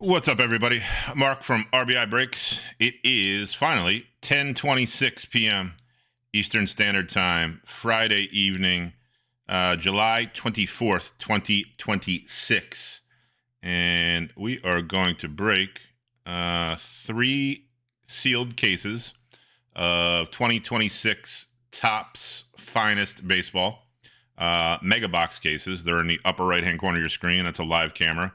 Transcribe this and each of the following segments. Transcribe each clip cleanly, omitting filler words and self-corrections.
What's up, everybody? Mark from RBI Breaks. It is finally 10:26 p.m. Eastern Standard Time, Friday evening, July 24th, 2026. And we are going to break 3 sealed cases of 2026 Topps Finest Baseball. Mega box cases. They're in the upper right-hand corner of your screen. That's a live camera.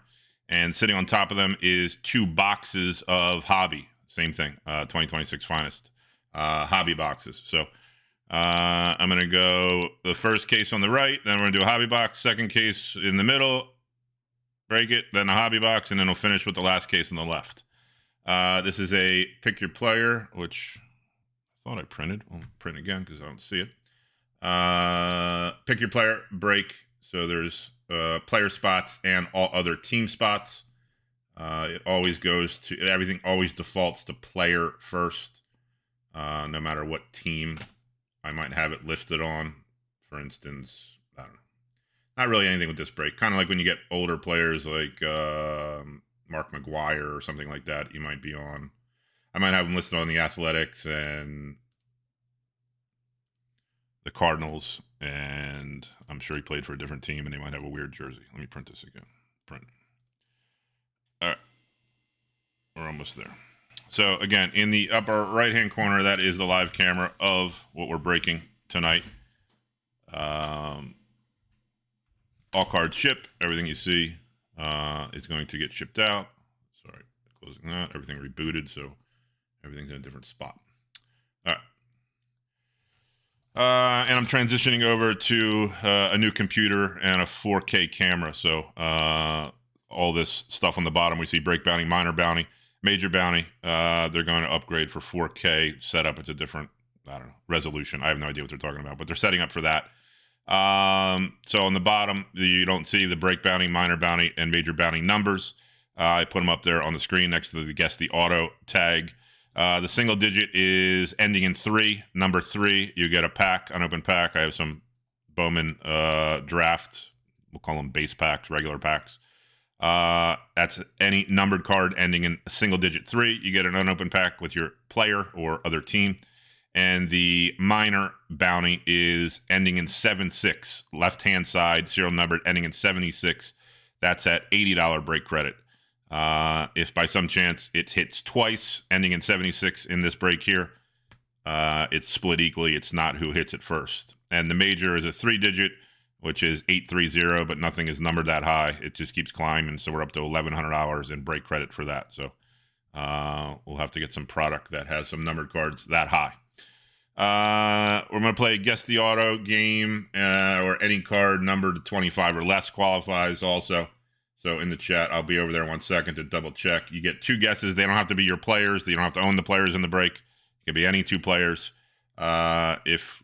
And sitting on top of them is 2 boxes of hobby. Same thing, 2026 Finest hobby boxes. So I'm going to go the first case on the right, then we're going to do a hobby box, second case in the middle, break it, then a hobby box, and then we'll finish with the last case on the left. This is a pick your player, which I thought I printed. I'll print again because I don't see it. Pick your player, break. So there's player spots and all other team spots. It always goes to, everything always defaults to player first, no matter what team I might have it listed on. For instance, I don't know. Not really anything with this break. Kind of like when you get older players like Mark McGuire or something like that, you might be on. I might have them listed on the Athletics and the Cardinals, and I'm sure he played for a different team, and they might have a weird jersey. Let me print this again. Print. All right. We're almost there. So, again, in the upper right-hand corner, that is the live camera of what we're breaking tonight. All cards ship. Everything you see is going to get shipped out. Sorry, closing that. Everything rebooted, so everything's in a different spot. All right. And I'm transitioning over to a new computer and a 4K camera. So all this stuff on the bottom, we see break bounty, minor bounty, major bounty. They're going to upgrade for 4K setup. It's a different, I don't know, resolution. I have no idea what they're talking about, but they're setting up for that. So on the bottom, you don't see the break bounty, minor bounty, and major bounty numbers. I put them up there on the screen next to the guess the auto tag. The single digit is ending in 3. Number 3, you get a pack, unopened pack. I have some Bowman draft. We'll call them base packs, regular packs. That's any numbered card ending in a single digit 3. You get an unopened pack with your player or other team. And the minor bounty is ending in 76. Left-hand side, serial numbered, ending in 76. That's at $80 break credit. If by some chance it hits twice, ending in 76 in this break here, it's split equally. It's not who hits it first. And the major is a 3-digit, which is 830, but nothing is numbered that high. It just keeps climbing, so we're up to $1,100 in break credit for that. So we'll have to get some product that has some numbered cards that high. We're going to play Guess the Auto game, or any card numbered to 25 or less qualifies also. So in the chat, I'll be over there in 1 second to double check. You get 2 guesses. They don't have to be your players. You don't have to own the players in the break. It could be any 2 players. If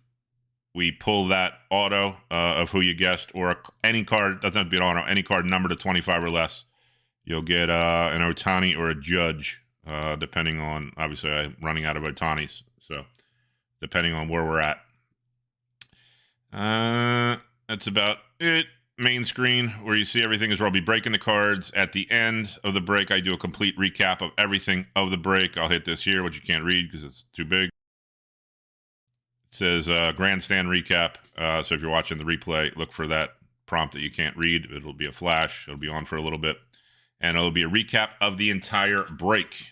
we pull that auto of who you guessed, or any card, doesn't have to be an auto, any card numbered to 25 or less, you'll get an Ohtani or a Judge depending on, obviously, I'm running out of Otanis. So depending on where we're at. That's about it. Main screen where you see everything is where I'll be breaking the cards. At the end of the break, I do a complete recap of everything of the break. I'll hit this here, which you can't read because it's too big. It says grandstand recap. So if you're watching the replay, look for that prompt that you can't read. It'll be a flash. It'll be on for a little bit. And it'll be a recap of the entire break.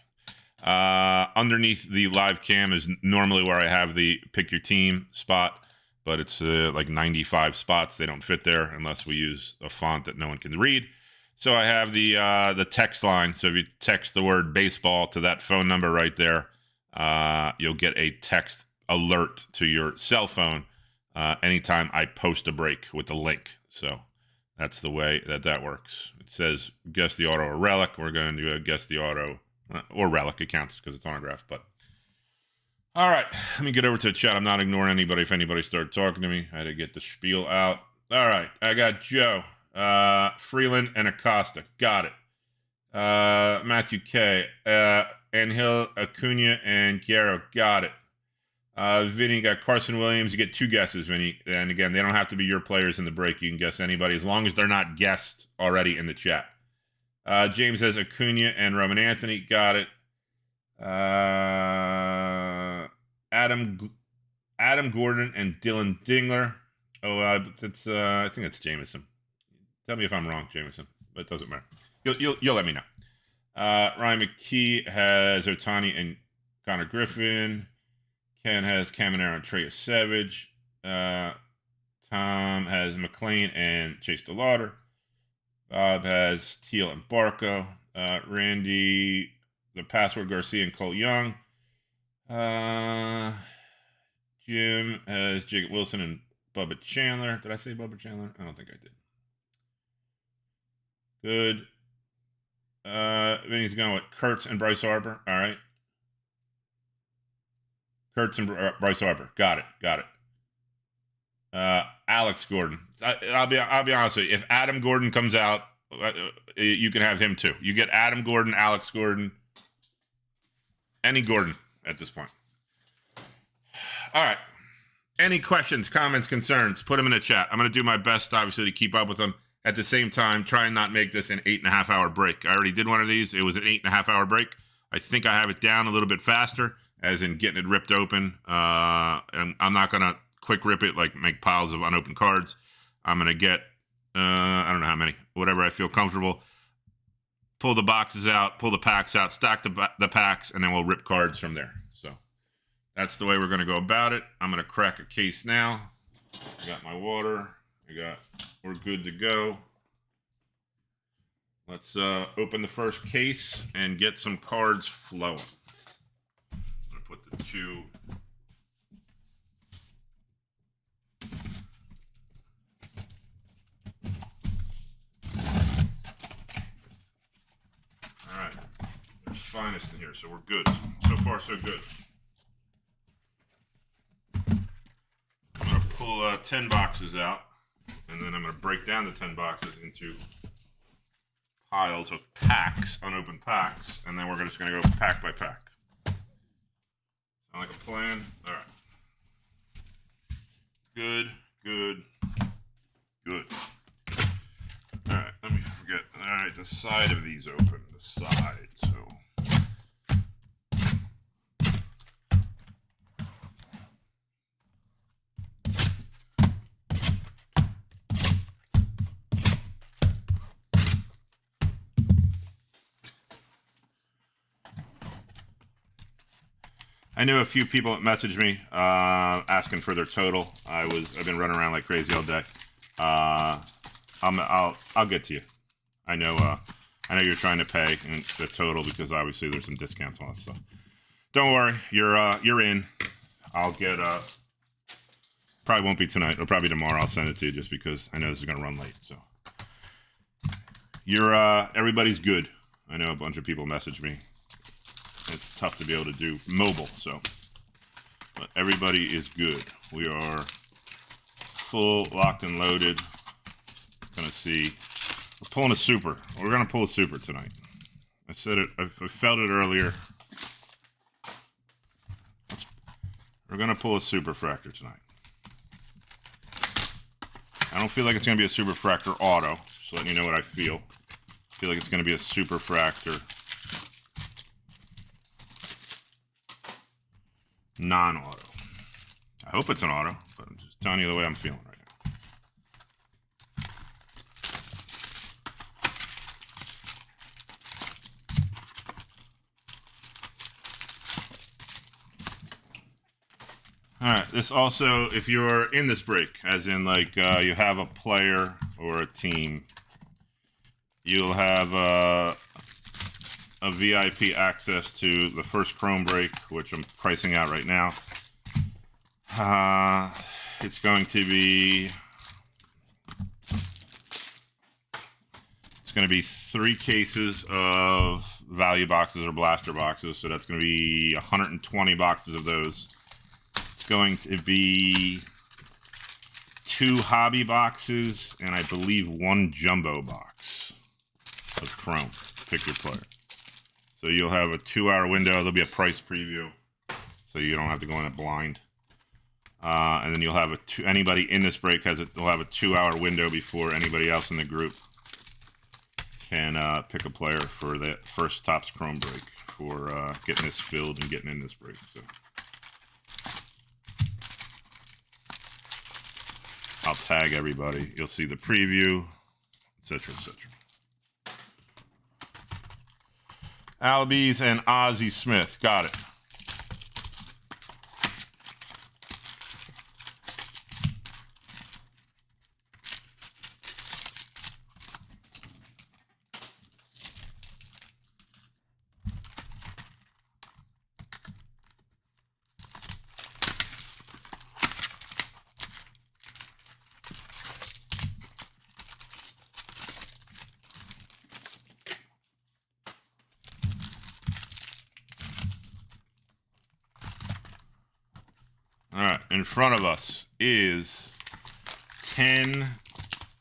Underneath the live cam is normally where I have the pick your team spot. But it's like 95 spots. They don't fit there unless we use a font that no one can read. So I have the text line. So if you text the word baseball to that phone number right there, you'll get a text alert to your cell phone anytime I post a break with the link. So that's the way that works. It says guess the auto or relic. We're going to do a guess the auto or relic. It counts because it's autographed, but. All right, let me get over to the chat. I'm not ignoring anybody if anybody started talking to me. I had to get the spiel out. All right, I got Joe, Freeland, and Acosta. Got it. Matthew K, Angel, Acuna, and Guerrero. Got it. Vinny got Carson Williams. You get 2 guesses, Vinny. And again, they don't have to be your players in the break. You can guess anybody as long as they're not guessed already in the chat. James has Acuna and Roman Anthony. Got it. Adam Gordon and Dylan Dingler. That's I think that's Jameson. Tell me if I'm wrong, Jameson, but it doesn't matter. You'll let me know. Ryan McKee has Otani and Connor Griffin. Ken has Caminero and Trey Savage. Tom has McLean and Chase DeLauder. Bob has Teal and Barco. Randy, the password Garcia and Cole Young. Jim has Jacob Wilson and Bubba Chandler. Did I say Bubba Chandler? I don't think I did. Good. Vinny's going with Kurtz and Bryce Harper. All right. Kurtz and Bryce Harper. Got it. Alex Gordon. I'll be honest with you. If Adam Gordon comes out, you can have him too. You get Adam Gordon, Alex Gordon, any Gordon at this point. All right. Any questions, comments, concerns? Put them in the chat. I'm going to do my best, obviously, to keep up with them. At the same time, try and not make this an 8.5-hour break. I already did one of these. It was an 8.5-hour break. I think I have it down a little bit faster, as in getting it ripped open. And I'm not going to quick rip it, like make piles of unopened cards. I'm going to get, I don't know how many, whatever I feel comfortable. Pull the boxes out, pull the packs out, stack the packs, and then we'll rip cards from there. So that's the way we're going to go about it. I'm going to crack a case now. I got my water. We're good to go. Let's open the first case and get some cards flowing. I'm going to put the 2. All right. There's finest in here, so we're good. So far, so good. I'm going to pull 10 boxes out. And then I'm going to break down the 10 boxes into piles of packs, unopened packs, and then we're just going to go pack by pack. Sound like a plan? All right. Good. All right, let me forget. All right, the side of these open. The side, so... I knew a few people that messaged me asking for their total. I've been running around like crazy all day. I'll get to you. I know you're trying to pay the total because obviously there's some discounts on it. So don't worry, you're in. I'll get probably won't be tonight. It'll probably be tomorrow. I'll send it to you just because I know this is gonna run late. So everybody's good. I know a bunch of people messaged me. It's tough to be able to do mobile, but everybody is good. We are full, locked and loaded. Gonna see. We're pulling a super. We're gonna pull a super tonight. I said it. I felt it earlier. We're gonna pull a superfractor tonight. I don't feel like it's gonna be a superfractor auto. Just letting you know what I feel. I feel like it's gonna be a superfractor non-auto. I hope it's an auto, but I'm just telling you the way I'm feeling right now. All right, this also, if you're in this break, as in like you have a player or a team, you'll have a VIP access to the first Chrome break, which I'm pricing out right now. It's going to be 3 cases of value boxes or blaster boxes, so that's going to be 120 boxes of those. It's going to be 2 hobby boxes and I believe 1 jumbo box of Chrome. Pick your player. So you'll have a 2-hour window. There'll be a price preview, so you don't have to go in it blind. And then you'll have anybody in this break they'll have a 2-hour window before anybody else in the group can pick a player for the first Topps Chrome break for getting this filled and getting in this break. So I'll tag everybody. You'll see the preview, etc., etc. Albies and Ozzie Smith. Got it. All right, in front of us is 10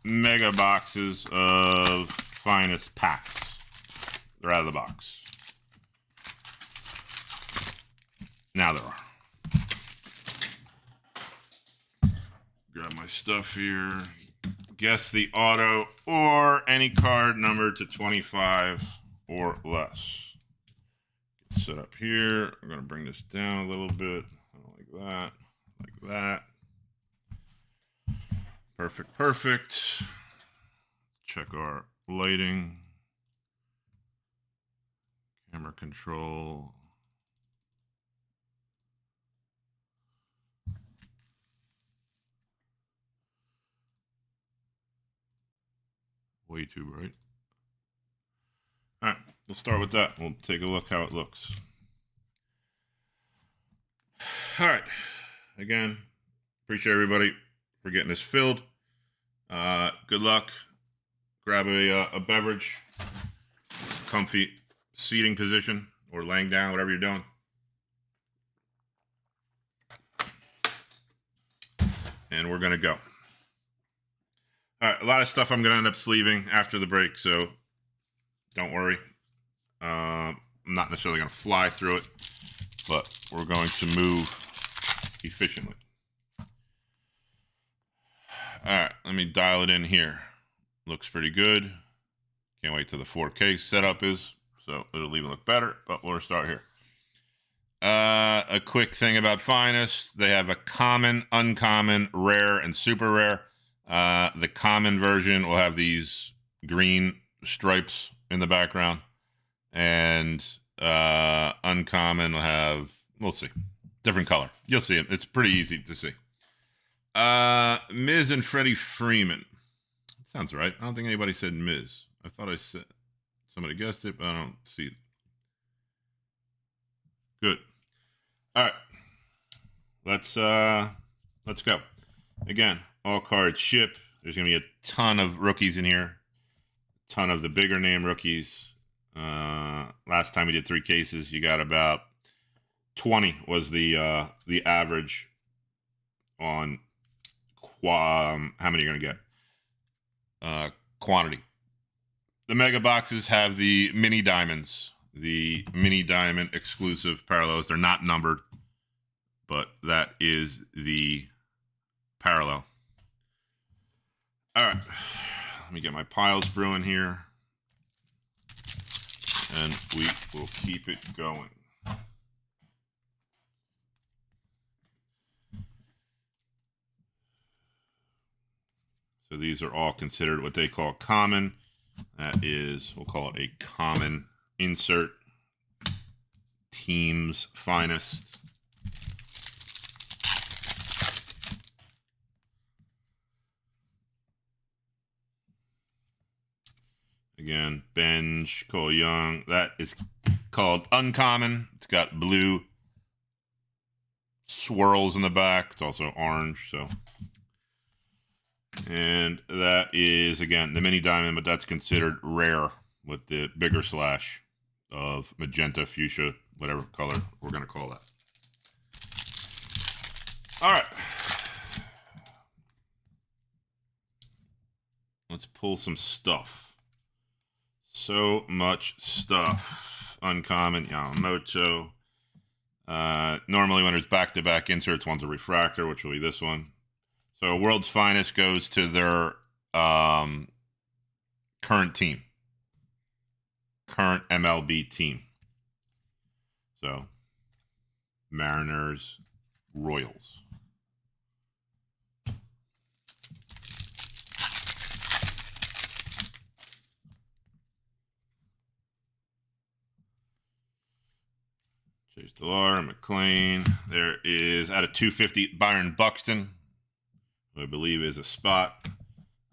mega boxes of finest packs. They're out of the box. Now there are. Grab my stuff here. Guess the auto or any card numbered to 25 or less. Get set up here. I'm going to bring this down a little bit. Like that. Like that. Perfect, perfect. Check our lighting. Camera control. Way too bright. All right, we'll start with that. We'll take a look how it looks. All right. Again, appreciate everybody for getting this filled. Good luck. Grab a beverage, comfy seating position, or laying down, whatever you're doing. And we're going to go. All right, a lot of stuff I'm going to end up sleeving after the break, so don't worry. I'm not necessarily going to fly through it, but we're going to move efficiently. All right, let me dial it in here. Looks pretty good. Can't wait till the 4K setup is, so it'll even look better, but we'll start here. A quick thing about Finest. They have a common, uncommon, rare, and super rare. The common version will have these green stripes in the background, and uncommon will have, we'll see, different color. You'll see it. It's pretty easy to see. Miz and Freddie Freeman. Sounds right. I don't think anybody said Miz. I thought I said somebody guessed it, but I don't see it. Good. All right. Let's go. Again, all cards ship. There's gonna be a ton of rookies in here. A ton of the bigger name rookies. Last time we did 3 cases, you got about 20 was the average on how many you're gonna get. Quantity. the mega boxes have the mini diamonds, the mini diamond exclusive parallels. They're not numbered, but that is the parallel. All right, let me get my piles brewing here, and we will keep it going. So these are all considered what they call common. That is, we'll call it a common insert. Team's finest. Again, Benj, Cole Young. That is called uncommon. It's got blue swirls in the back. It's also orange, so. And that is, again, the mini diamond, but that's considered rare with the bigger slash of magenta, fuchsia, whatever color we're going to call that. All right. Let's pull some stuff. So much stuff. Uncommon, Yamamoto. Normally when there's back-to-back inserts, one's a refractor, which will be this one. So World's Finest goes to their current team. Current MLB team. So, Mariners, Royals. Chase Delar, McLean. There is, out of 250, Byron Buxton, who I believe is a spot.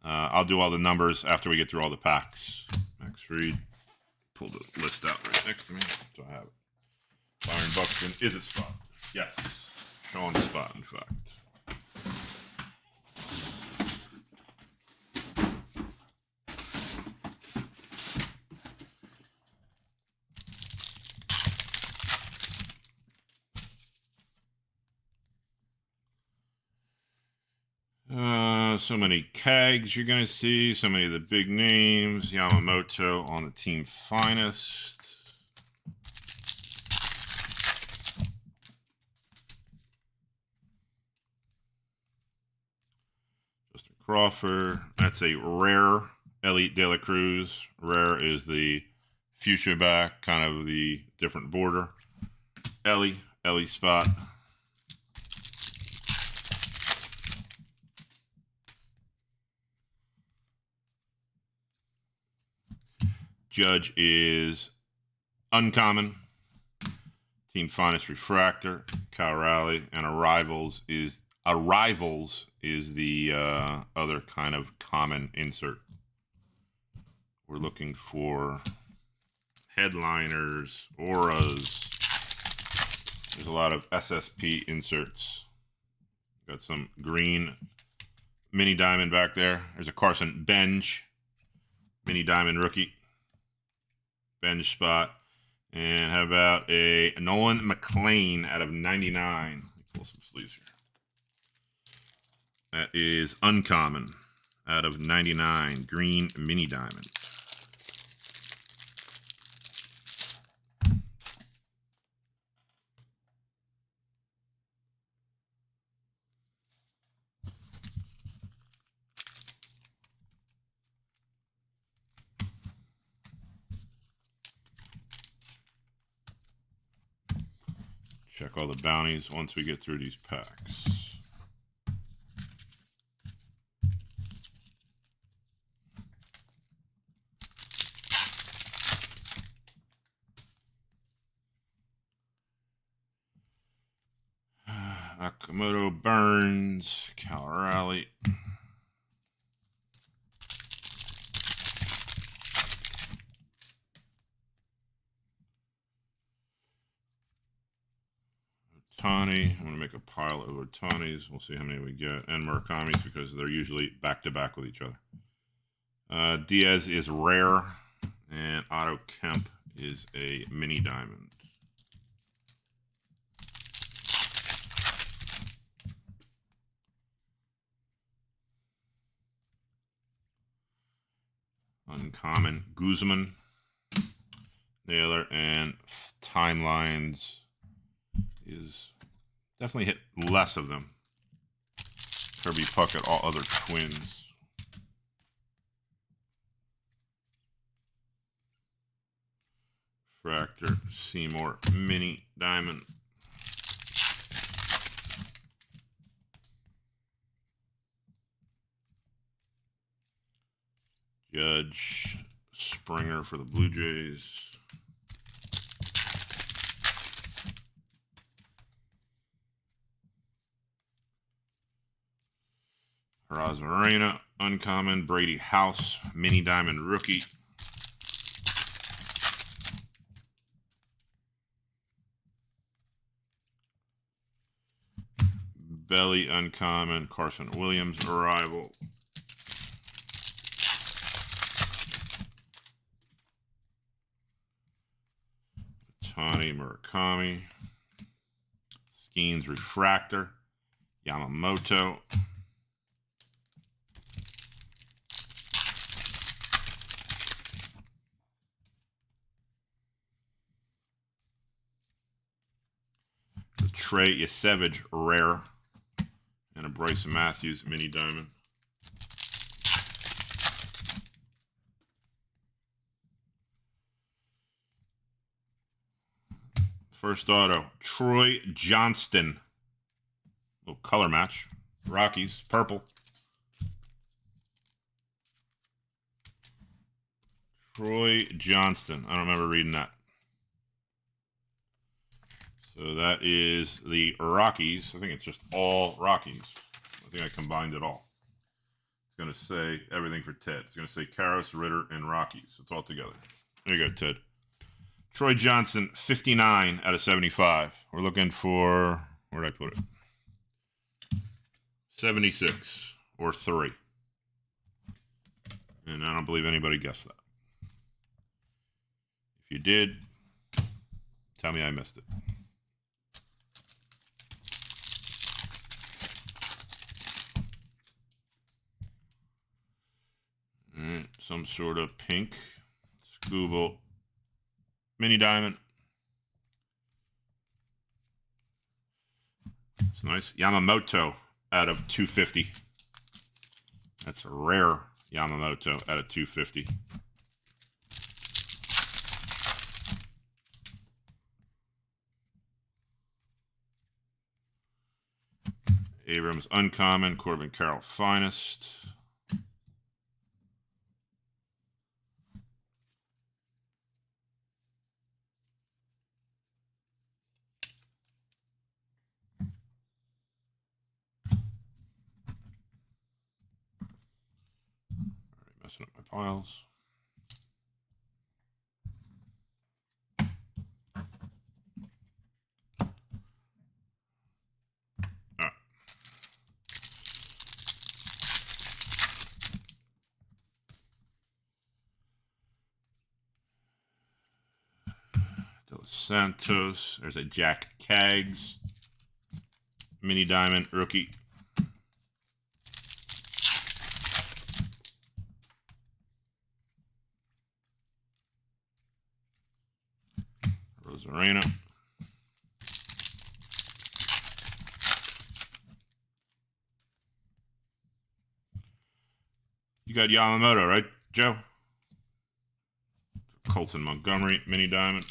I'll do all the numbers after we get through all the packs. Max Fried. Pull the list out right next to me, so I have it. Byron Buxton is a spot. Yes. Showing a spot, in fact. So many kegs you're going to see. So many of the big names. Yamamoto on the team finest. Justin Crawford. That's a rare Elite De La Cruz. Rare is the fuchsia back, kind of the different border. Ellie spot. Judge is uncommon. Team finest refractor. Cal Raleigh, and Arrivals is the other kind of common insert. We're looking for headliners, auras. There's a lot of SSP inserts. Got some green mini diamond back there. There's a Carson Benj mini diamond rookie. Bench spot. And how about a Nolan McLean out of 99? Pull some sleeves here. That is uncommon out of 99. Green mini diamond. Check all the bounties once we get through these packs. Akamoto, Burns, Cal Raleigh. Otani. I'm going to make a pile of Otanis. We'll see how many we get. And Murakamis, because they're usually back-to-back with each other. Diaz is rare. And Otto Kemp is a mini diamond. uncommon. Guzman, Naylor, and Timelines is definitely hit less of them. Kirby Puckett, all other Twins. Fractor, Seymour, Mini Diamond. Judge, Springer for the Blue Jays. Arena, uncommon. Brady House, Mini Diamond rookie. Belly, uncommon. Carson Williams, arrival. Tani Murakami. Skeens Refractor. Yamamoto. The Trey Yesevich rare. And a Bryson Matthews Mini Diamond. First auto, Troy Johnston. Little color match. Rockies, purple. Troy Johnston. I don't remember reading that. So that is the Rockies. I think it's just all Rockies. I think I combined it all. It's going to say everything for Ted. It's going to say Karras, Ritter, and Rockies. It's all together. There you go, Ted. Troy Johnson, 59 out of 75. We're looking for, where did I put it? 76 or 3. And I don't believe anybody guessed that. If you did, tell me I missed it. All right, some sort of pink. Scooble. Mini Diamond. It's nice. Yamamoto out of 250. That's a rare Yamamoto out of 250. Abrams uncommon. Corbin Carroll finest. Messing up my piles. All right. Dos Santos. There's a Jack Kaggs. Mini Diamond rookie. Arena. You got Yamamoto, right, Joe? Colton Montgomery, Mini Diamond.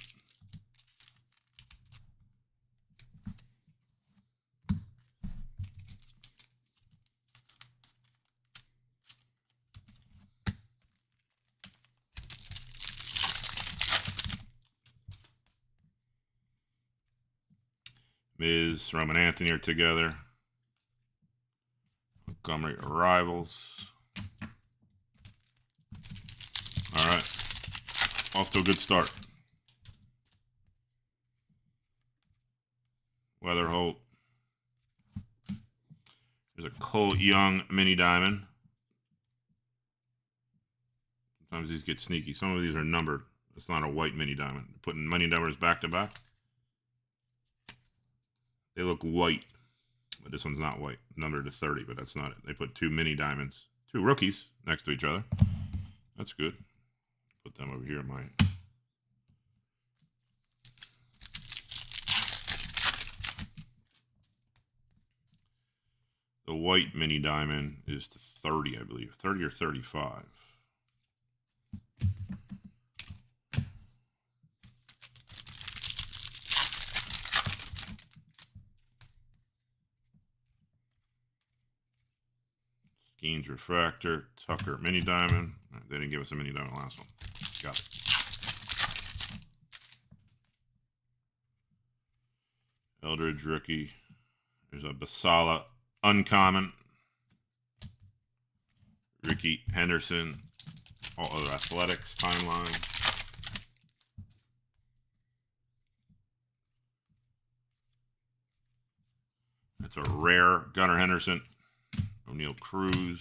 Miz, Roman Anthony are together. Montgomery arrivals. All right. Off to a good start. Weatherholt. There's a Cole Young Mini Diamond. Sometimes these get sneaky. Some of these are numbered. It's not a white Mini Diamond. Putting Mini numbers back to back. They look white, but this one's not white. Numbered to 30, but that's not it. They put 2 Mini Diamonds, 2 rookies next to each other. That's good. put them over here in my... The white mini diamond is to 30, I believe. 30 or 35. Skeens refractor, Tucker mini diamond. They didn't give us a mini diamond last one. Got it. Eldridge rookie. There's a Basala uncommon. Ricky Henderson. All other athletics timeline. That's a rare Gunnar Henderson. O'Neal Cruz.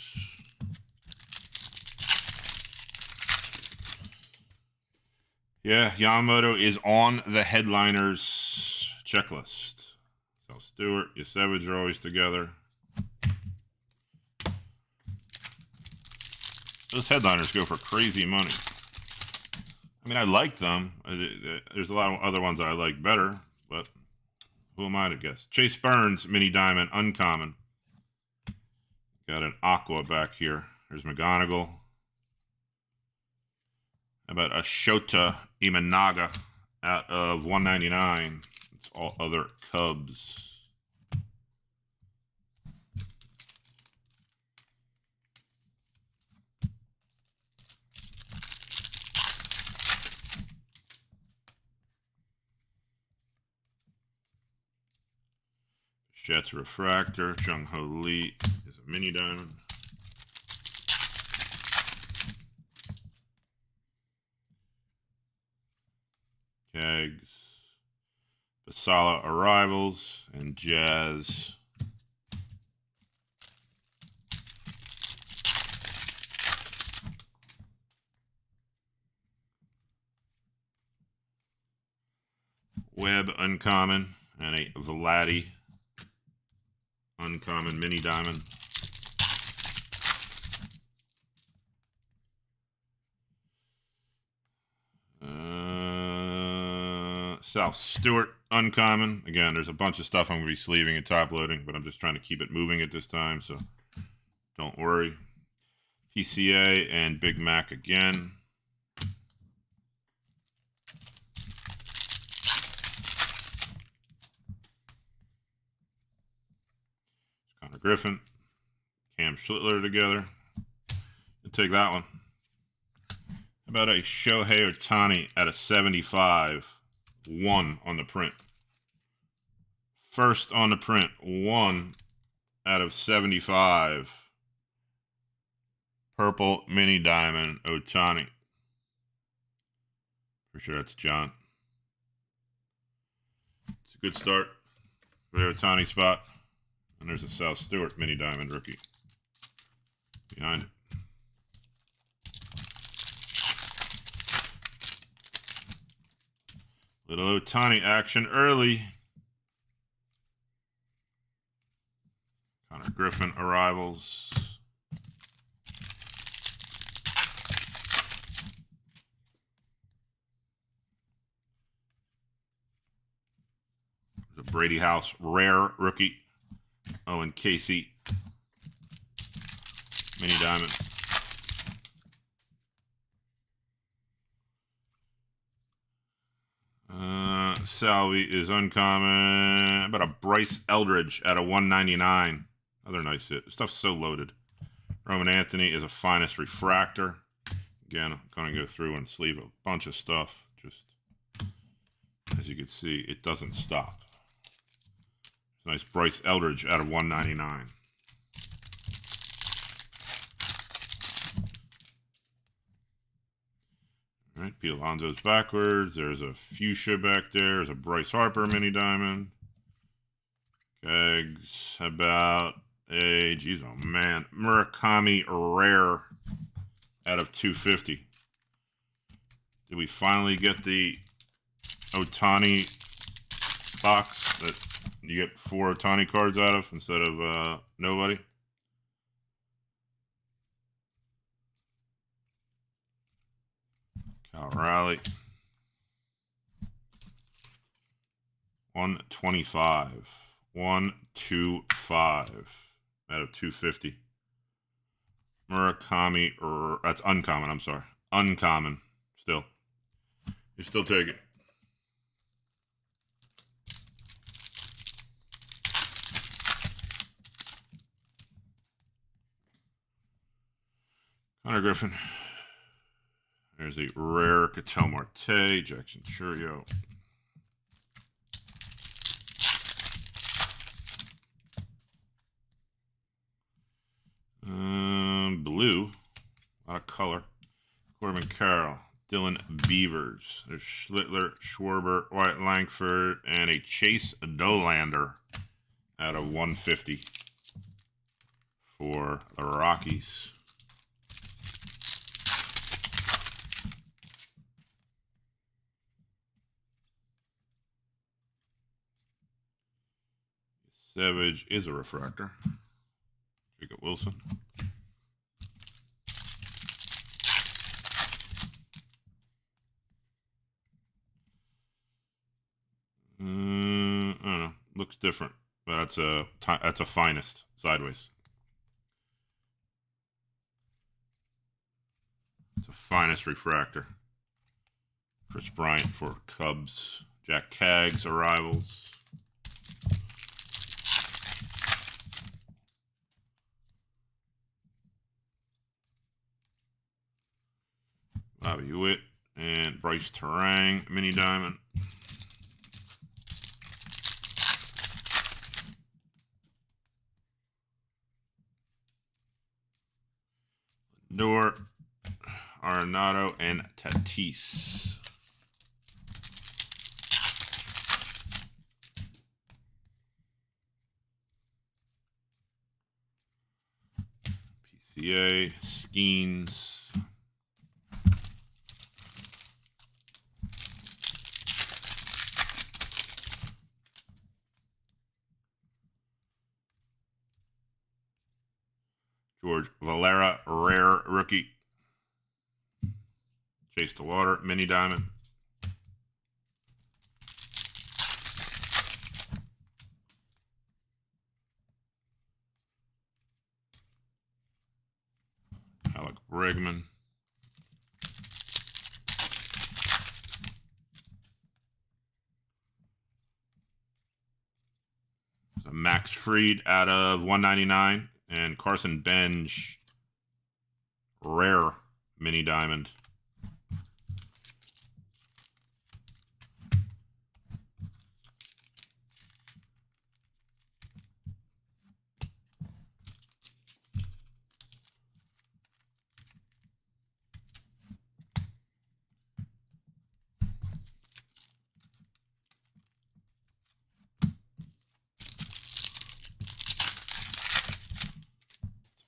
Yeah, Yamamoto is on the headliners checklist. So Stewart, Yasevich are always together. Those headliners go for crazy money. I mean, I like them. There's a lot of other ones that I like better, but who am I to guess? Chase Burns, mini diamond, uncommon. Got an aqua back here. There's McGonigal. How about a Shota Imanaga out of 199? It's all other Cubs. Jets refractor. Jung Ho Lee is a mini diamond. Kegs. Basala arrivals and Jazz. Webb uncommon and a Vladdy uncommon mini diamond. South Stewart uncommon. Again, there's a bunch of stuff I'm going to be sleeving and top loading, but I'm just trying to keep it moving at this time, so don't worry. PCA and Big Mac again. Connor Griffin, Cam Schlittler together. I'll take that one. How about a Shohei Ohtani at a 75? 1 on the print. First on the print. 1 out of 75. Purple mini diamond Ohtani. For sure that's John. It's a good start for the Ohtani spot. And there's a South Stewart mini diamond rookie behind it. Little Ohtani action early. Connor Griffin arrivals. There's a Brady House rare rookie. Owen Casey mini diamond. Salvi is uncommon. How about a Bryce Eldridge at a 199? Another nice hit. Stuff's so loaded. Roman Anthony is a finest refractor. Again, I'm going to go through and sleeve a bunch of stuff. Just as you can see, it doesn't stop. Nice Bryce Eldridge out of 199. All right, Pete Alonso's backwards. There's a Fuchsia back there. There's a Bryce Harper mini diamond. Kegs. How about a, geez, oh man, Murakami rare out of 250. Did we finally get the Ohtani box that you get 4 Ohtani cards out of instead of nobody? Rally. 125. 125 out of 250. Murakami, or that's uncommon. I'm sorry, uncommon. Still, you still take it. Connor Griffin. There's a rare Ketel Marte, Jackson Churio. Blue, a lot of color. Corbin Carroll, Dylan Beavers. There's Schlittler, Schwarber, White Langford, and a Chase Dolander out of 150 for the Rockies. Savage is a refractor. Jacob Wilson. I don't know. Looks different, but that's a finest sideways. It's a finest refractor. Chris Bryant for Cubs. Jack Caggs arrivals. Bobby Witt and Bryce Terang mini diamond. Lindor, Arenado, and Tatis. PCA, Skeens. George Valera, rare rookie. Chase the Water, mini diamond. Alec Bregman. There's a Max Fried out of 199. And Carson Bench, rare mini diamond.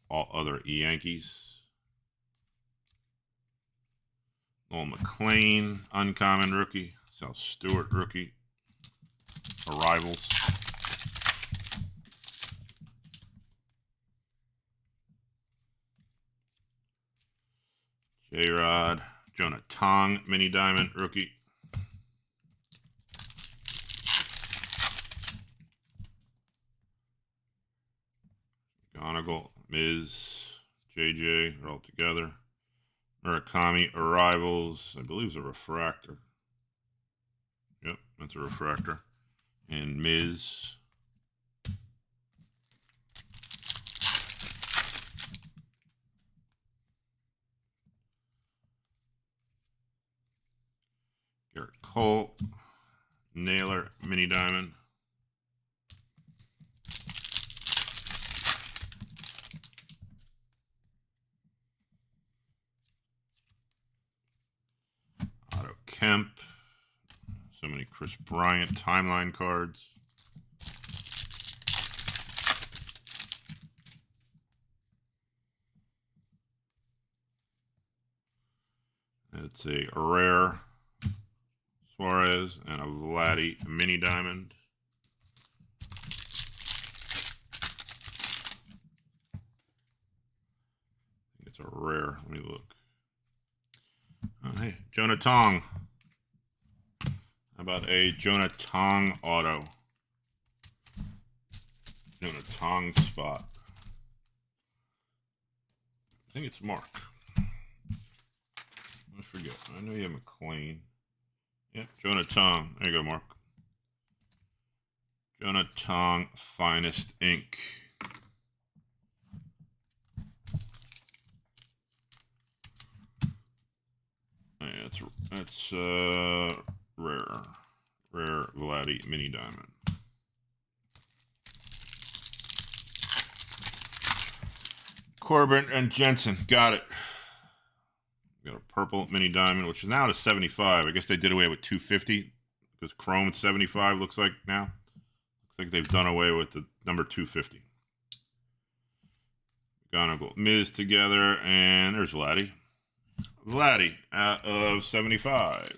All other Yankees. Noel McLean, uncommon rookie. Sal Stewart, rookie. Arrivals. J-Rod, Jonah Tong, mini diamond, rookie. Gonigal, Miz, JJ, are all together. Murakami, arrivals, I believe it's a refractor. Yep, that's a refractor. And Miz. Garrett Cole, Naylor, mini diamond. Otto Kemp. So many Chris Bryant timeline cards. It's a rare Suarez and a Vladdy mini diamond. It's a rare. Let me look. Oh, hey, Jonah Jonah Tong. How about a Jonah Tong auto? Jonah Tong spot. I think it's Mark. I forget. I know you have McLean. Yep, Jonah Tong. There you go, Mark. Jonah Tong Finest Ink. Yeah, that's rare Vladdy mini diamond. Corbin and Jensen, got it. Got a purple mini diamond, which is now at a 75. I guess they did away with 250 because chrome at 75 looks like now. Looks like they've done away with the number 250. McGonagall, Miz together, and there's Vladdy. Vladdy out of 75.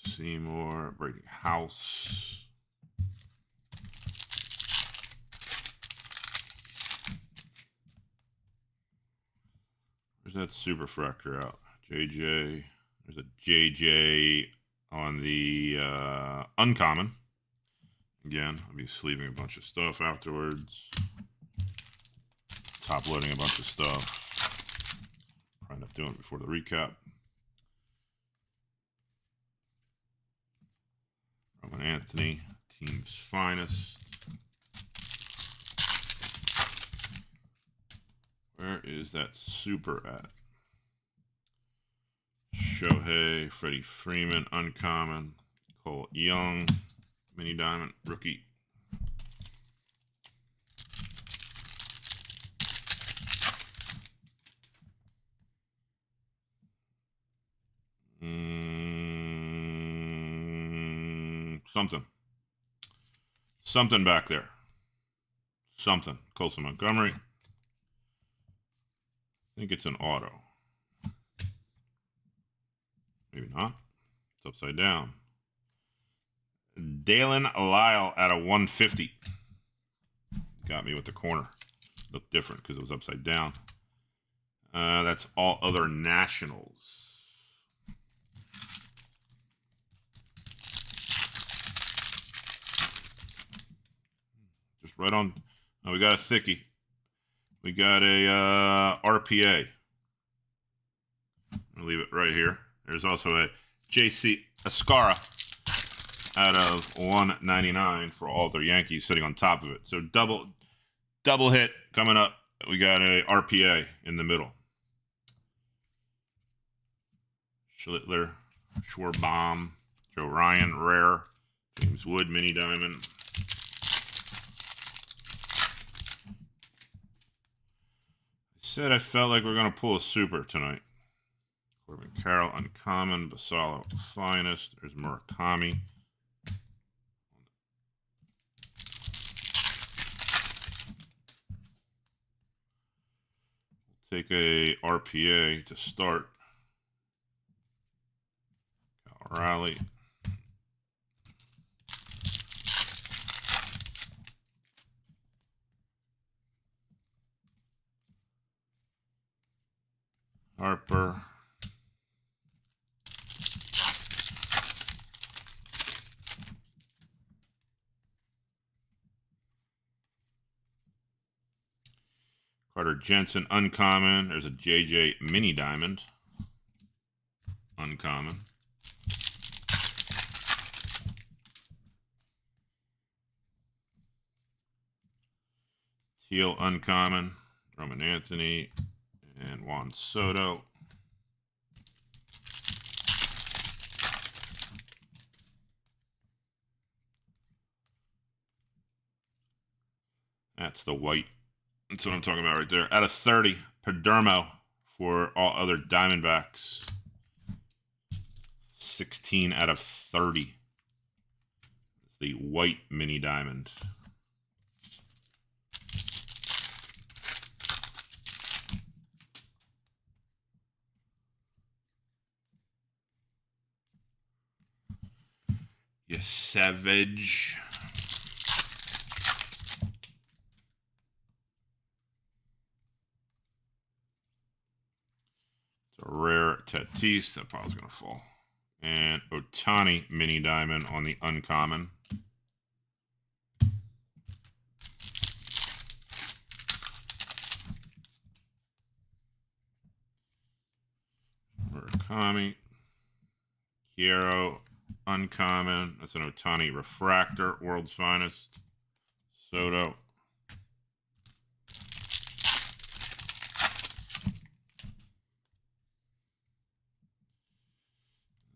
Seymour, Brady House. Where's that superfractor out? JJ. There's a JJ on the uncommon. Again, I'll be sleeving a bunch of stuff afterwards. Top loading a bunch of stuff. Probably not doing it before the recap. Roman Anthony, team's finest. Where is that super at? Shohei, Freddie Freeman, uncommon. Cole Young, mini diamond, rookie. Something back there. Something. Colson Montgomery. I think it's an auto. Maybe not. It's upside down. Dalen Lyle at a 150. Got me with the corner. Looked different because it was upside down. That's all other nationals. Just right on. Oh, we got a thickie. We got a RPA. I'll leave it right here. There's also a JC Ascara out of 199 for all their Yankees sitting on top of it. So double hit coming up. We got a RPA in the middle. Schlittler, Schwarbaum, Joe Ryan, rare. James Wood, mini diamond. I said I felt like we're going to pull a super tonight. Corbin Carroll, uncommon. Basalo, finest. There's Murakami. We'll take a RPA to start. Cal Raleigh. Harper. Carter Jensen, uncommon. There's a JJ mini diamond. Uncommon. Teal, uncommon. Roman Anthony and Juan Soto. That's the white. That's what I'm talking about right there. Out of 30, Perdermo for all other Diamondbacks. 16 out of 30. It's the white mini diamond. Savage. It's a rare Tatis. That pile's going to fall. And Ohtani mini diamond on the uncommon. Murakami. Kiero uncommon. That's an Ohtani refractor. World's finest. Soto.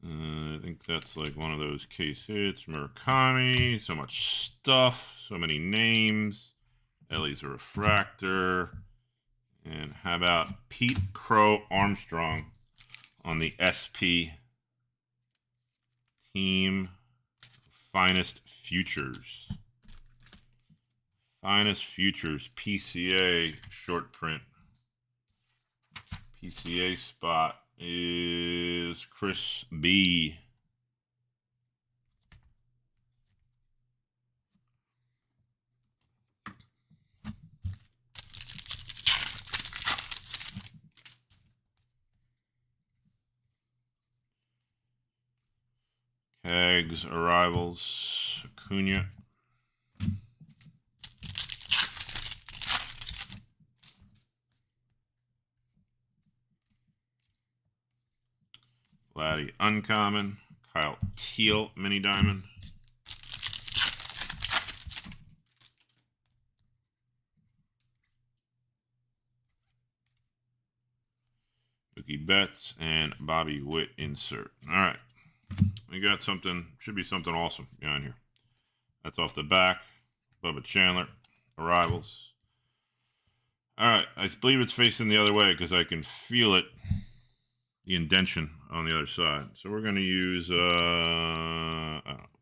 I think that's like one of those case hits. Murakami. So much stuff. So many names. Ellie's a refractor. And how about Pete Crow Armstrong on the SP team Finest Futures. Finest Futures PCA short print. PCA spot is Chris B. Cags arrivals, Acuna. Vladdy uncommon. Kyle Teal mini diamond. Mookie Betts and Bobby Witt insert. All right. We got something, should be something awesome behind here. That's off the back. Bubba Chandler, arrivals. All right, I believe it's facing the other way because I can feel it, the indentation on the other side. So we're going to use,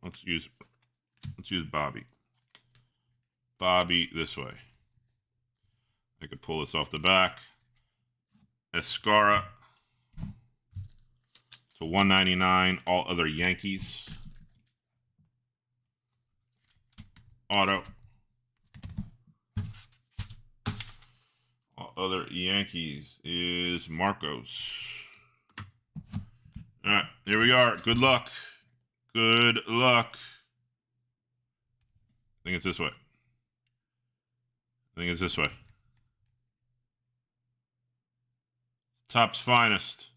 let's use Bobby. Bobby this way. I could pull this off the back. Escara. So 199, all other Yankees. Auto. All other Yankees is Marcos. All right, here we are. Good luck. Good luck. I think it's this way. Topps Finest.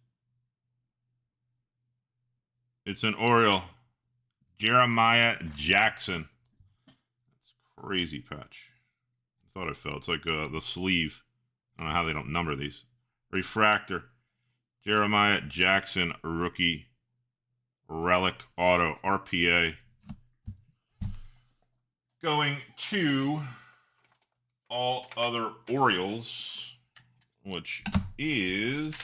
It's an Oriole. Jeremiah Jackson. That's crazy patch. I thought it fell. It's like the sleeve. I don't know how they don't number these. Refractor. Jeremiah Jackson, rookie. Relic auto. RPA. Going to all other Orioles, which is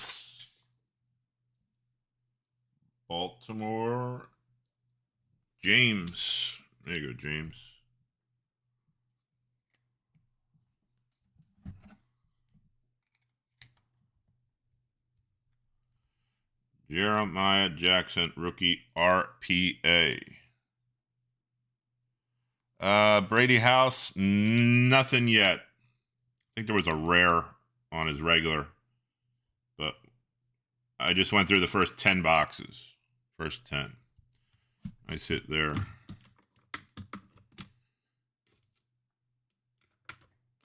Baltimore James. There you go, James. Jeremiah Jackson, rookie RPA. Brady House, nothing yet. I think there was a rare on his regular, but I just went through the first 10 boxes. First 10. Nice hit there.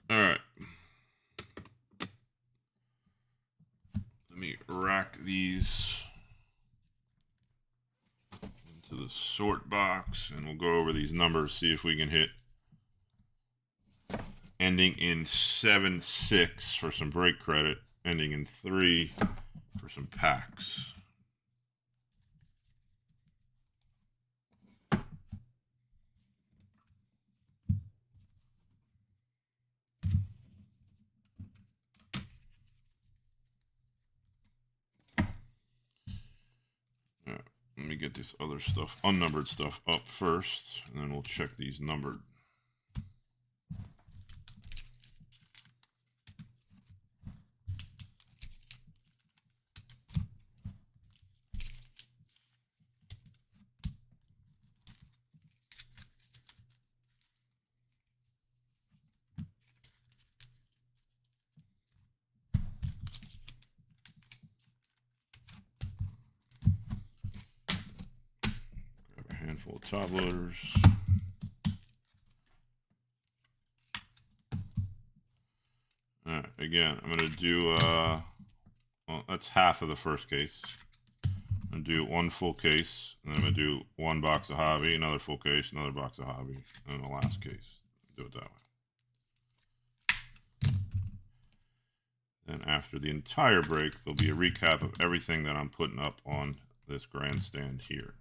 All right. Let me rack these into the sort box, and we'll go over these numbers, see if we can hit ending in 7-6 for some break credit, ending in 3 for some packs. Let me get this other stuff, unnumbered stuff, up first, and then we'll check these numbered. top loaders. All right, again, I'm going to do, well, that's half of the first case. I'm going to do one full case, and then I'm going to do one box of hobby, another full case, another box of hobby, and the last case. Do it that way. Then after the entire break, there'll be a recap of everything that I'm putting up on this grandstand here.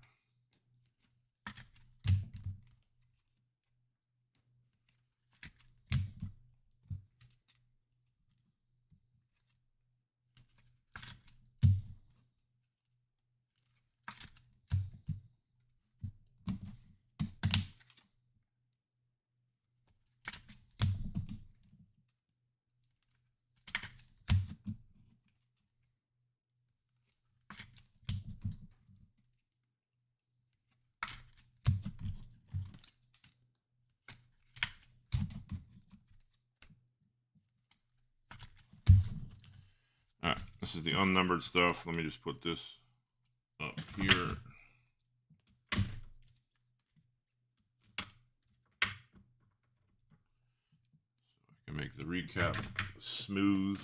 All right, this is the unnumbered stuff. Let me just put this up here. So I can make the recap smooth.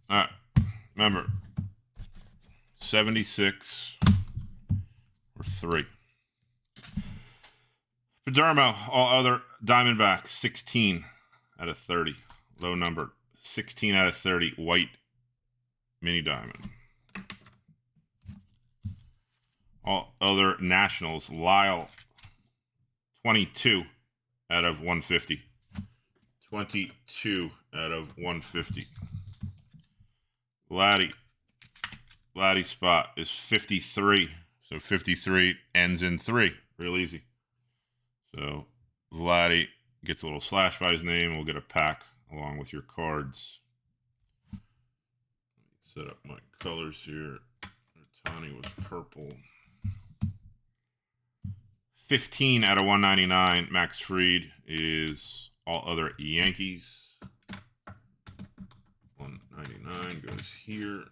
All right, remember, 76 or 3. Padermo, all other Diamondbacks, 16 out of 30. Low number, 16 out of 30, white mini diamond. All other Nationals, Lyle, 22 out of 150. 22 out of 150. Vladdy spot is 53. So 53 ends in 3. Real easy. So Vladdy gets a little slash by his name. We'll get a pack along with your cards. Set up my colors here. Tani was purple. 15 out of 199. Max Fried is all other Yankees. 199 goes here.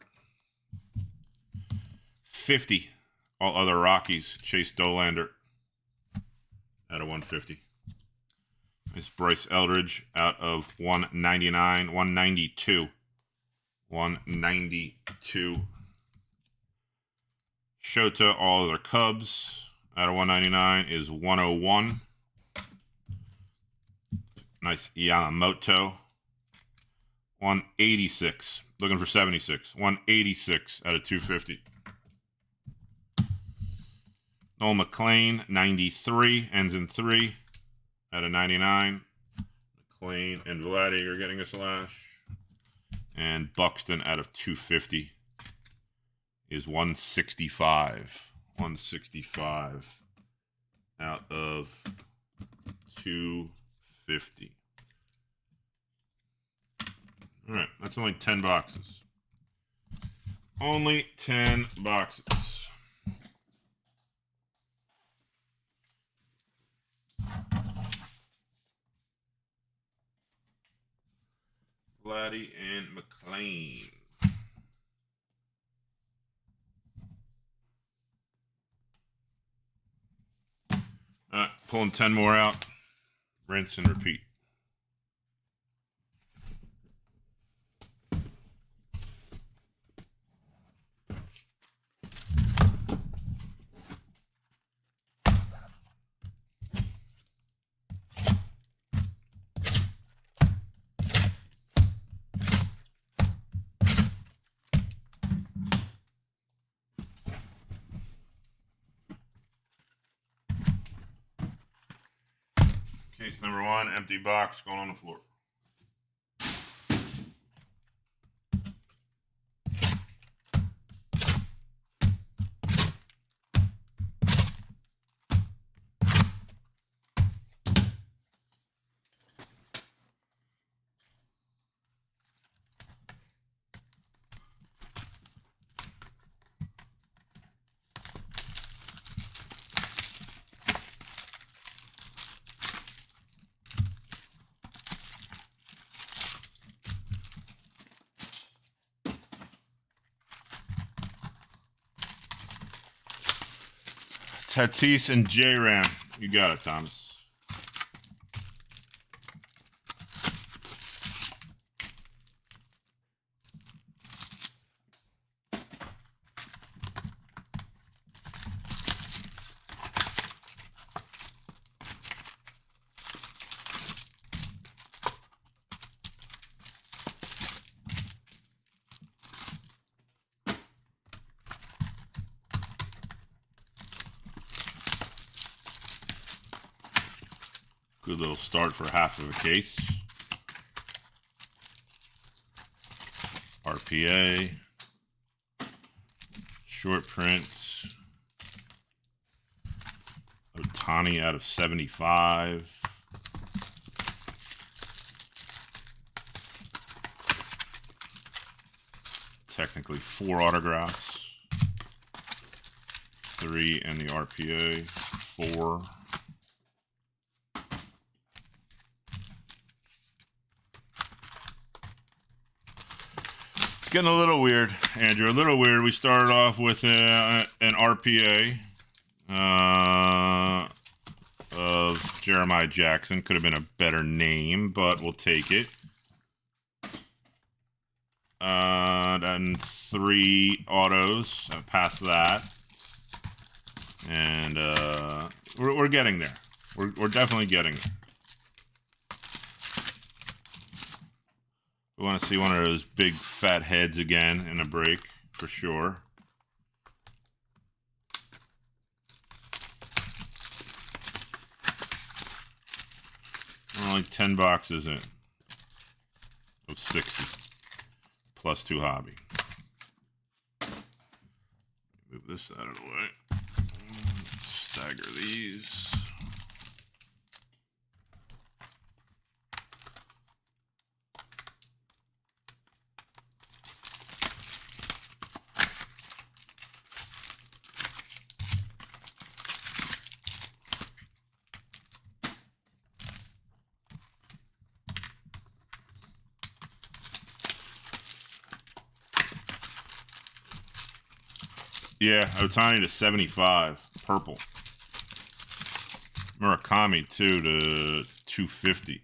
50, all other Rockies. Chase Dolander out of 150. Nice Bryce Eldridge out of 199. 192. 192. Shota, all other Cubs out of 199 is 101. Nice Yamamoto. 186. Looking for 76. 186 out of 250. Noel McLean, 93. Ends in 3 out of 99. McLean and Vladdy are getting a slash. And Buxton out of 250 is 165. 165 out of 250. All right, that's only 10 boxes. Only 10 boxes. Vladdy and McLean. All right, pulling 10 more out. Rinse and repeat. Case number 1, empty box going on the floor. Tatis and J-Ram. You got it, Thomas. Good little start for half of a case. RPA. Short print. Ohtani out of 75. Technically 4 autographs. 3 in the RPA. 4. It's getting a little weird, Andrew. A little weird. We started off with an RPA of Jeremiah Jackson. Could have been a better name, but we'll take it. Then 3 autos past that, and we're getting there. We're definitely getting there. We want to see one of those big fat heads again in a break for sure. Only 10 boxes in of 60 plus 2 hobby. Move this out of the way. Stagger these. Yeah, Ohtani to 75, purple. Murakami too to 250.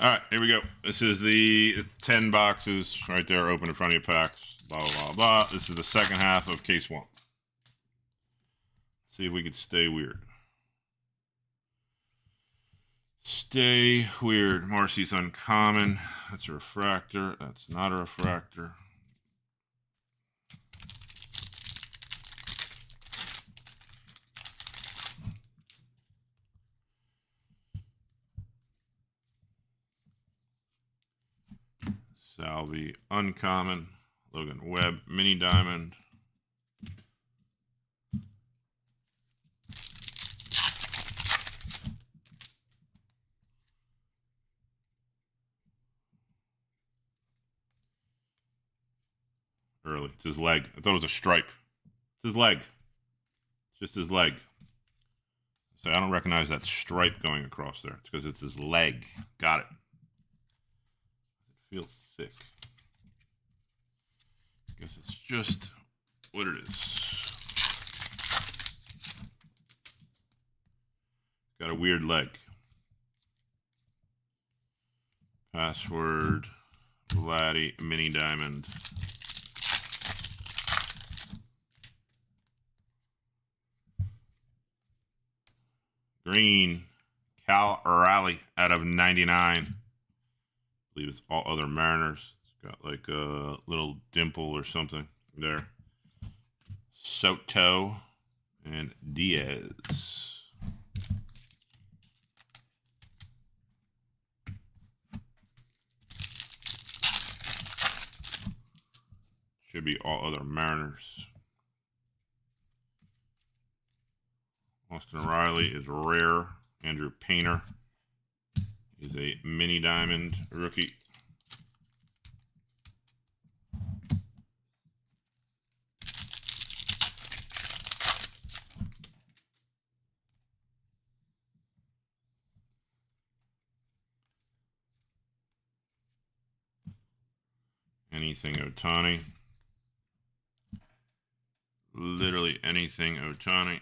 All right, here we go. This is it's 10 boxes right there, open in front of your packs. Blah, blah, blah, blah. This is the second half of case 1. See if we can stay weird. Stay weird. Marcy's uncommon. That's a refractor. That's not a refractor. Salvi uncommon. Logan Webb mini diamond. Early. It's his leg. I thought it was a stripe. It's his leg. It's just his leg. So I don't recognize that stripe going across there. It's because it's his leg. Got it. It feels thick. I guess it's just what it is. Got a weird leg. Password. Vladdy mini diamond. Green, Cal Raleigh out of 99. I believe it's all other Mariners. It's got like a little dimple or something there. Soto and Diaz. Should be all other Mariners. Austin Riley is rare. Andrew Painter is a mini diamond rookie. anything Ohtani. Literally anything Ohtani.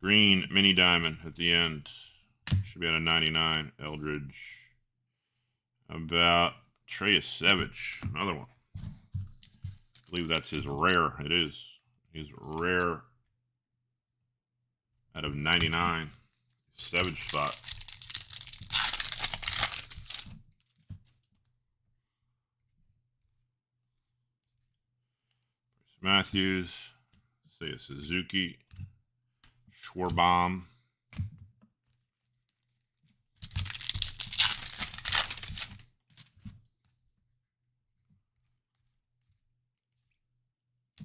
Green mini diamond at the end. Should be at a 99. Eldridge. About Trey Savage, another one. I believe that's his rare. It is. His rare out of 99. Savage spot. Matthews. Say a Suzuki. Schwarbaum.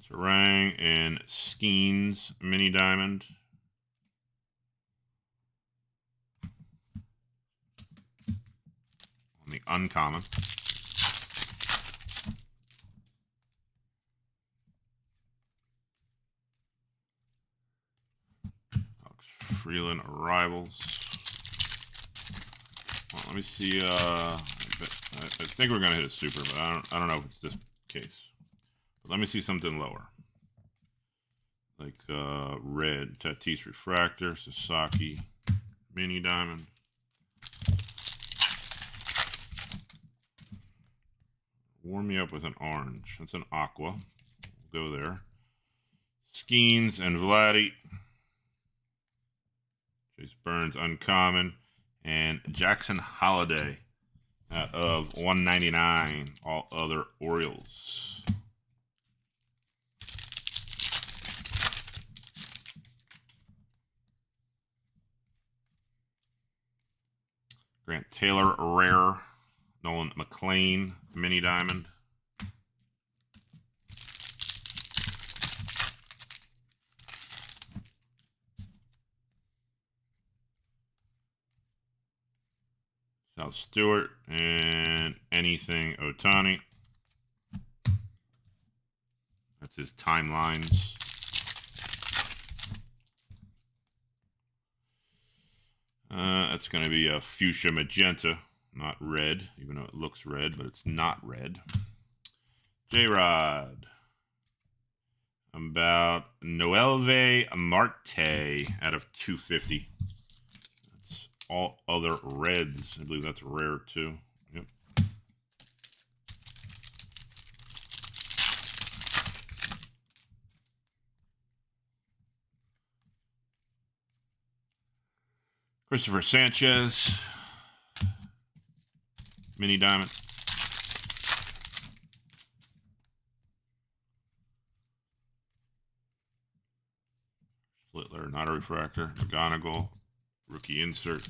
Sarang and Skeens mini diamond. On the uncommon. Alex Freeland Rivals. Well, let me see. I think we're gonna hit a super, but I don't know if it's this case. But let me see something lower. Like red Tatis refractor, Sasaki mini diamond. Warm me up with an orange. That's an aqua. We'll go there. Skeens and Vladdy. Chase Burns uncommon. And Jackson Holiday out of 199. All other Orioles. Grant Taylor rare. Nolan McLean mini diamond. South Stewart and anything Ohtani. That's his timelines. That's going to be a fuchsia magenta, not red, even though it looks red, but it's not red. J-Rod. About Noelve Marte out of 250. That's all other reds. I believe that's rare too. Yep. Christopher Sanchez. Mini diamond. Slittler, not a refractor. McGonigal, rookie inserts.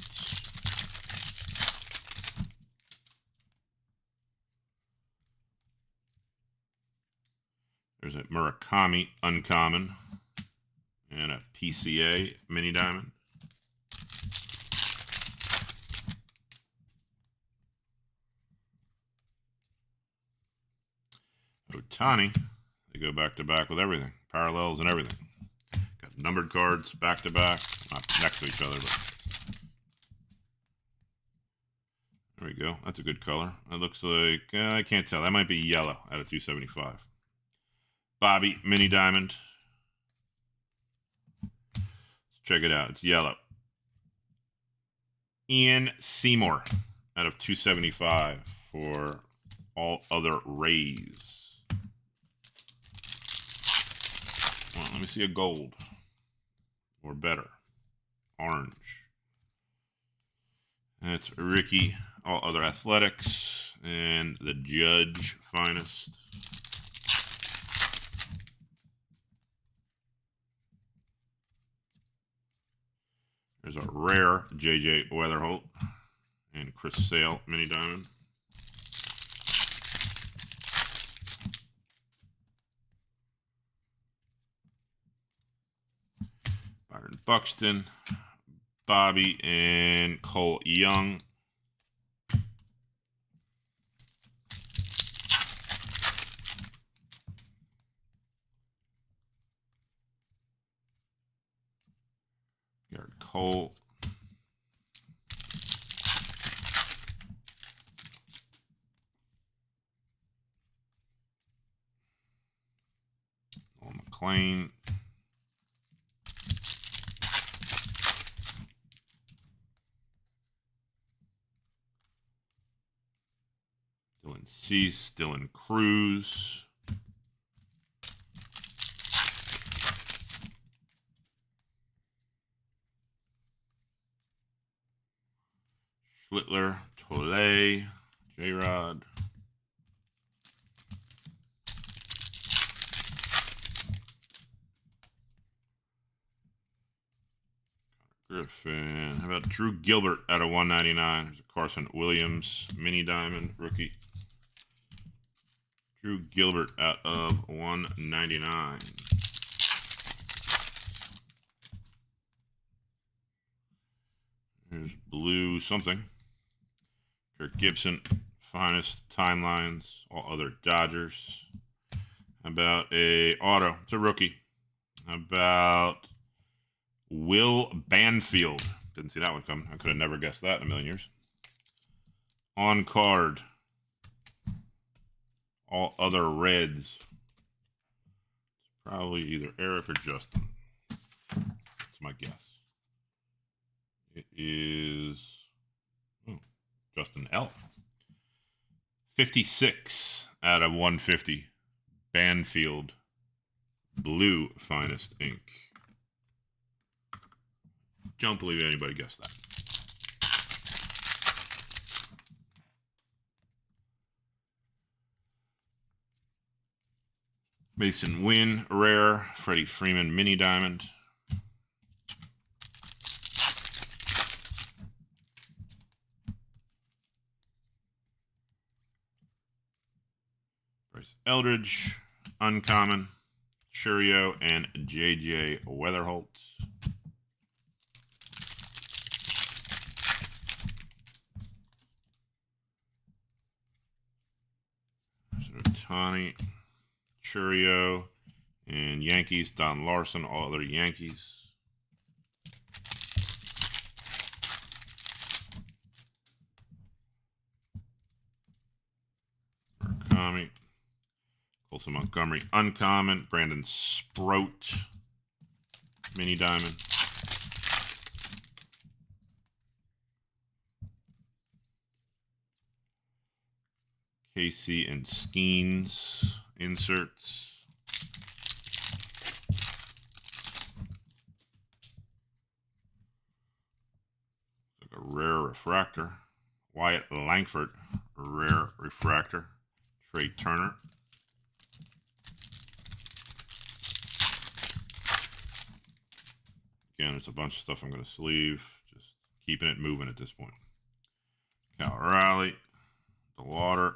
There's a Murakami uncommon and a PCA mini diamond. Ohtani, they go back to back with everything, parallels and everything. Got numbered cards back to back, not next to each other, but there we go. That's a good color. It looks like I can't tell. That might be yellow out of 275. Bobby mini diamond. Let's check it out. It's yellow. Ian Seymour out of 275 for all other Rays. Well, let me see a gold or better. Orange. That's Ricky, all other athletics, and the Judge finest. There's a rare JJ Weatherholt and Chris Sale mini diamond. Byron Buxton, Bobby, and Cole Young. Garrett Cole. McLean. Dylan Cease, Dylan Cruz. Schlittler, Tole, J-Rod. Griffin. How about Drew Gilbert out of 199? There's a Carson Williams mini diamond rookie. Drew Gilbert out of 199. There's blue something. Kirk Gibson, finest timelines, all other Dodgers. How about a auto? It's a rookie. How about Will Banfield? Didn't see that one coming. I could have never guessed that in a million years. On card. All other Reds. It's probably either Eric or Justin. That's my guess. It is Justin L. 56 out of 150. Banfield. Blue finest ink. Don't believe anybody guessed that. Mason Wynn, rare. Freddie Freeman, mini diamond. Bryce Eldridge, uncommon. Churio and J.J. Weatherholt. Ohtani, Churio, and Yankees, Don Larson, all other Yankees. Murakami, Colson Montgomery, uncommon. Brandon Sproat, mini diamond. Casey and Skeens inserts. Like a rare refractor. Wyatt Langford, rare refractor. Trey Turner. Again, there's a bunch of stuff I'm going to sleeve. Just keeping it moving at this point. Cal Raleigh. The water.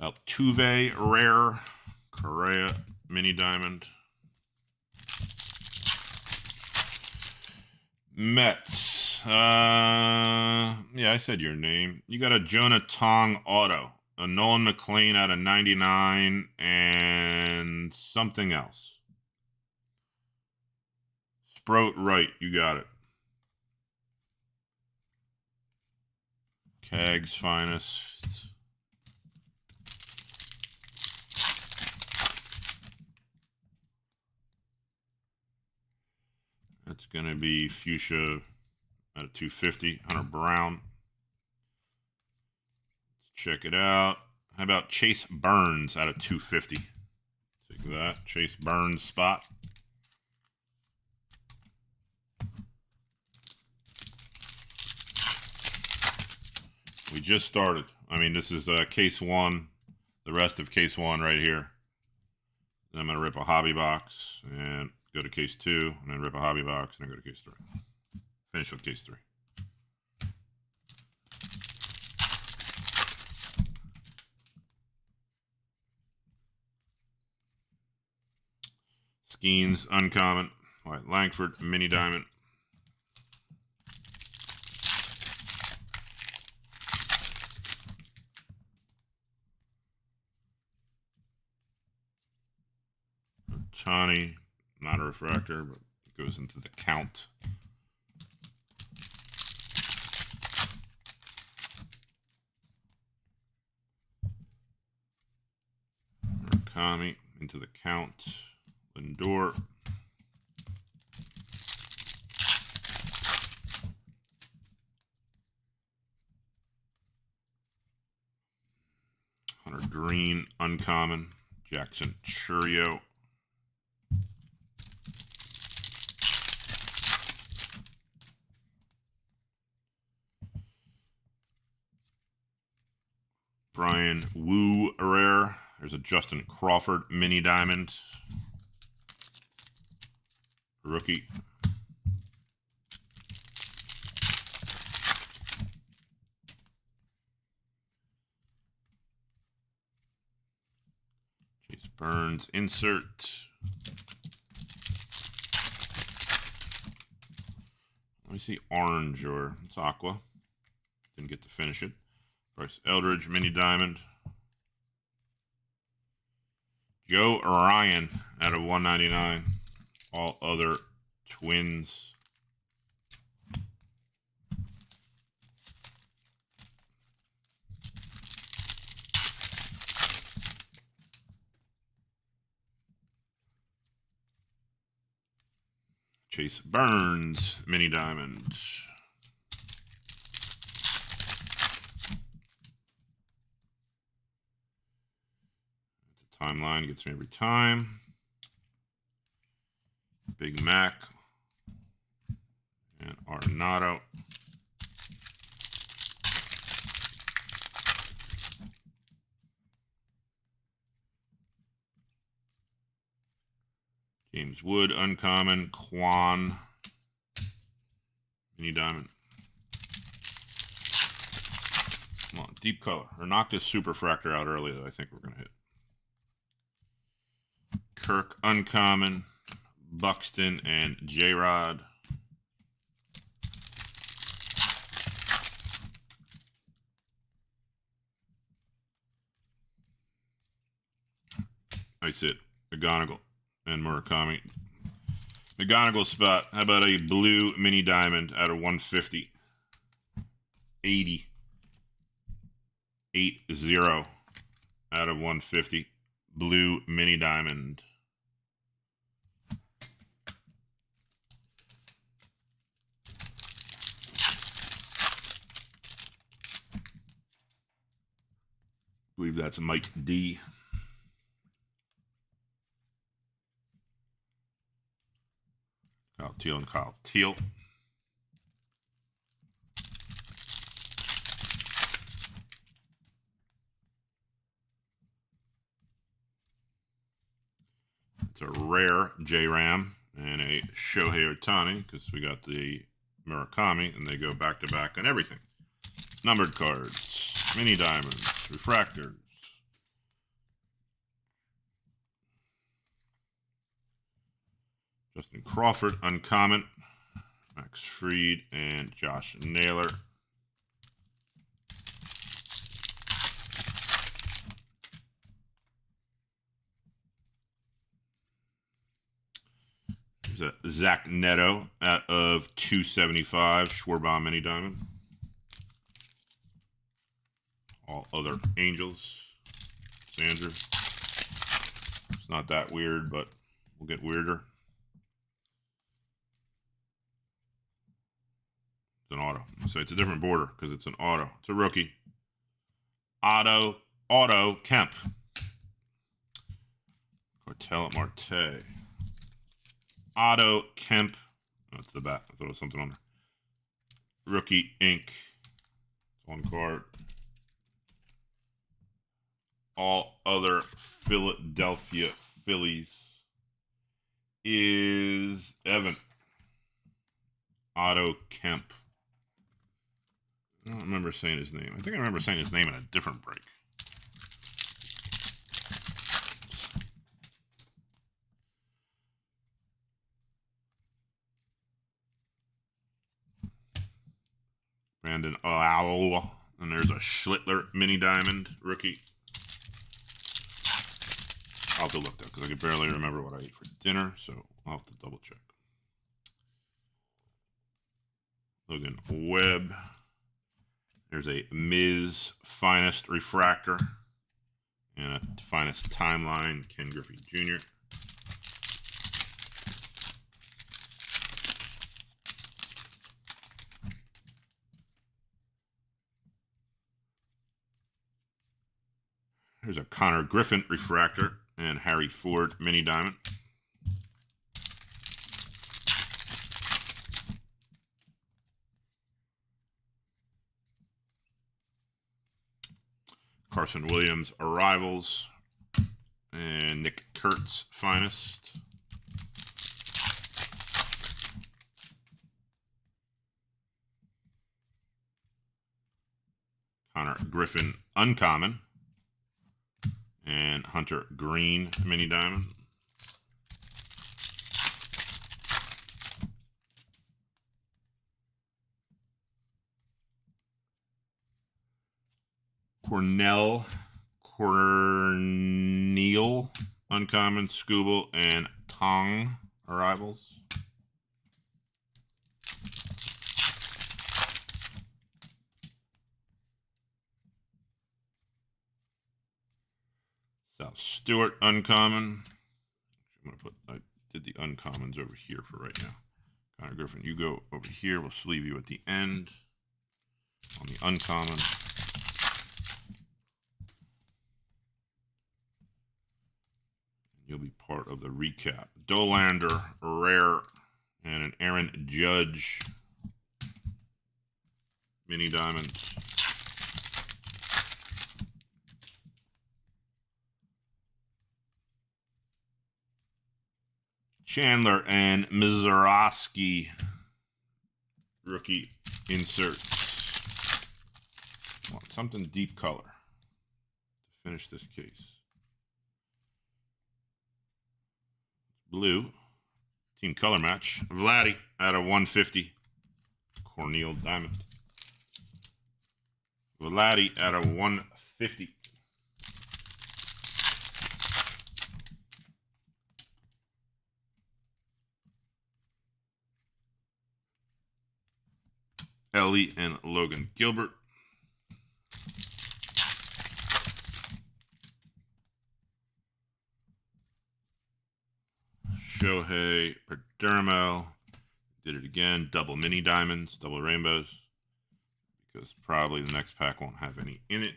Altuve, rare. Correa, mini diamond. Mets. Yeah, I said your name. You got a Jonah Tong auto. A Nolan McLean out of 99 and something else. Sprout right, you got it. Cags finest. That's going to be Fuchsia out of 250. Hunter Brown. Let's check it out. How about Chase Burns out of 250? Take that. Chase Burns spot. We just started. I mean, this is case one, the rest of case one right here. Then I'm going to rip a hobby box and go to case two, and then rip a hobby box, and then go to case three. Finish with case three. Skeens, uncommon. White Langford, mini diamond. Ohtani, not a refractor, but it goes into the count. Murakami into the count. Lindor. Hunter Green, uncommon. Jackson Churio. Brian Wu rare. There's a Justin Crawford mini diamond. Rookie. Chase Burns insert. Let me see orange or it's aqua. Didn't get to finish it. Bryce Eldridge mini diamond. Joe Ryan out of 199. All other Twins. Chase Burns mini diamond. The timeline gets me every time. Big Mac and Arenado. James Wood, uncommon. Quan, mini diamond. Come on, deep color. Or knock this superfractor out early that I think we're going to hit. Kirk, uncommon. Buxton and J-Rod. That's it. McGonigal and Murakami. McGonigal spot. How about a blue mini diamond out of 150? 80. 80 out of 150. Blue mini diamond. I believe that's Mike D. Kyle Teal and Kyle Teal. It's a rare J-Ram and a Shohei Ohtani because we got the Murakami and they go back to back on everything. Numbered cards, mini diamonds, refractors. Justin Crawford, uncommon. Max Fried and Josh Naylor. There's a Zach Neto out of 275. Schwarbaum mini diamond. All other Angels. Sandra. It's not that weird, but we'll get weirder. It's an auto. So it's a different border because it's an auto. It's a rookie. Auto Kemp. Cortell Marte. Otto Kemp. Oh, that's the back. I thought it was something on there. Rookie Inc. One card. All other Philadelphia Phillies is Evan. Otto Kemp. I don't remember saying his name. I think I remember saying his name in a different break. Brandon Owl. And there's a Schlittler mini diamond rookie. I'll have to look though, because I can barely remember what I ate for dinner, so I'll have to double check. Logan Webb. There's a Ms. Finest refractor And a finest timeline, Ken Griffey Jr. There's a Connor Griffin refractor and Harry Ford mini diamond. Carson Williams arrivals and Nick Kurtz finest. Connor Griffin uncommon and Hunter Green mini diamond. Cornell uncommon, Scooble, and Tong arrivals. South Stewart uncommon. I did the uncommons over here for right now. Connor Griffin, you go over here. We'll sleeve you at the end on the uncommon. You'll be part of the recap. Dolander, rare, and an Aaron Judge mini diamond. Chandler and Mizorowski rookie inserts. Want something deep color to finish this case. Blue, team color match. Vladdy at a 150. Cornell diamond. Vladdy at a 150. Ellie and Logan Gilbert. Shohei Perdermo. Did it again. Double mini diamonds, double rainbows. Because probably the next pack won't have any in it.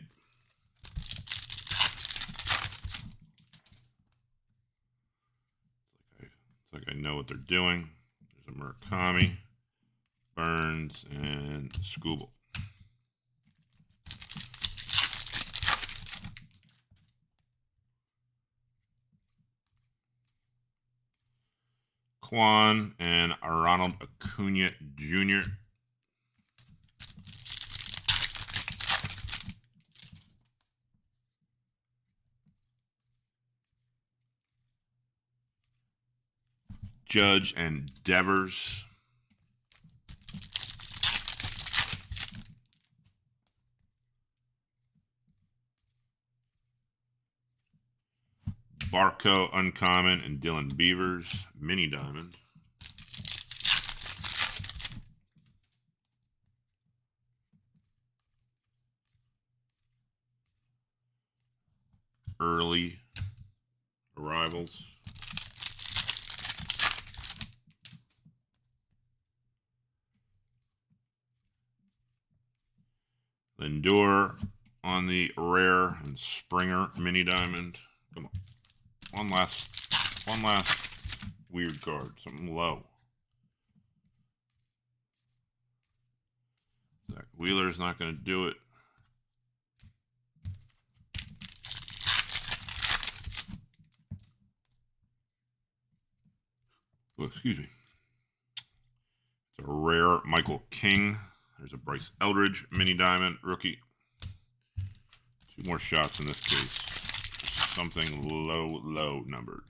It's like I know what they're doing. There's a Murakami, Burns, and Scooble. Quan and Ronald Acuna Jr. Judge and Devers. Barco uncommon and Dylan Beavers mini diamond. Early arrivals. Lindor on the rare and Springer mini diamond. Come on. One last weird card. Something low. Zach Wheeler's not going to do it. Oh, excuse me. It's a rare Michael King. There's a Bryce Eldridge mini diamond rookie. 2 more shots in this case. Something low numbered.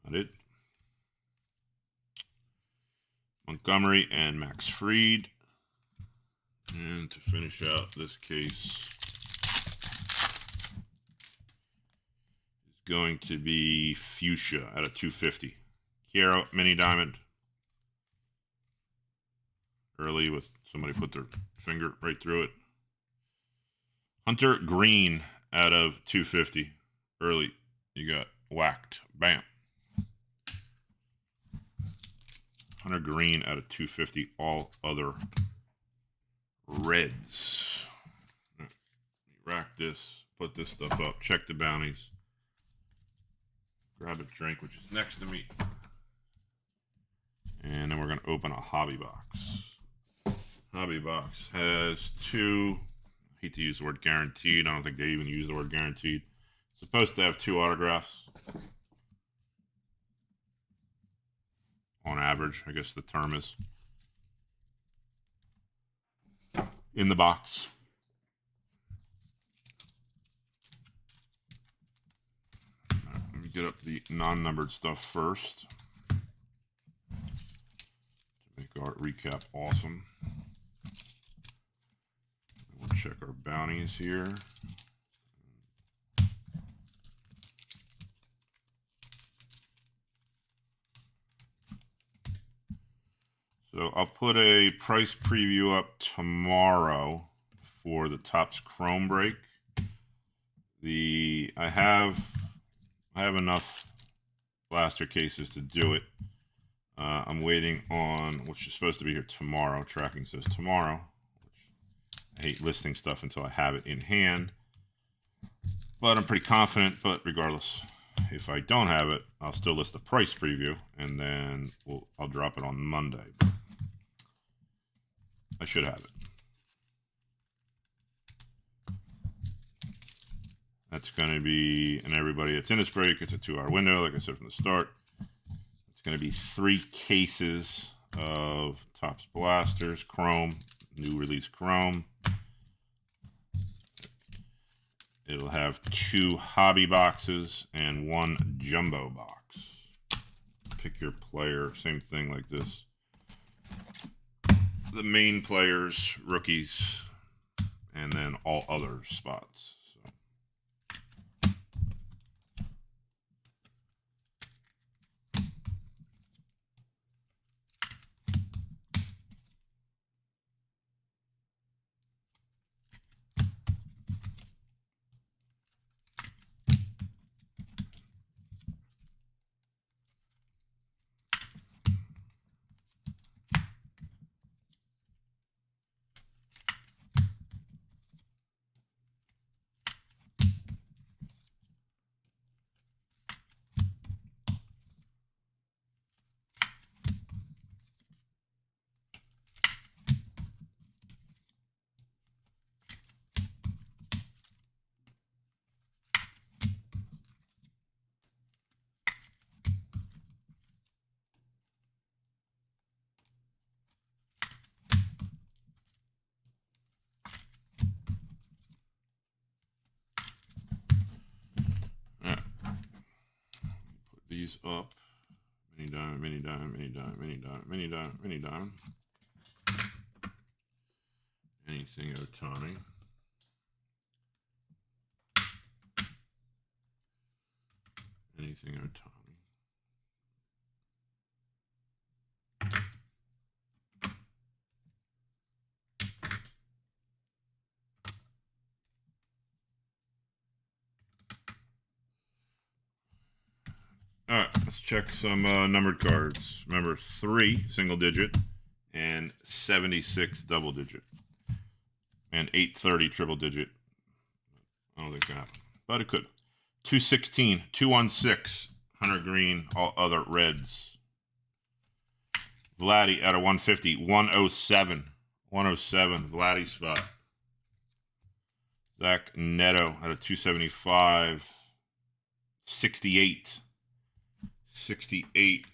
Not it. Montgomery and Max Fried. And to finish out this case is going to be Fuchsia at a 250. Chiaro mini diamond. Early with somebody put their finger right through it. Hunter Green out of 250. Early, you got whacked. Bam. Hunter Green out of 250. All other reds. Rack this. Put this stuff up. Check the bounties. Grab a drink, which is next to me. And then we're going to open a hobby box. Hobby box has two, I hate to use the word guaranteed. I don't think they even use the word guaranteed. It's supposed to have 2 autographs. On average, I guess the term is. In the box. Let me get up the non-numbered stuff first. To make our recap awesome. We'll check our bounties here. So I'll put a price preview up tomorrow for the Topps Chrome break. I have enough blaster cases to do it. I'm waiting on, which is supposed to be here tomorrow. Tracking says tomorrow. I hate listing stuff until I have it in hand. But I'm pretty confident, but regardless, if I don't have it, I'll still list the price preview, and then I'll drop it on Monday. I should have it. That's going to be, and everybody that's in this break, it's a 2-hour window, like I said from the start. It's going to be 3 cases of Topps blasters, Chrome, new release Chrome. It'll have 2 hobby boxes and 1 jumbo box. Pick your player, same thing like this. The main players, rookies, and then all other spots. These up. Mini diamond, mini diamond, mini diamond, mini diamond, mini diamond, mini diamond. Anything Otani. Anything Otani. All right, let's check some numbered cards. Remember, 3 single digit and 76 double digit and 830 triple digit. I don't think it's gonna happen, but it could. 216, 216, Hunter Green, all other reds. Vladdy out of 150, 107, 107, Vladdy spot. Zach Neto out of 275, 68. 68.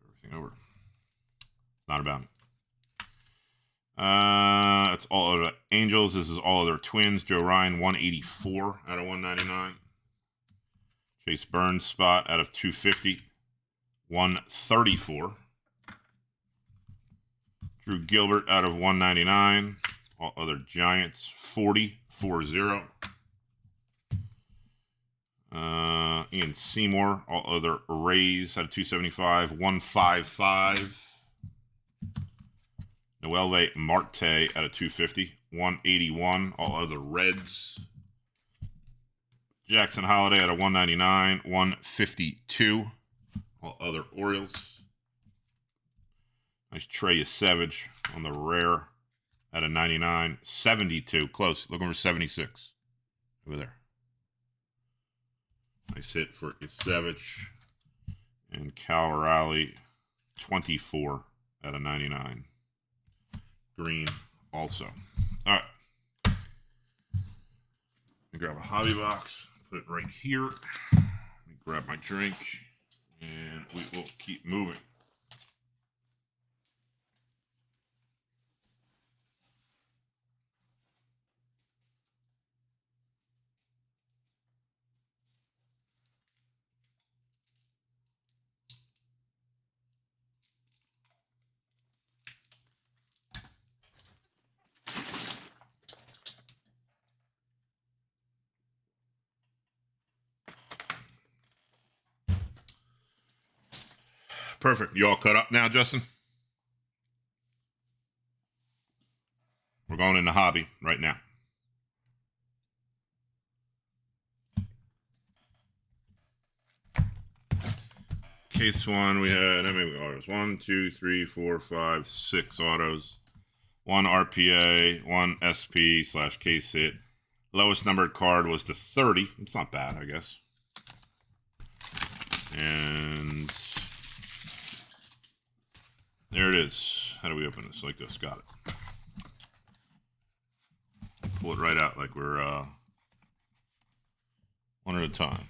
Everything over. Not about it. That's all other Angels. This is all other Twins. Joe Ryan, 184 out of 199. Chase Burns spot out of 250, 134. Drew Gilbert out of 199. All other Giants, 40, 40. Ian Seymour, all other Rays out of 275, 155. Noelle Marte out of 250. 181. All other reds. Jackson Holiday out of 199. 152. All other Orioles. Nice Trey Savage on the rare out of 99. 72. Close. Looking for 76. Over there. Nice hit for Savage. And Cal Raleigh, 24 out of 99. Green also. All right. Let me grab a hobby box. Put it right here. Let me grab my drink. And we will keep moving. Perfect. You all cut up now, Justin? We're going into hobby right now. Case one, we had how many autos? 1, 2, 3, 4, 5, 6 autos. 1 RPA, 1 SP/case hit. Lowest numbered card was the 30. It's not bad, I guess. And there it is. How do we open this? Like this. Got it. Pull it right out like we're one at a time.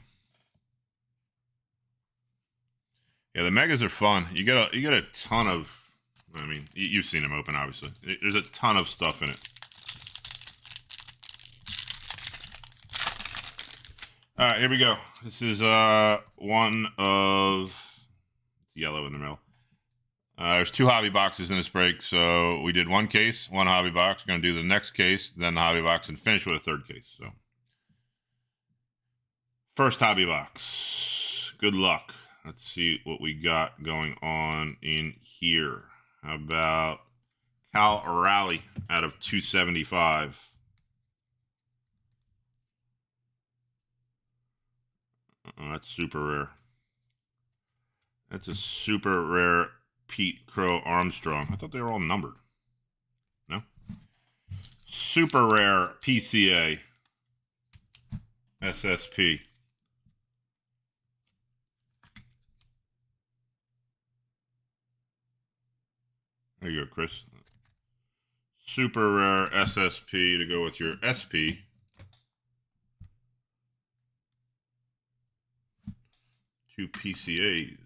Yeah, the megas are fun. You get a ton of. I mean, you've seen them open, obviously. There's a ton of stuff in it. All right, here we go. This is one of yellow in the middle. There's 2 hobby boxes in this break, so we did 1 case, 1 hobby box. We're going to do the next case, then the hobby box, and finish with a 3rd case. So, first hobby box. Good luck. Let's see what we got going on in here. How about Cal Raleigh out of 275? Oh, that's super rare. That's a super rare Pete Crow Armstrong. I thought they were all numbered. No? Super rare PCA SSP. There you go, Chris. Super rare SSP to go with your SP. 2 PCAs.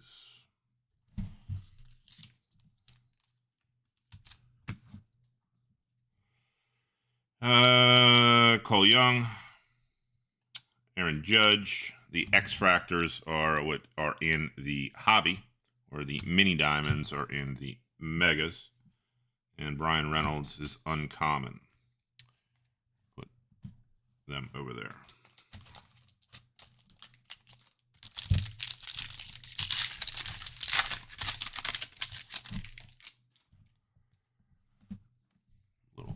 Cole Young, Aaron Judge. The X Fractors are what are in the hobby, or the mini diamonds are in the megas. And Brian Reynolds is uncommon. Put them over there.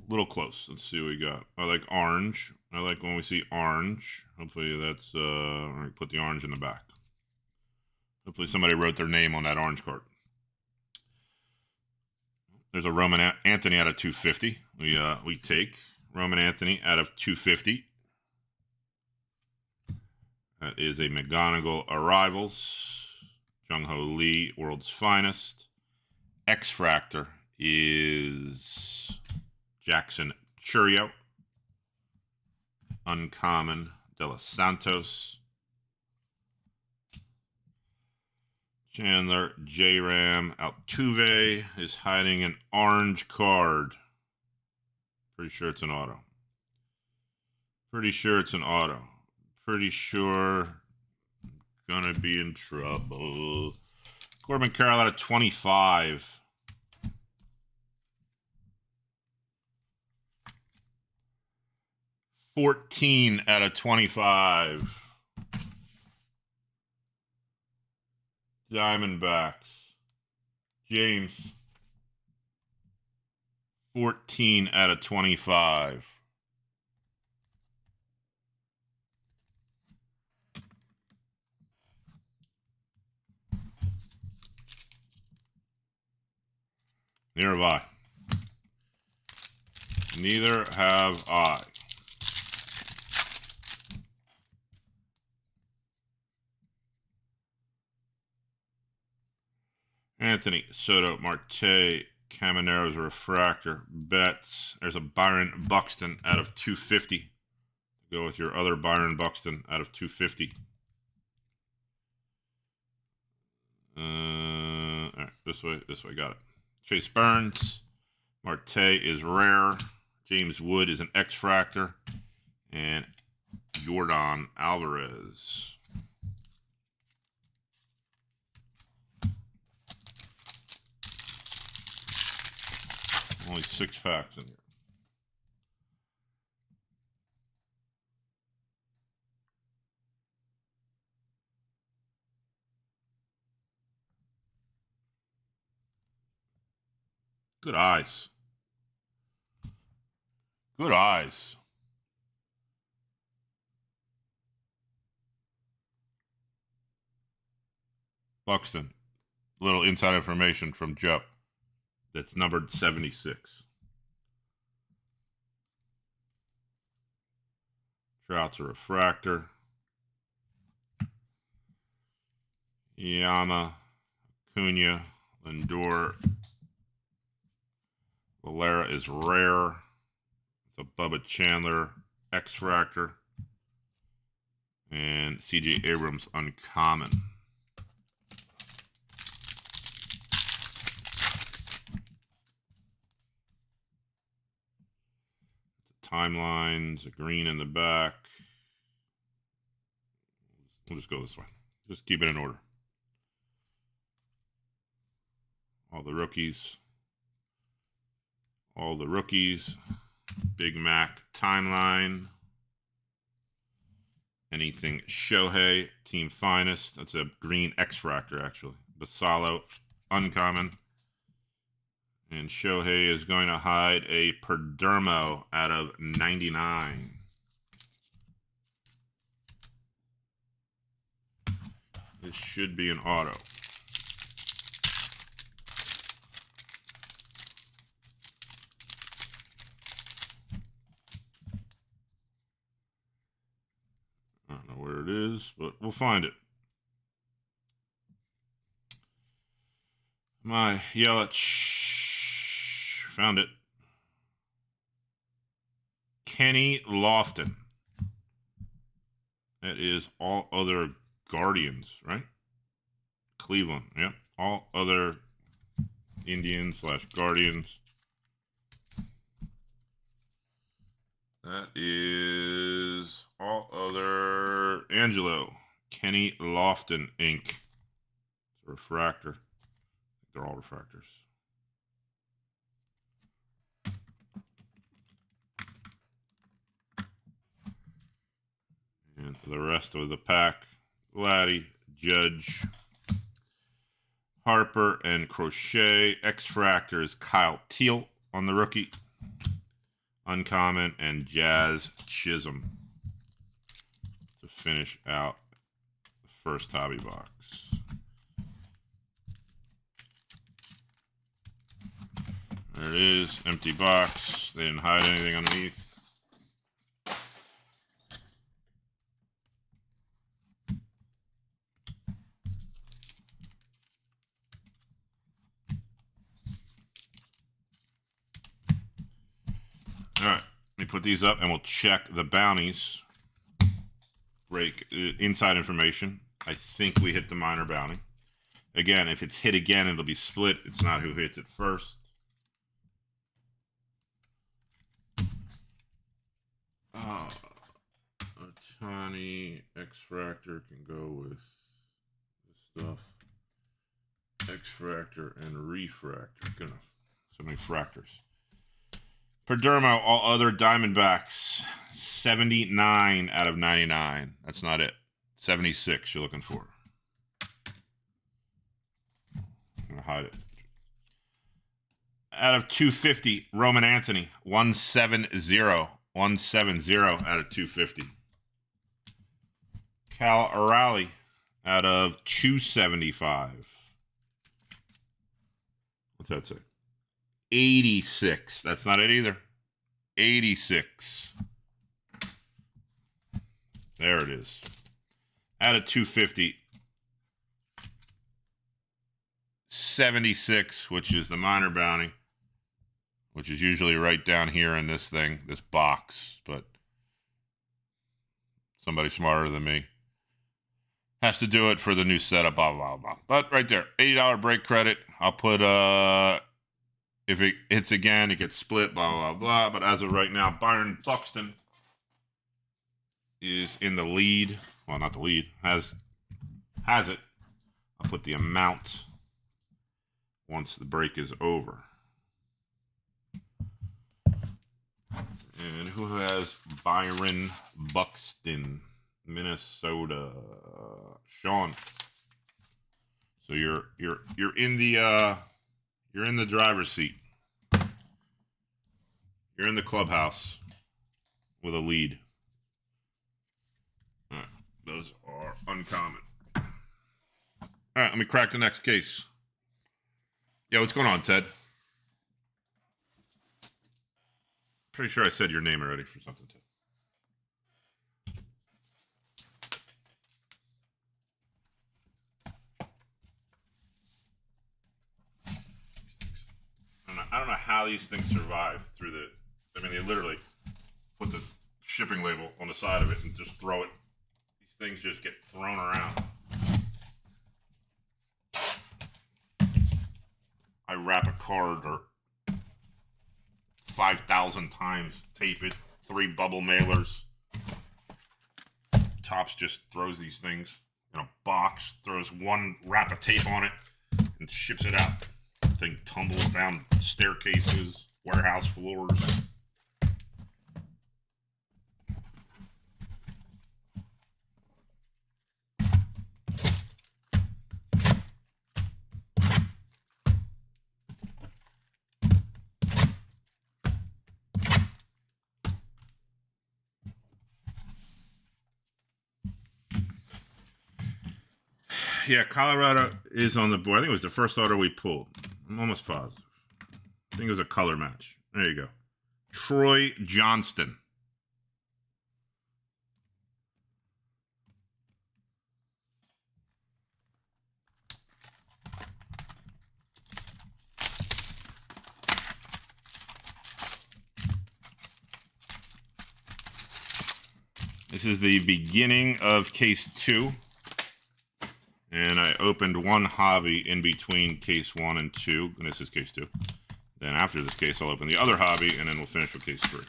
Little close. Let's see what we got. I like orange. I like when we see orange. Hopefully that's put the orange in the back. Hopefully somebody wrote their name on that orange card. There's a Roman Anthony out of 250. We take Roman Anthony out of 250. That is a McGonigal Arrivals. Jung-Ho Lee, World's Finest. X Fractor is Jackson Churio. Uncommon De Los Santos. Chandler J-Ram Altuve is hiding an orange card. Pretty sure it's an auto. Pretty sure it's an auto. Pretty sure gonna be in trouble. Corbin Carroll out of 25. 14 out of 25. Diamondbacks. James. 14 out of 25. Neither have I. Neither have I. Anthony Soto Marte Camanero's refractor. Betts. There's a Byron Buxton out of 250. Go with your other Byron Buxton out of 250. All right, this way, got it. Chase Burns. Marte is rare. James Wood is an X-Fractor. And Yordan Alvarez. Only 6 packs in here. Good eyes. Good eyes. Buxton. Little inside information from Joe. That's numbered 76. Trout's a refractor. Yama, Acuna, Lindor. Valera is rare. It's a Bubba Chandler X-Fractor. And C.J. Abrams uncommon. Timelines, a green in the back. We'll just go this way. Just keep it in order. All the rookies. All the rookies. Big Mac timeline. Anything Shohei, Team Finest. That's a green X-Fractor, actually. Basalo, uncommon. And Shohei is going to hide a Perdermo out of 99. This should be an auto. I don't know where it is, but we'll find it. My Yelich. Found it. Kenny Lofton. That is all other Guardians, right? Cleveland, yep. All other Indians / Guardians. That is all other Angelo. Kenny Lofton, Inc. It's a refractor. They're all refractors. And for the rest of the pack, Vladdy, Judge, Harper, and Crochet. X-Fractor is Kyle Teal on the rookie. Uncommon, and Jazz Chisholm to finish out the first hobby box. There it is, empty box. They didn't hide anything underneath. All right, let me put these up and we'll check the bounties. Break inside information. I think we hit the minor bounty. Again, if it's hit again, it'll be split. It's not who hits it first. Otani X-Fractor can go with this stuff. X-Fractor and Refractor. Good enough. So many fractors. Perdermo, all other Diamondbacks. 79 out of 99. That's not it. 76 you're looking for. I'm going to hide it. out of 250, Roman Anthony, 170. 170 out of 250. Cal O'Reilly out of 275. What's that say? 86. That's not it either. 86. There it is. Out of 250. 76, which is the minor bounty, which is usually right down here in this thing, this box, but somebody smarter than me has to do it for the new setup, blah, blah, blah. But right there, $80 break credit. I'll put, if it hits again, it gets split, blah, blah, blah. But as of right now, Byron Buxton is in the lead. Well, not the lead, has it. I'll put the amount once the break is over. And who has Byron Buxton? Minnesota. Sean. So you're in the driver's seat. You're in the clubhouse with a lead. All right, those are uncommon. All right, let me crack the next case. Yeah, what's going on, Ted? Pretty sure I said your name already for something, Ted. I don't know how these things survive through the... I mean, they literally put the shipping label on the side of it and just throw it. These things just get thrown around. I wrap a card or 5,000 times, tape it, 3 bubble mailers. Tops just throws these things in a box, throws 1 wrap of tape on it, and ships it out. Thing tumbles down staircases, warehouse floors. Yeah, Colorado is on the board. I think it was the first auto we pulled. I'm almost positive. I think it was a color match. There you go. Troy Johnston. This is the beginning of case 2. And I opened 1 hobby in between case 1 and 2, and this is case 2. Then after this case, I'll open the other hobby, and then we'll finish with case 3.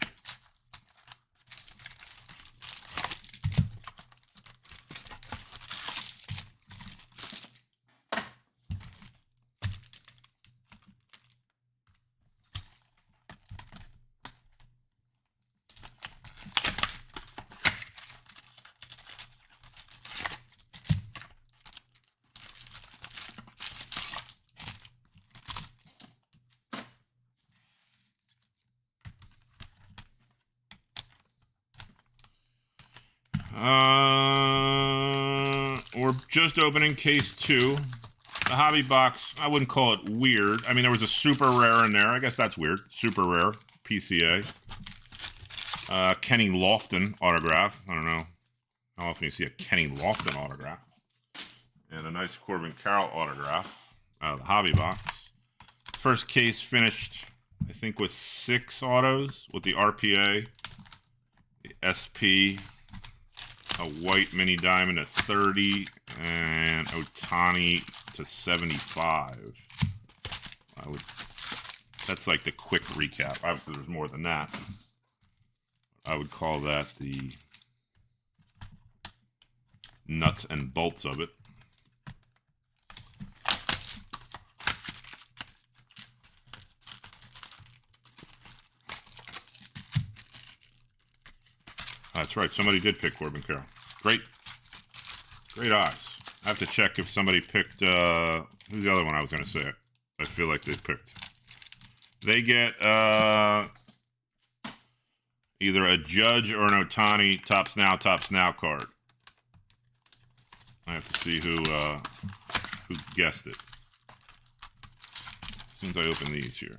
We're just opening case 2. The hobby box, I wouldn't call it weird. I mean, there was a super rare in there. I guess that's weird. Super rare. PCA. Kenny Lofton autograph. I don't know how often you see a Kenny Lofton autograph. And a nice Corbin Carroll autograph out of the hobby box. First case finished, I think, with 6 autos with the RPA, the SP, a white mini diamond at 30, and Ohtani to 75. That's like the quick recap. Obviously, there's more than that. I would call that the nuts and bolts of it. That's right. Somebody did pick Corbin Carroll. Great eyes. I have to check if somebody picked, who's the other one I was going to say? I feel like they picked. They get either a Judge or an Ohtani Tops Now card. I have to see who guessed it. As soon as I open these here.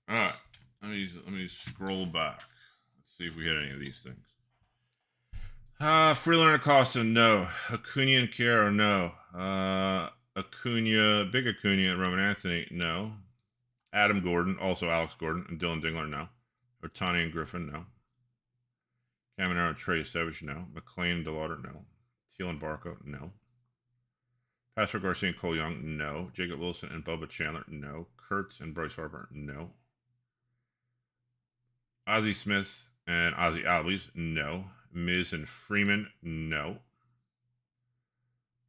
All right, let me scroll back. Let's see if we had any of these things. Freeland Acosta, no. Acuna and Caro, no. Big Acuna and Roman Anthony, no. Adam Gordon, also Alex Gordon, and Dylan Dingler, no. Ohtani and Griffin, no. Caminero, Trey Savage, no. McLean and DeLauder, no. Teal and Barco, no. Pastor Garcia and Cole Young, no. Jacob Wilson and Bubba Chandler, no. Kurtz and Bryce Harper, no. Ozzie Smith and Ozzie Albies, no. Miz and Freeman, no.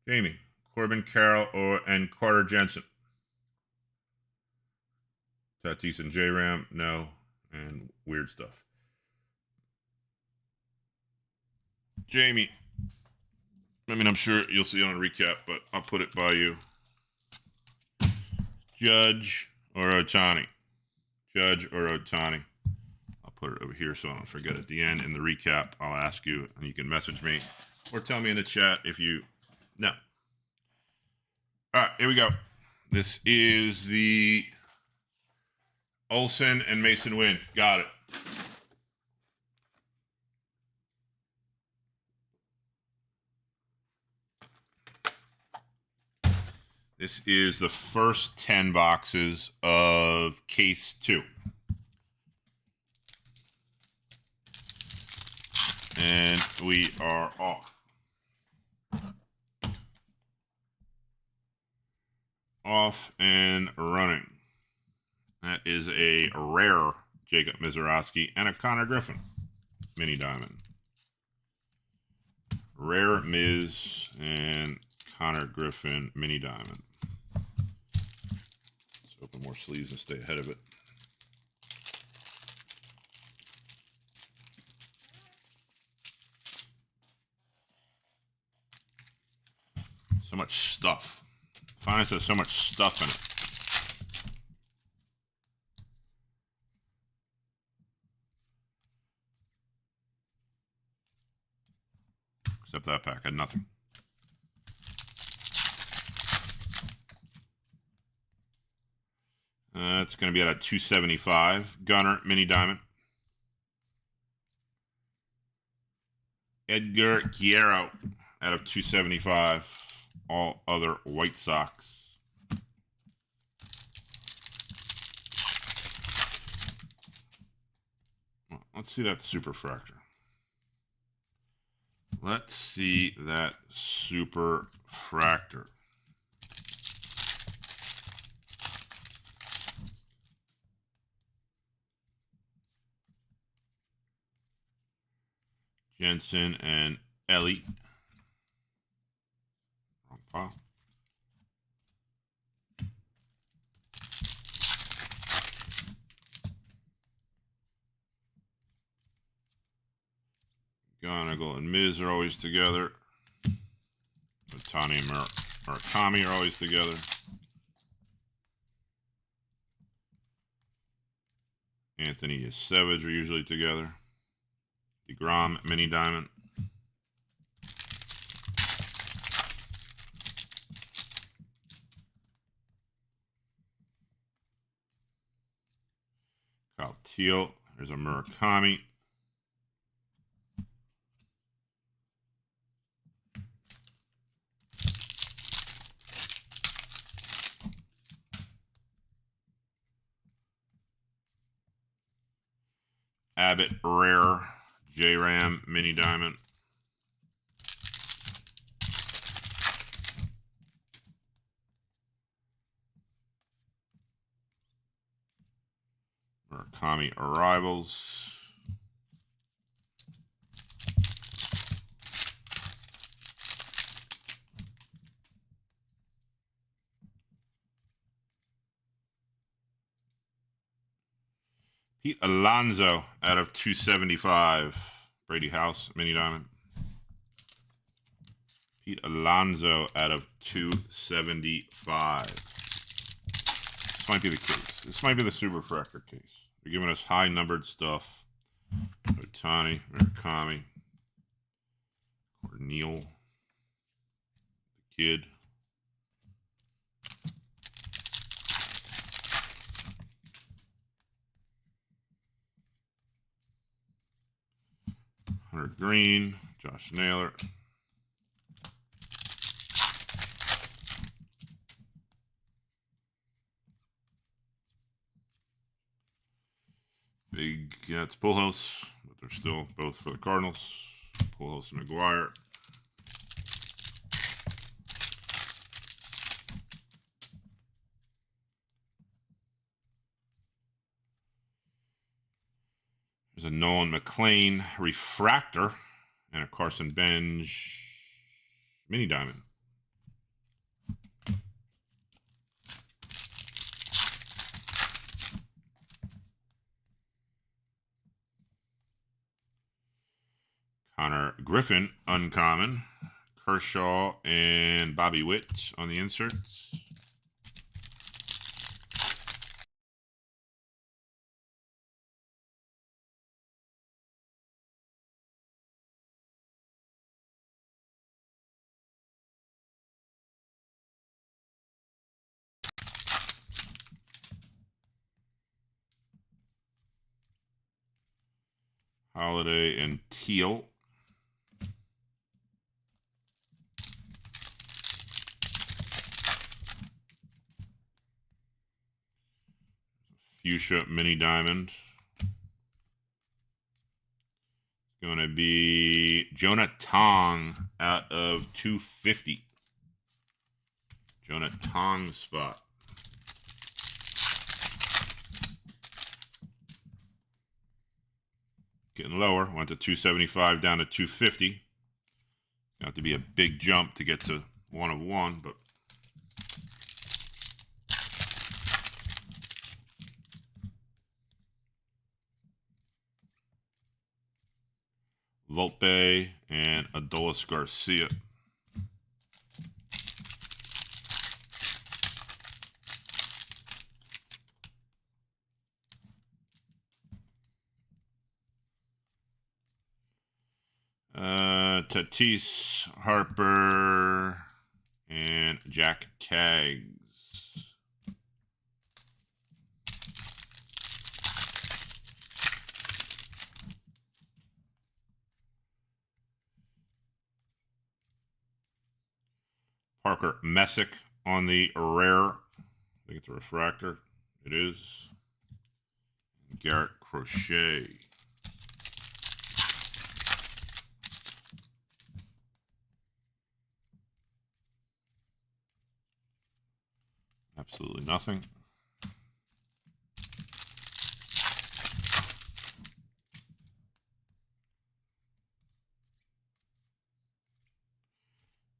Jamie, Corbin Carroll and Carter Jensen. Tatis and J-Ram, no. And weird stuff. Jamie, I mean, I'm sure you'll see it on a recap, but I'll put it by you. Judge or Ohtani? Judge or Ohtani? I'll put it over here so I don't forget at the end in the recap. I'll ask you, and you can message me or tell me in the chat if you know. All right, here we go. This is the Olsen and Mason Wynn. Got it. This is the first 10 boxes of case 2. And we are off. Off and running. That is a rare Jacob Mizorowski and a Connor Griffin mini diamond. Rare Miz and Connor Griffin mini diamond. Let's open more sleeves and stay ahead of it. So much stuff. Finance has so much stuff in it. Except that pack had nothing. It's going to be at a 275. Gunner, mini diamond. Edgar Guerrero out of 275. All other White Sox. Well, let's see that superfractor. Let's see that superfractor. Jensen and Ellie. Wrong pile. Gonigal and Miz are always together. Ohtani and Murakami are always together. Anthony and Savage are usually together. DeGrom, mini diamond. Kyle Teal. There's a Murakami. Abbott Rare. J-Ram Mini Diamond. Murakami Arrivals. Pete Alonso out of 275. Brady House Mini Diamond. Pete Alonso out of 275. This might be the case. This might be the super refractor case. They're giving us high numbered stuff. Otani, Murakami, Corneal, the Kid. Hunter Green, Josh Naylor. Big, yeah, it's Pujols, but they're still both for the Cardinals. Pujols and McGuire. There's a Nolan McLean refractor and a Carson Bench Mini Diamond. Connor Griffin, uncommon. Kershaw and Bobby Witt on the inserts. Holiday and Teal. Fuchsia Mini Diamond. It's going to be Jonah Tong out of 250. Jonah Tong spot. Getting lower. Went to 275 down to 250. Got to be a big jump to get to 1 of 1, but Volpe and Adolis Garcia. Tatis, Harper, and Jack Kaggs. Parker Messick on the rare. I think it's a refractor. It is. Garrett Crochet. Absolutely nothing.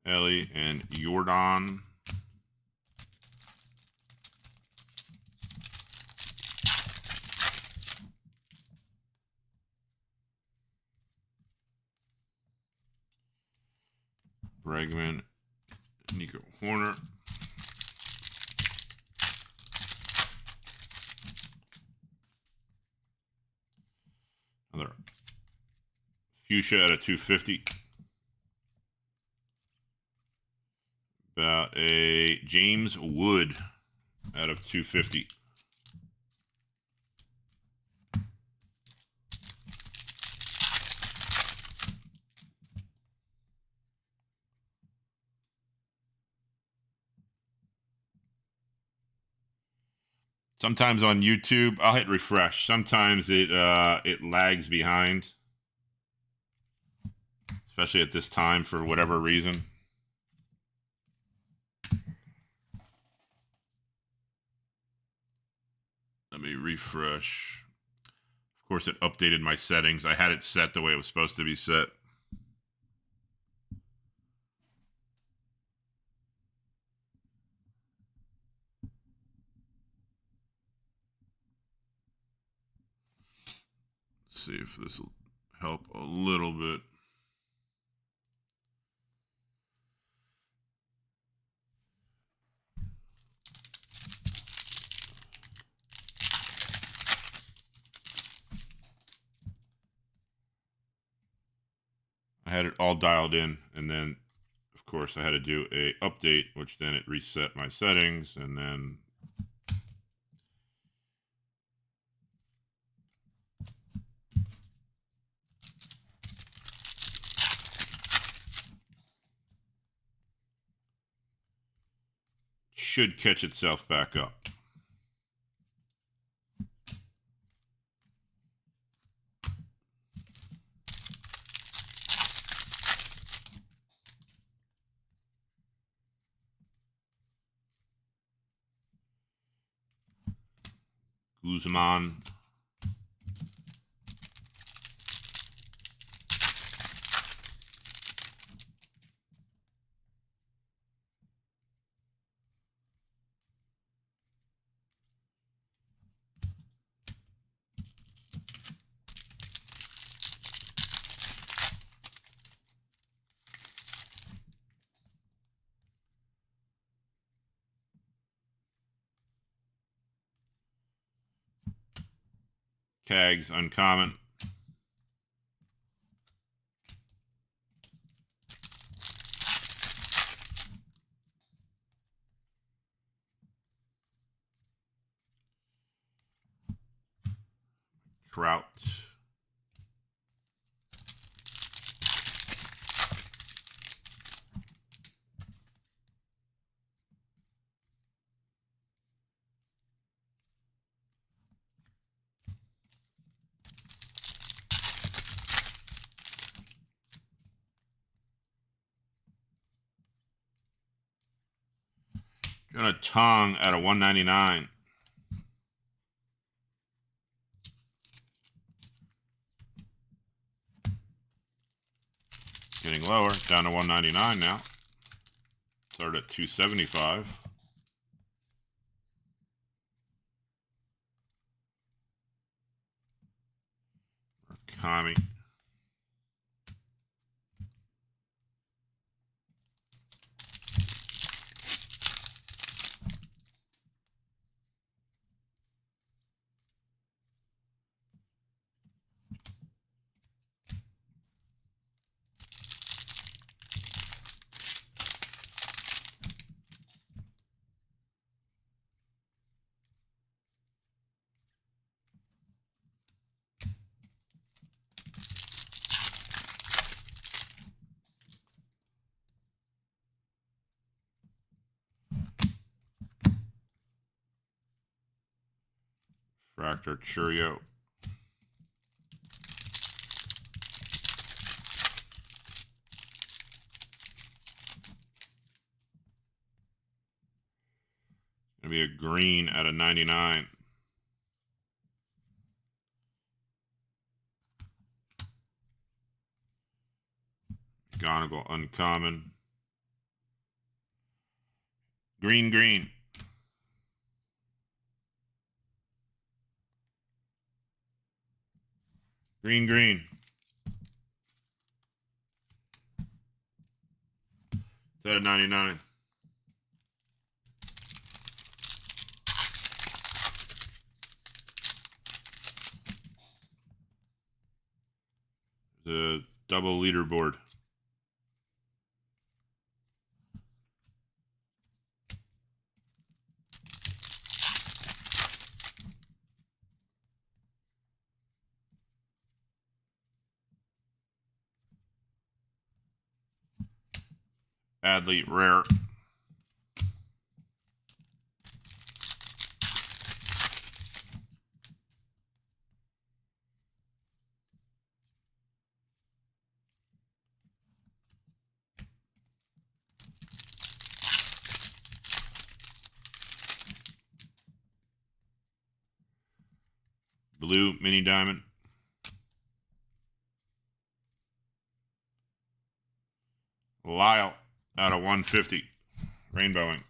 Ellie and Jordan. Bregman, Nico Horner. Another Fuchsia at a 250. About a James Wood out of 250. Sometimes on YouTube, I'll hit refresh. Sometimes it lags behind, especially at this time for whatever reason. Let me refresh. Of course, it updated my settings. I had it set the way it was supposed to be set. Let's see if this will help a little bit. I had it all dialed in, and then of course I had to do a update, which then it reset my settings, and then should catch itself back up. Guzman. Tags uncommon. Trout. Got a tongue at a 199. Getting lower, down to 199 now. Started at 275. Kami. Fractor Churio. Gonna be a green at a 99. McGonagall uncommon. Green, green. Green, green. It's at a 99. The double leaderboard. Adley rare. blue mini diamond. Lyle out of 150, rainbowing.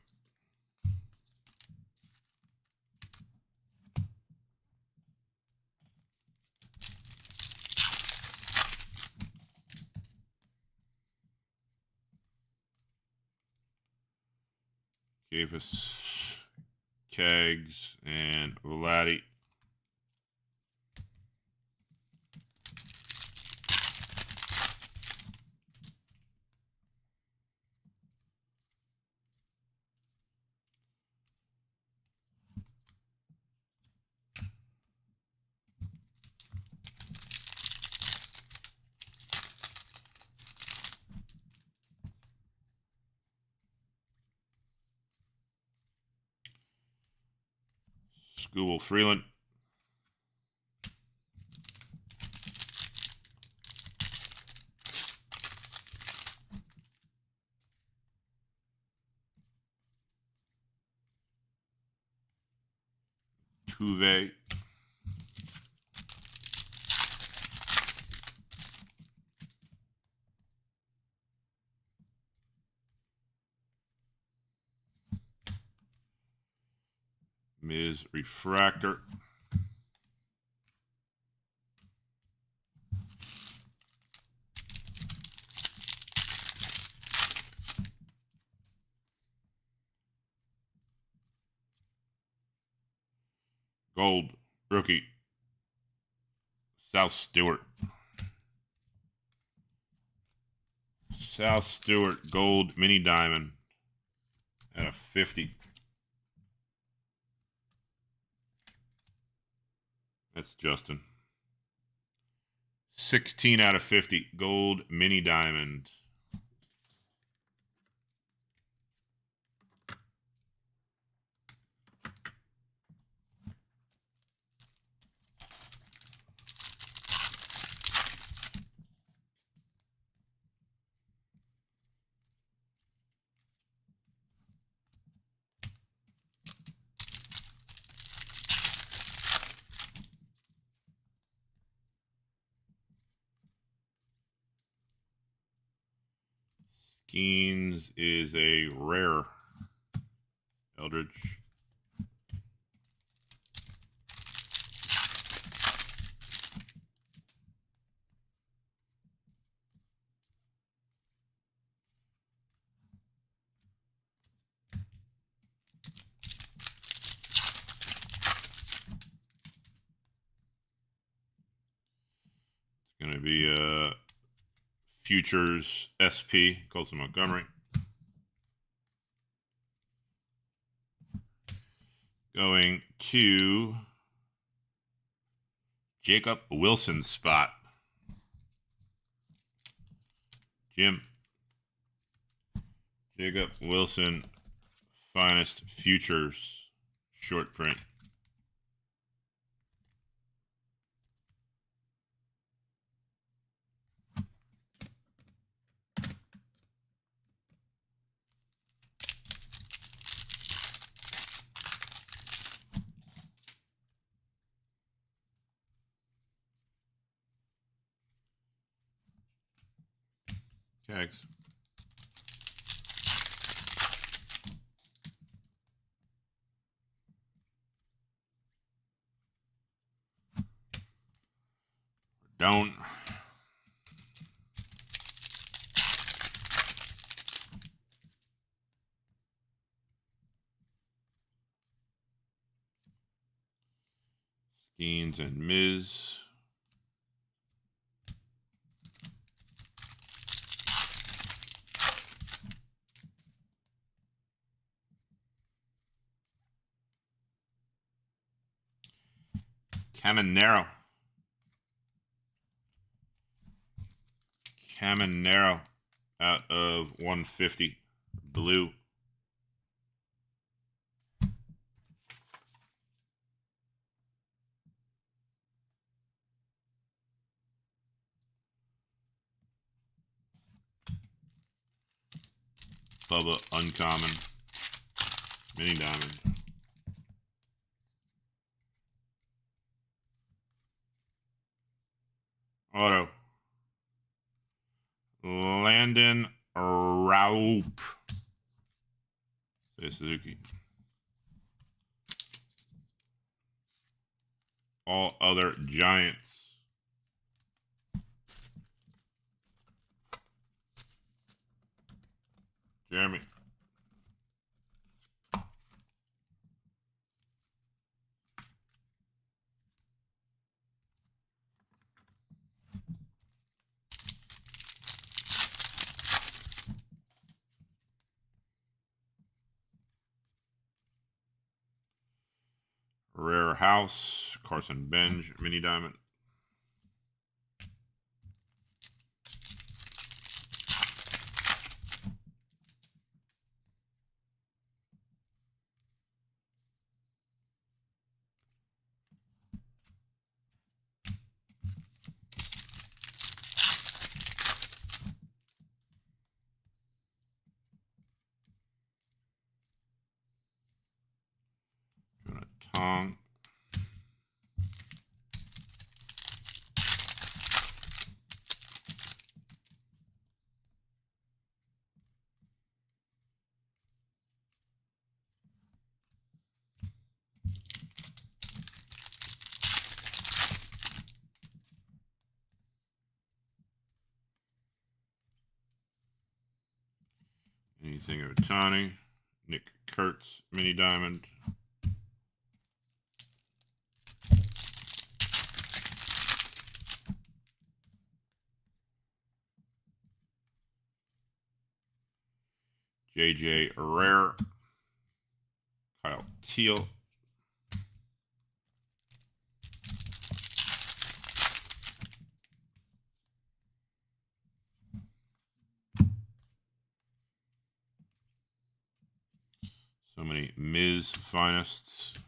Gave us Kegs and Vladdy. School Freeland. Tuve. Ms. Refractor. Gold rookie. South Stewart. South Stewart gold mini diamond at a 50. That's Justin. 16 out of 50 gold mini diamond. Skeens is a rare. Eldridge. It's going to be a Futures SP, Colson Montgomery. Going to Jacob Wilson spot. Jim. Jacob Wilson, Finest Futures, short print. Kegs. Don't. Skeens and Miz. Caminero. Caminero out of 150. Blue. Bubba Uncommon. Mini diamond. Brandon Raup. Say Suzuki. All other Giants. Jeremy. Rare House, Carson Benj, Mini Diamond. Tong. Anything of Otani. Nick Kurtz, Mini Diamond. JJ Rare. Kyle Teal. So many Miz Finest.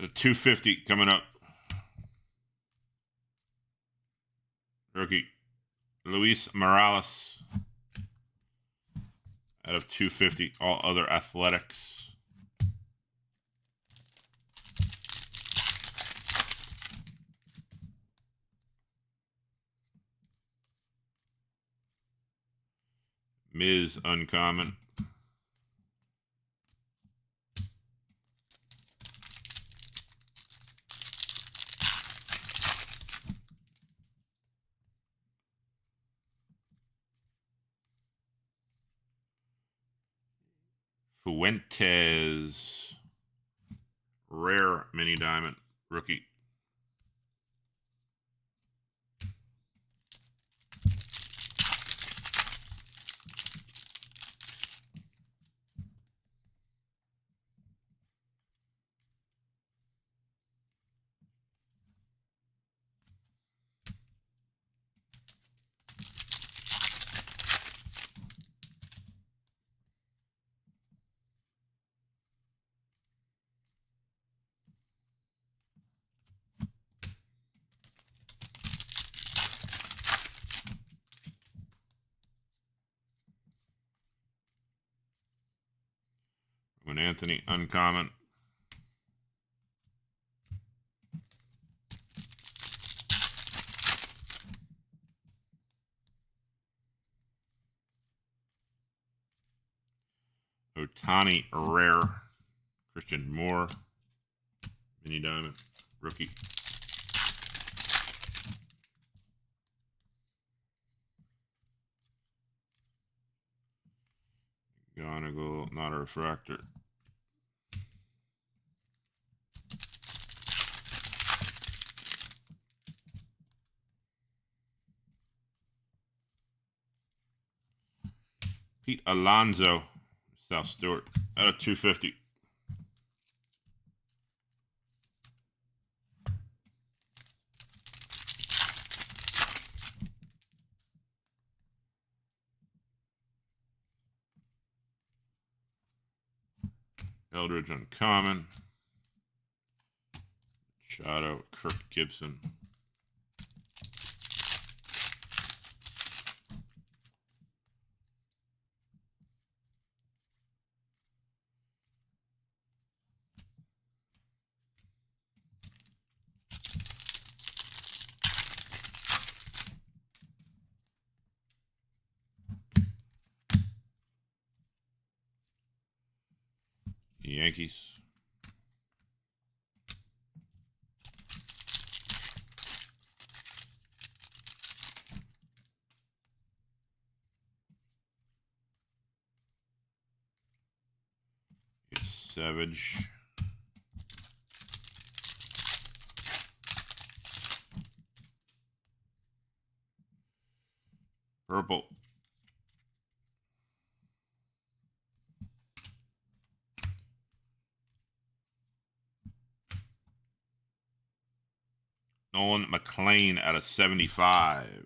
At a 250 coming up. Rookie Luis Morales. Out of 250, all other athletics. Miz uncommon. Fuentes. Rare Mini Diamond. Rookie. When Anthony uncommon. Otani rare. Christian Moore. Mini Diamond. Rookie. Gonigal, not a refractor. Pete Alonso, South Stewart, out of 250. Eldridge uncommon. Shadow, Kirk Gibson. Yankees. Savage. Purple. Nolan McLean out of 75.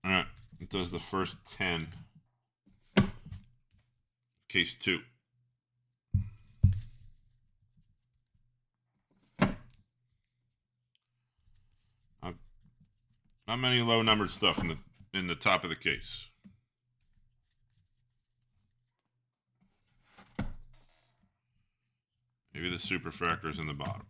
All right, it does the first 10. Case 2. Not many low-numbered stuff in the top of the case. Maybe the superfractor is in the bottom.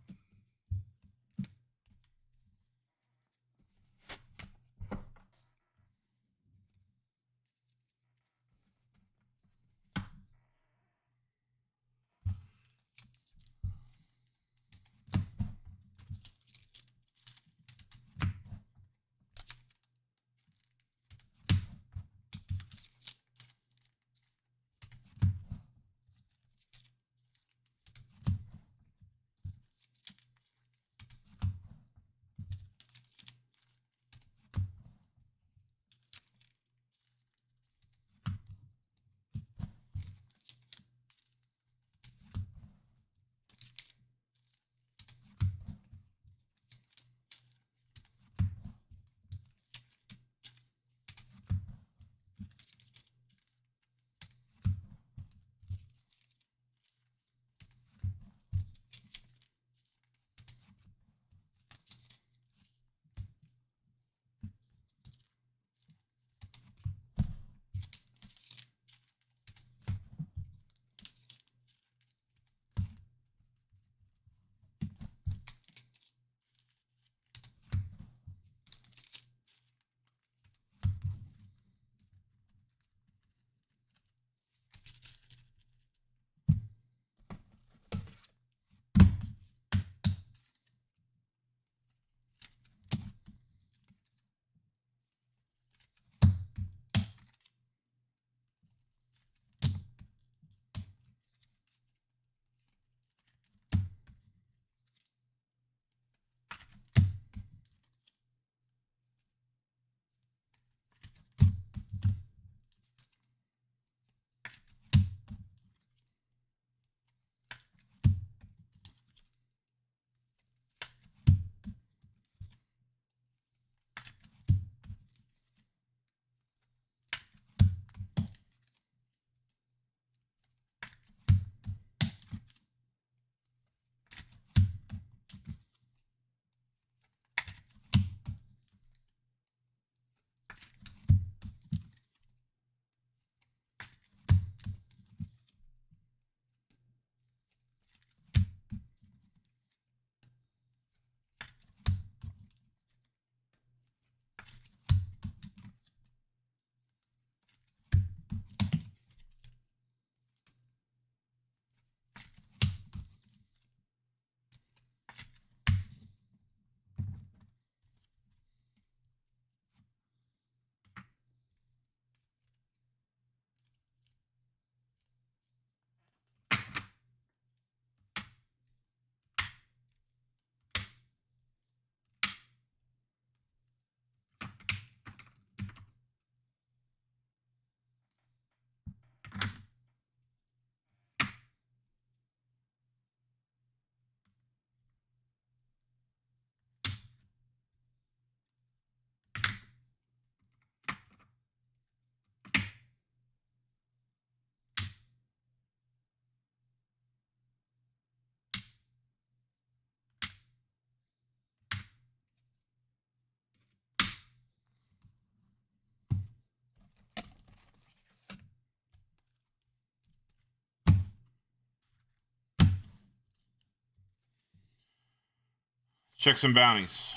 Check some bounties.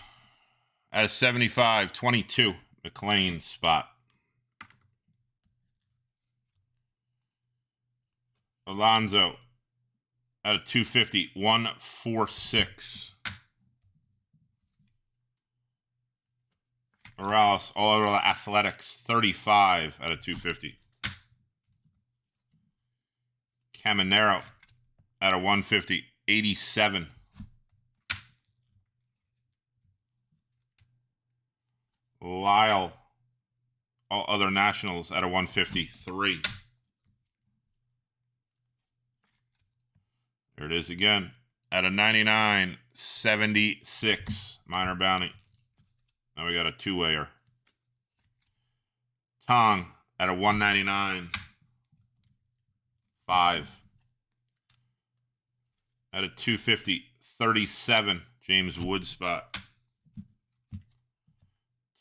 At 75, 22, McLean spot. Alonzo out of 250, 146. Morales, all over athletics, 35 out of 250. Caminero out of 150, 87. Lyle, all other nationals out of 153. There it is again. Out of 99, 76. Minor bounty. Now we got a two-wayer. Tong out of 199. 5. Out of 250, 37. James Wood spot.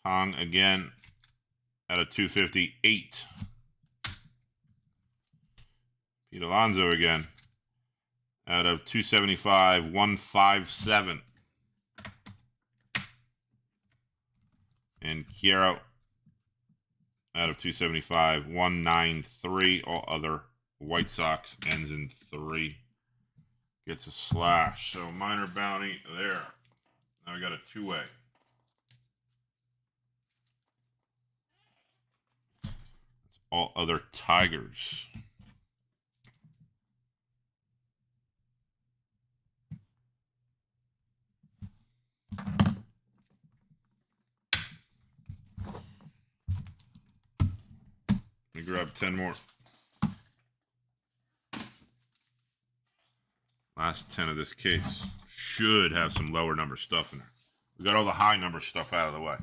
Tong again. Out of 250, 8. Pete Alonso again. Out of 275, 157. And Chiaro out of 275, 193. All other White Sox ends in 3. Gets a slash. So minor bounty there. Now we got a two-way. All other Tigers. Let me grab 10 more. Last 10 of this case. Should have some lower number stuff in there. We got all the high number stuff out of the way.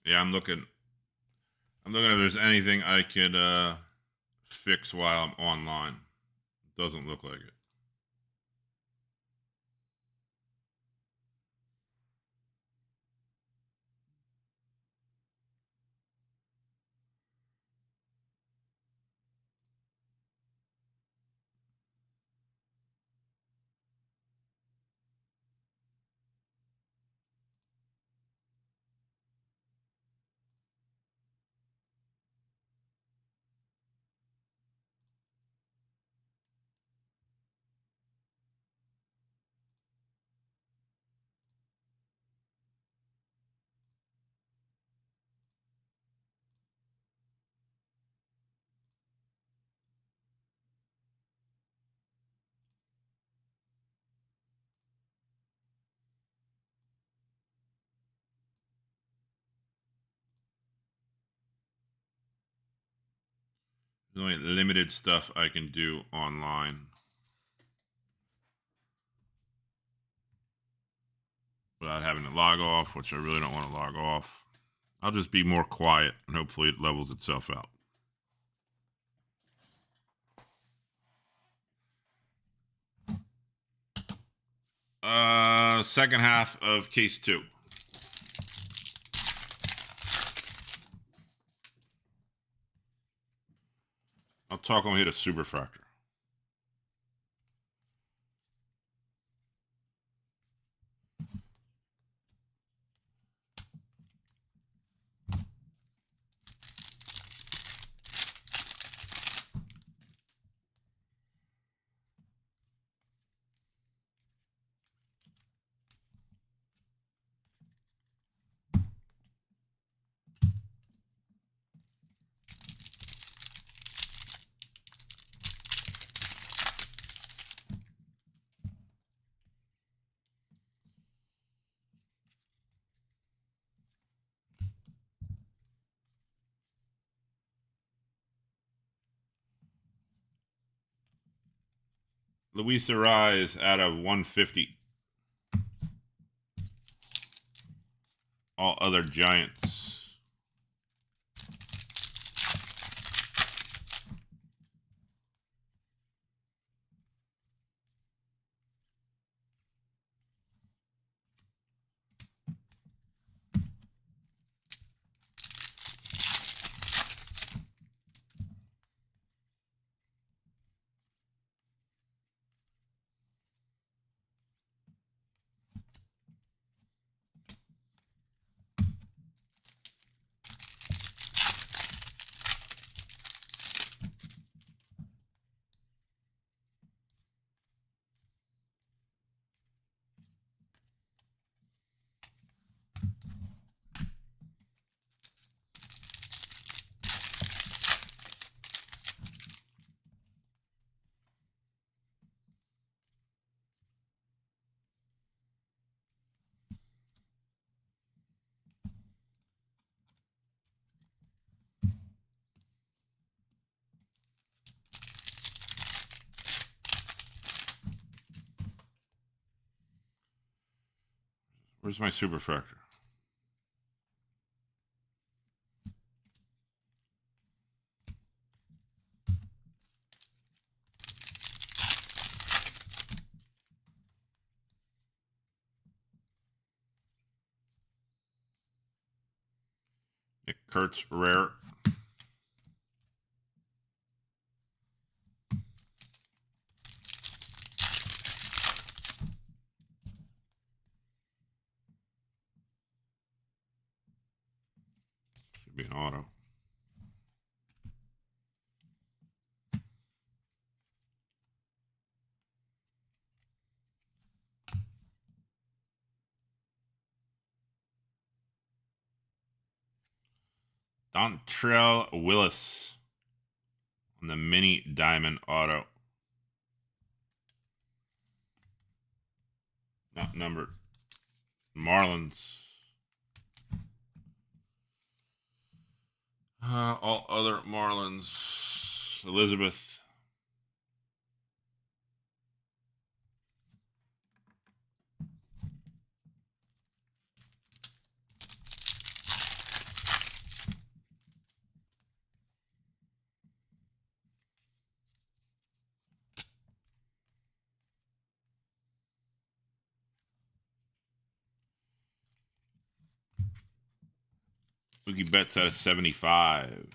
Yeah, I'm looking. I'm looking if there's anything I could fix while I'm online. Doesn't look like it. There's only limited stuff I can do online without having to log off, which I really don't want to log off. I'll just be more quiet and hopefully it levels itself out. Second half of case 2. I'll talk when we hit a superfractor. Luis Arise out of 150. All other Giants. Where's my superfractor? Nick Kurtz rare. Should be an auto. Dontrell Willis on the mini diamond auto. Not numbered. Marlins. All other Marlins. Elizabeth. Spooky bets out of 75.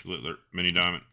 Schlittler, mini diamond.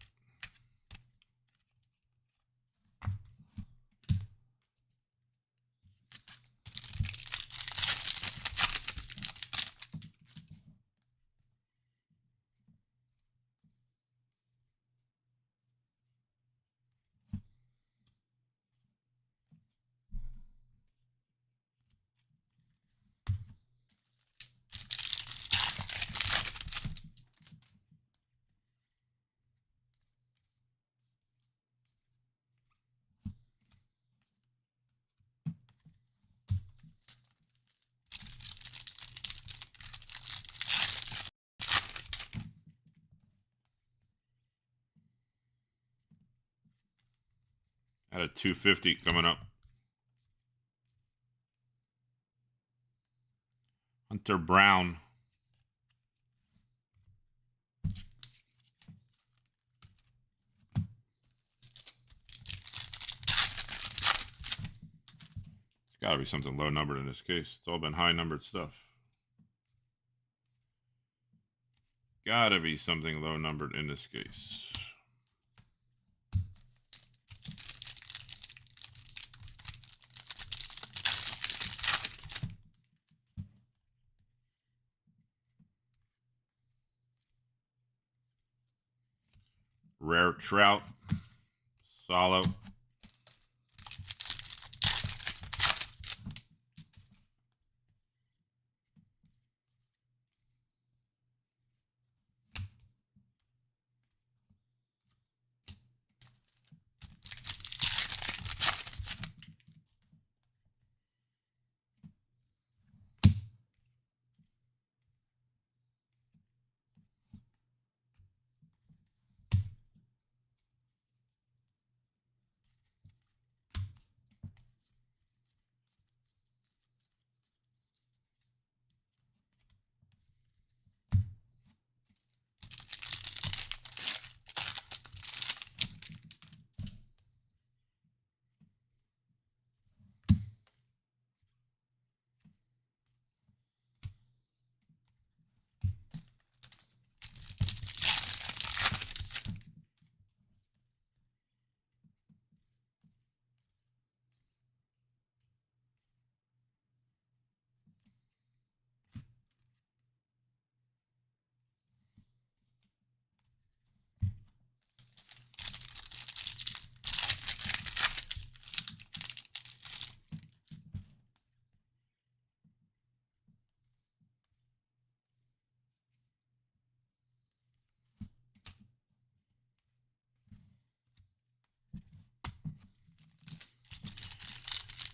At a 250 coming up. Hunter Brown. It's got to be something low numbered in this case. It's all been high numbered stuff. Got to be something low numbered in this case. Rare Trout. Solo.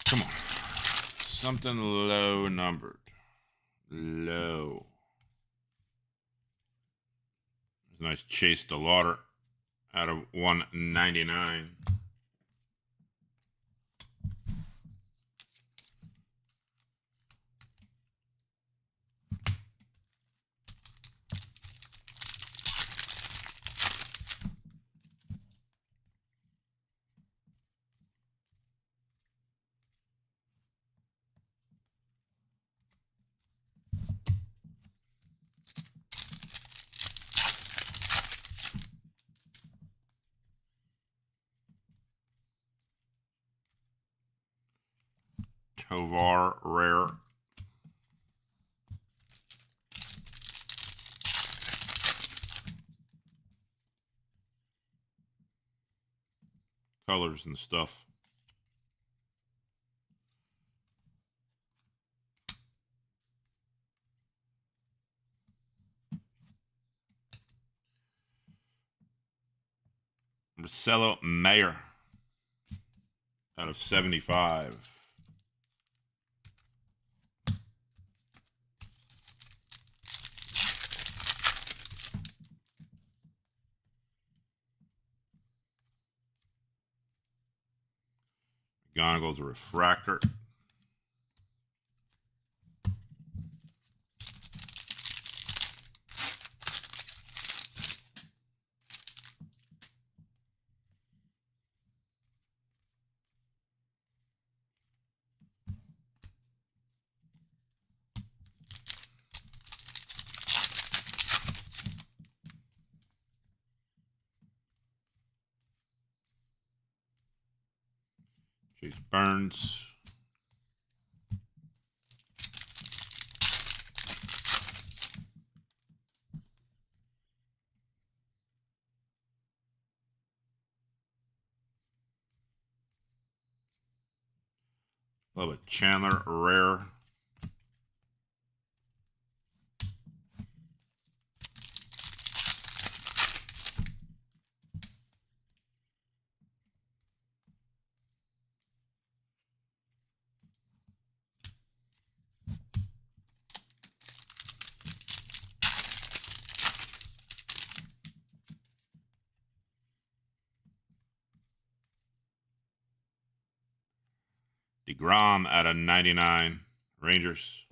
Come on. Something low numbered. Low. There's a nice Chase DeLauder out of 199. Tovar Rare. colors and stuff. Marcelo Mayer out of 75. McGonagall's a refractor. Chase Burns. Love it. Chandler rare. DeGrom out of 99. Rangers.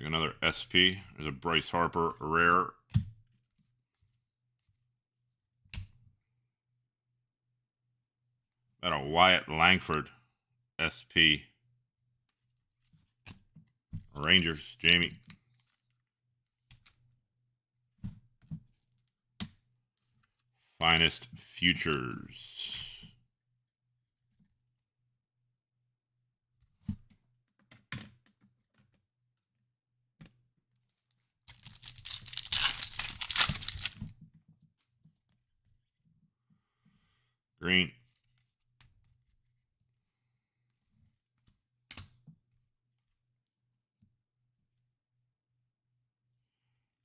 Another SP. There's a Bryce Harper rare. Got a Wyatt Langford SP. Rangers, Jamie. Finest Futures. Green.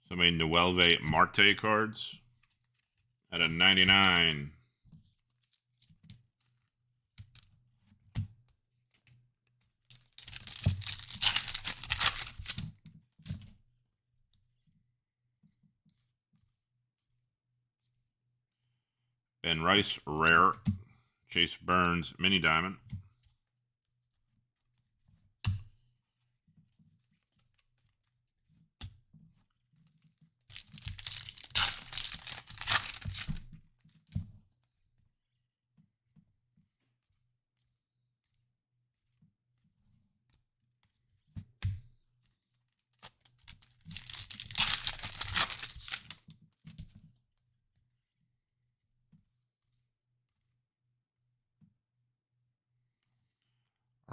So many Noelve Marte cards at a 99. Ben Rice rare. Chase Burns mini diamond.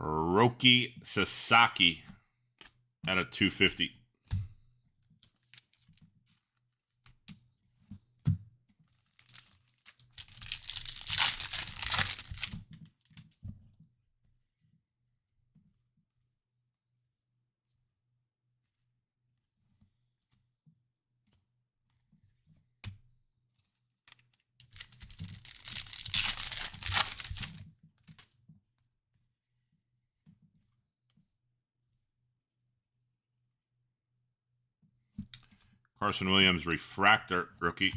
Roki Sasaki at a 250. Carson Williams refractor rookie.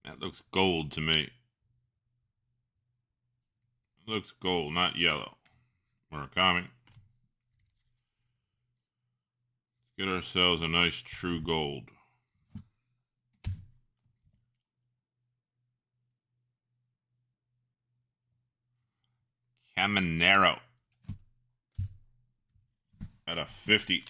That looks gold to me. It looks gold, not yellow. Murakami. Get ourselves a nice true gold. Caminero at a 50.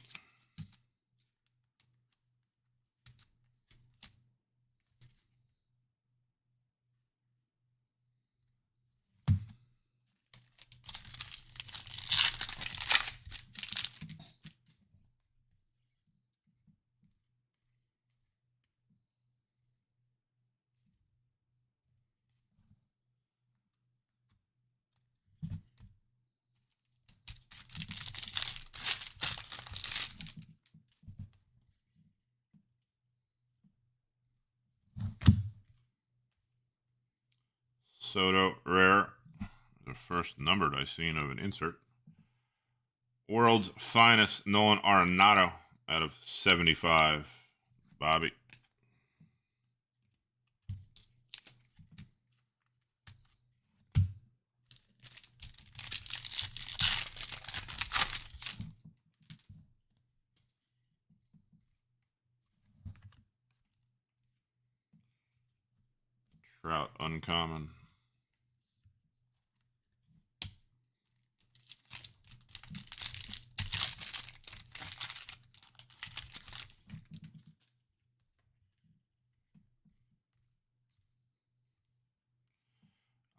Soto rare. The first numbered I've seen of an insert. World's finest Nolan Arenado out of 75. Bobby. Trout uncommon.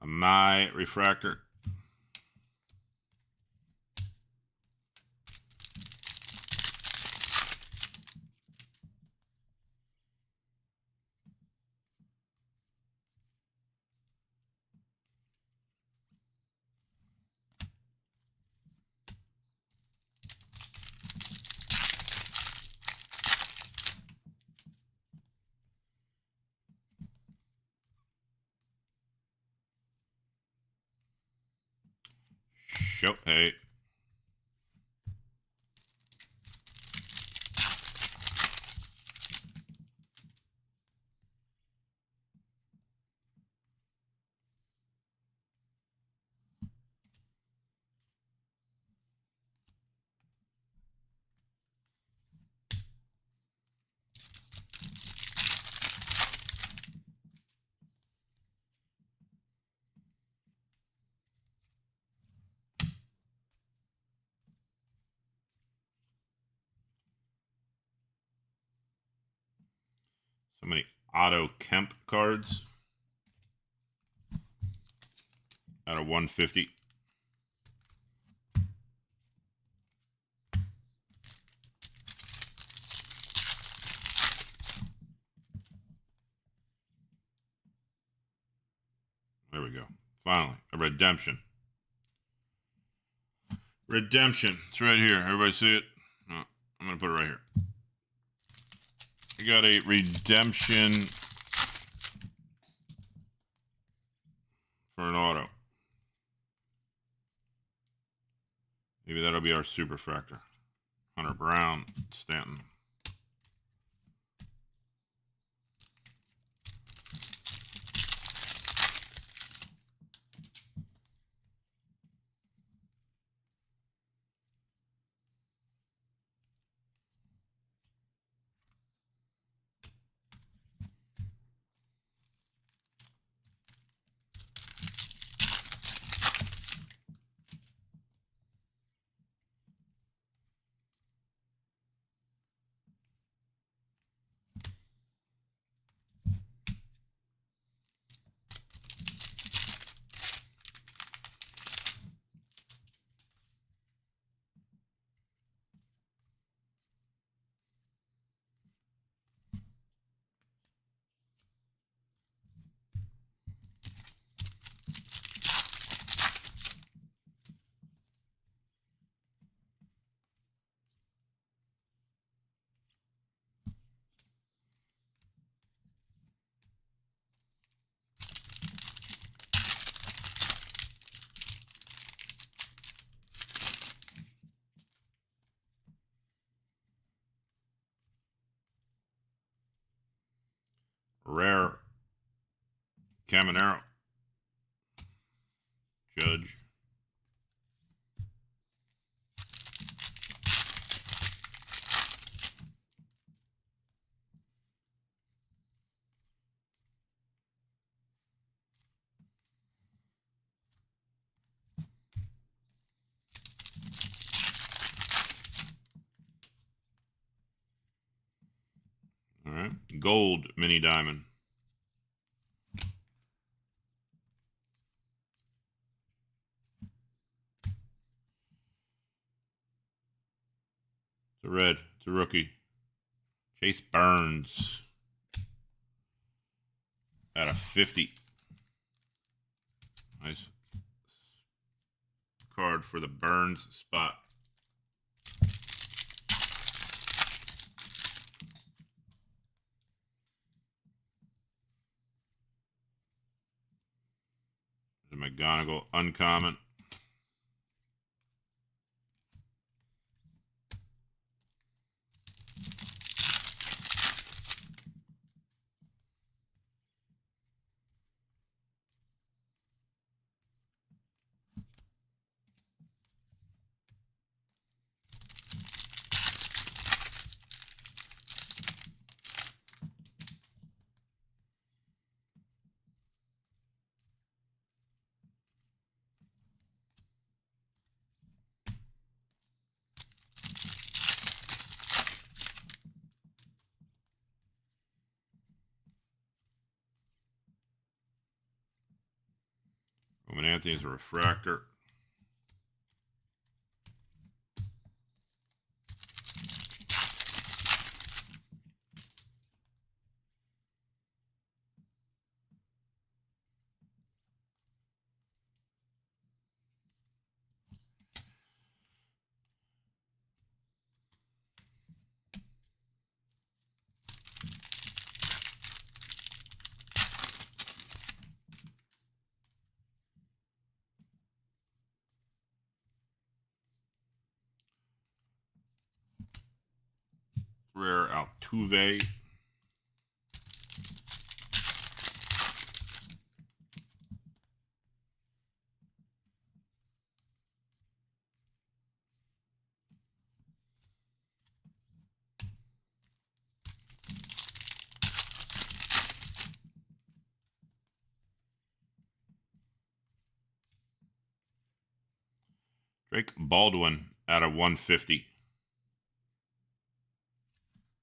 A My refractor. Shohei. So many Otto Kemp cards out of 150. There we go. Finally, a redemption. Redemption. It's right here. Everybody see it? Oh, I'm going to put it right here. We got a redemption for an auto. Maybe that'll be our superfractor. Hunter Brown, Stanton. Rare, Caminero, Judge. All right. Gold mini diamond. It's a red. It's a rookie. Chase Burns. At a 50. Nice card for the Burns spot. The McGonigal uncommon. Roman Anthony is a refractor. Rare Altuve. Drake Baldwin at a 150.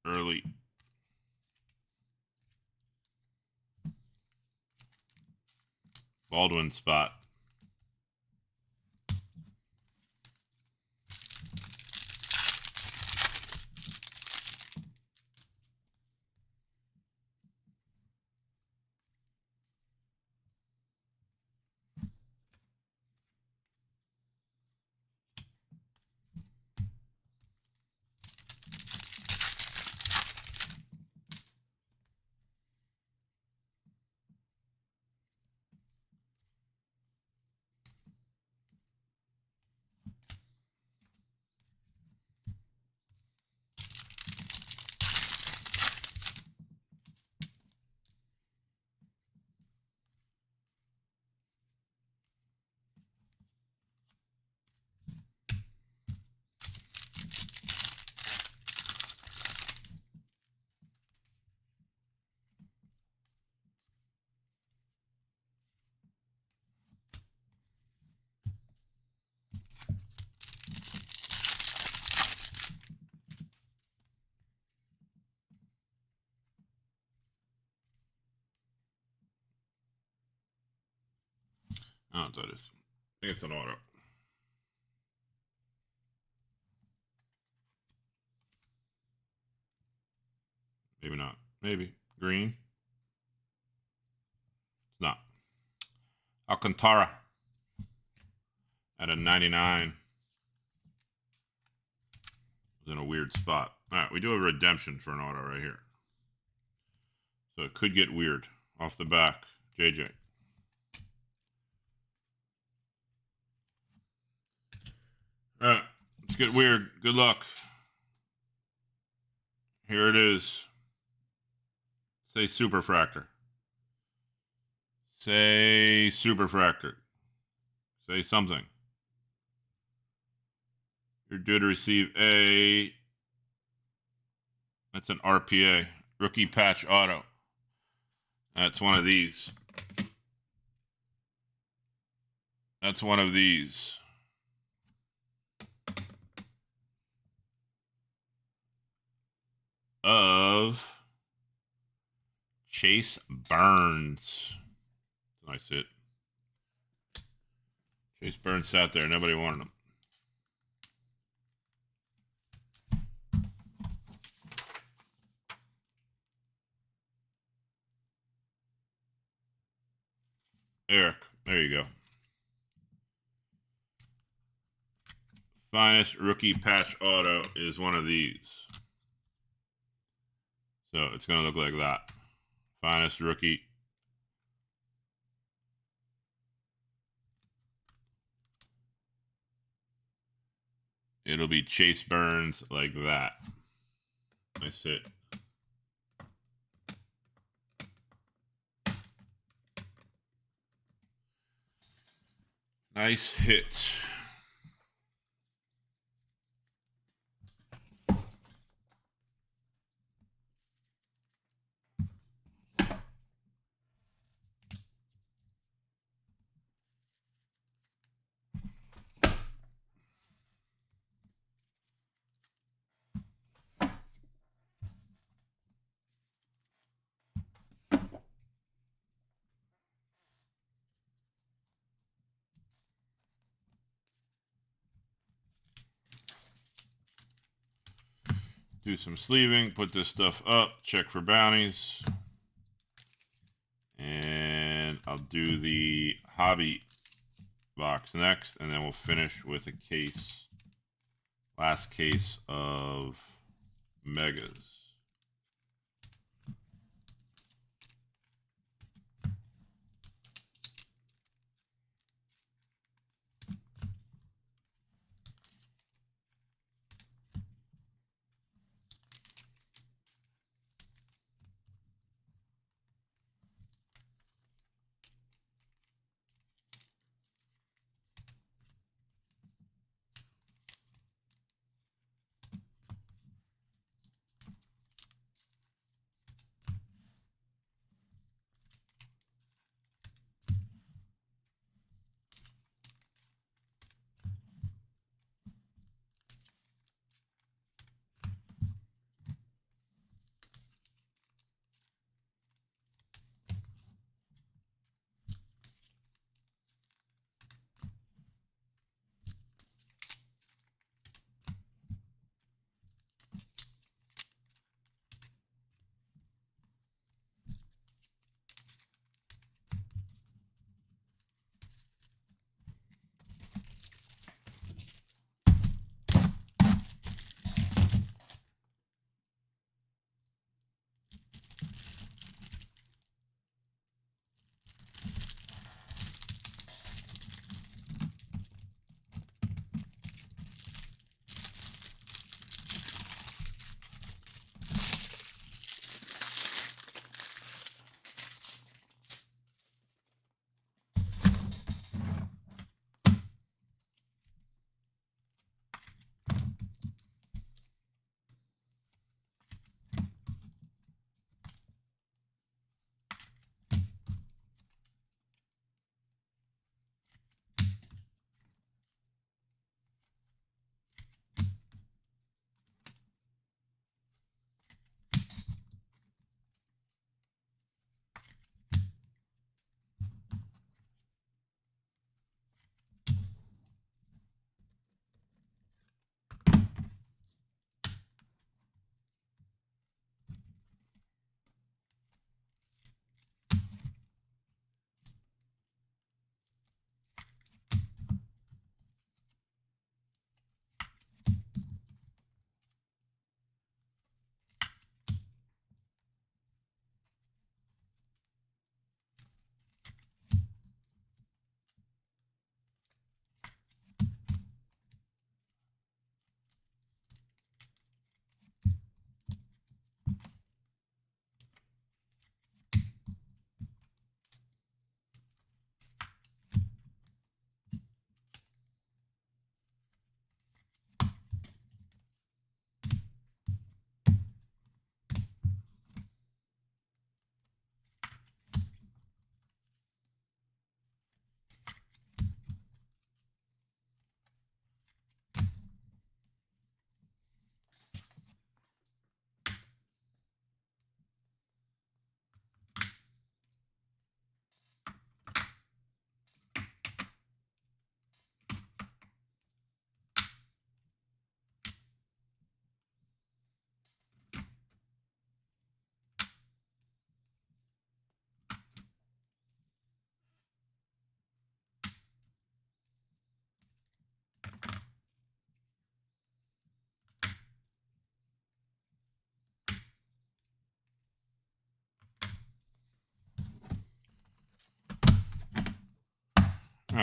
Early. Baldwin spot. I don't know what that is. I think it's an auto. Maybe not. Maybe. Green. It's not. Alcantara at a 99. Was in a weird spot. All right, we do have a redemption for an auto right here. So it could get weird. Off the back, JJ. All right, let's get weird. Good luck. Here it is. Say superfractor. Say superfractor. Say something. You're due to receive a... That's an RPA. Rookie patch auto. That's one of these. That's one of these. Of Chase Burns. Nice hit. Chase Burns sat there. Nobody wanted him. Eric, there you go. Finest rookie patch auto is one of these. So it's going to look like that. Finest rookie. It'll be Chase Burns like that. Nice hit. Nice hit. Do some sleeving, put this stuff up, check for bounties. And I'll do the hobby box next, and then we'll finish with a case, last case of megas.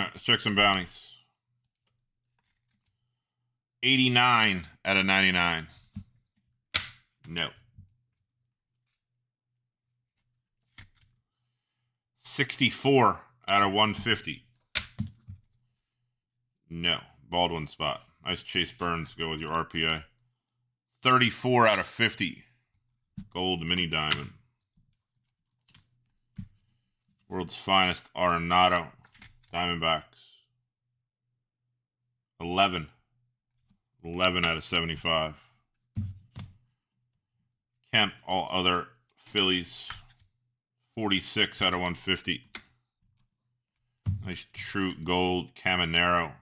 right, let's check some bounties. 89 out of 99. No. 64 out of 150. No. Baldwin spot. Nice Chase Burns. Go with your RPA. 34 out of 50. Gold mini diamond. World's finest Arenado. Diamondbacks. 11. 11 out of 75. Kemp, all other Phillies. 46 out of 150. Nice true gold Caminero.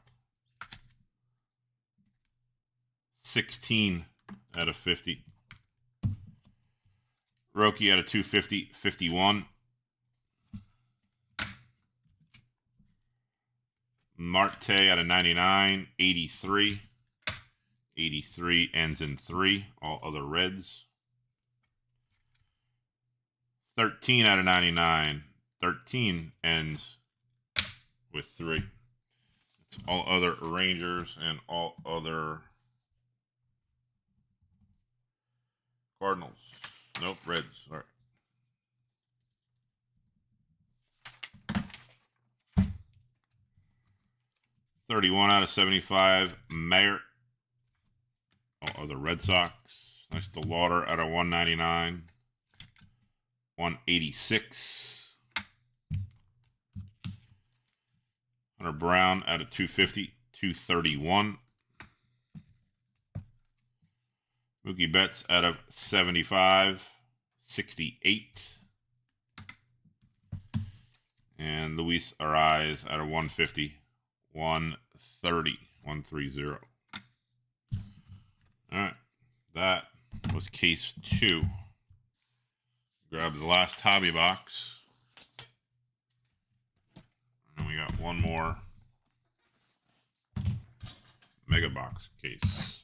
16 out of 50. Roki out of 250, 51. Marte out of 99, 83. 83 ends in 3. All other reds. 13 out of 99. 13 ends with 3. It's all other Rangers and all other Cardinals. Nope, Reds. All right. $31 out of 75. Mayer. All other Red Sox. Nice DeLauder out of 199. 186. Hunter Brown out of 250. 231. Mookie Betts out of 75. 68. And Luis Ariz out of 150. 130. 130. All right. That was case 2. Grab the last hobby box. And we got one more mega box case.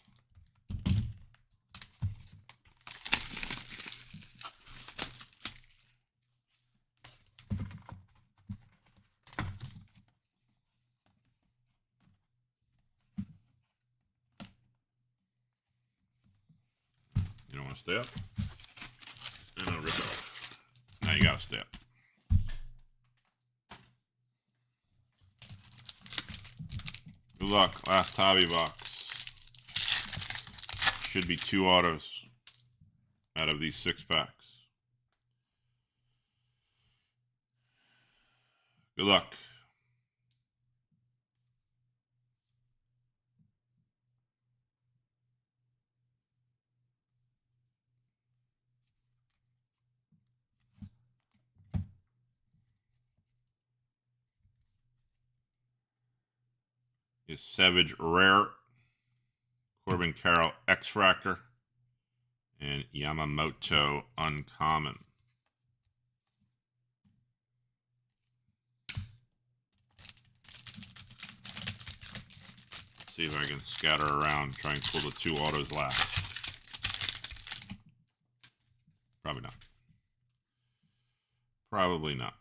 You don't want to stay up? And I'll rip it off. Now you got to stay up. Good luck. Last hobby box. Should be 2 autos out of these 6 packs. Good luck. Is Savage Rare, Corbin Carroll X-Fractor, and Yamamoto Uncommon. Let's see if I can scatter around, try and pull the 2 autos last. Probably not. Probably not.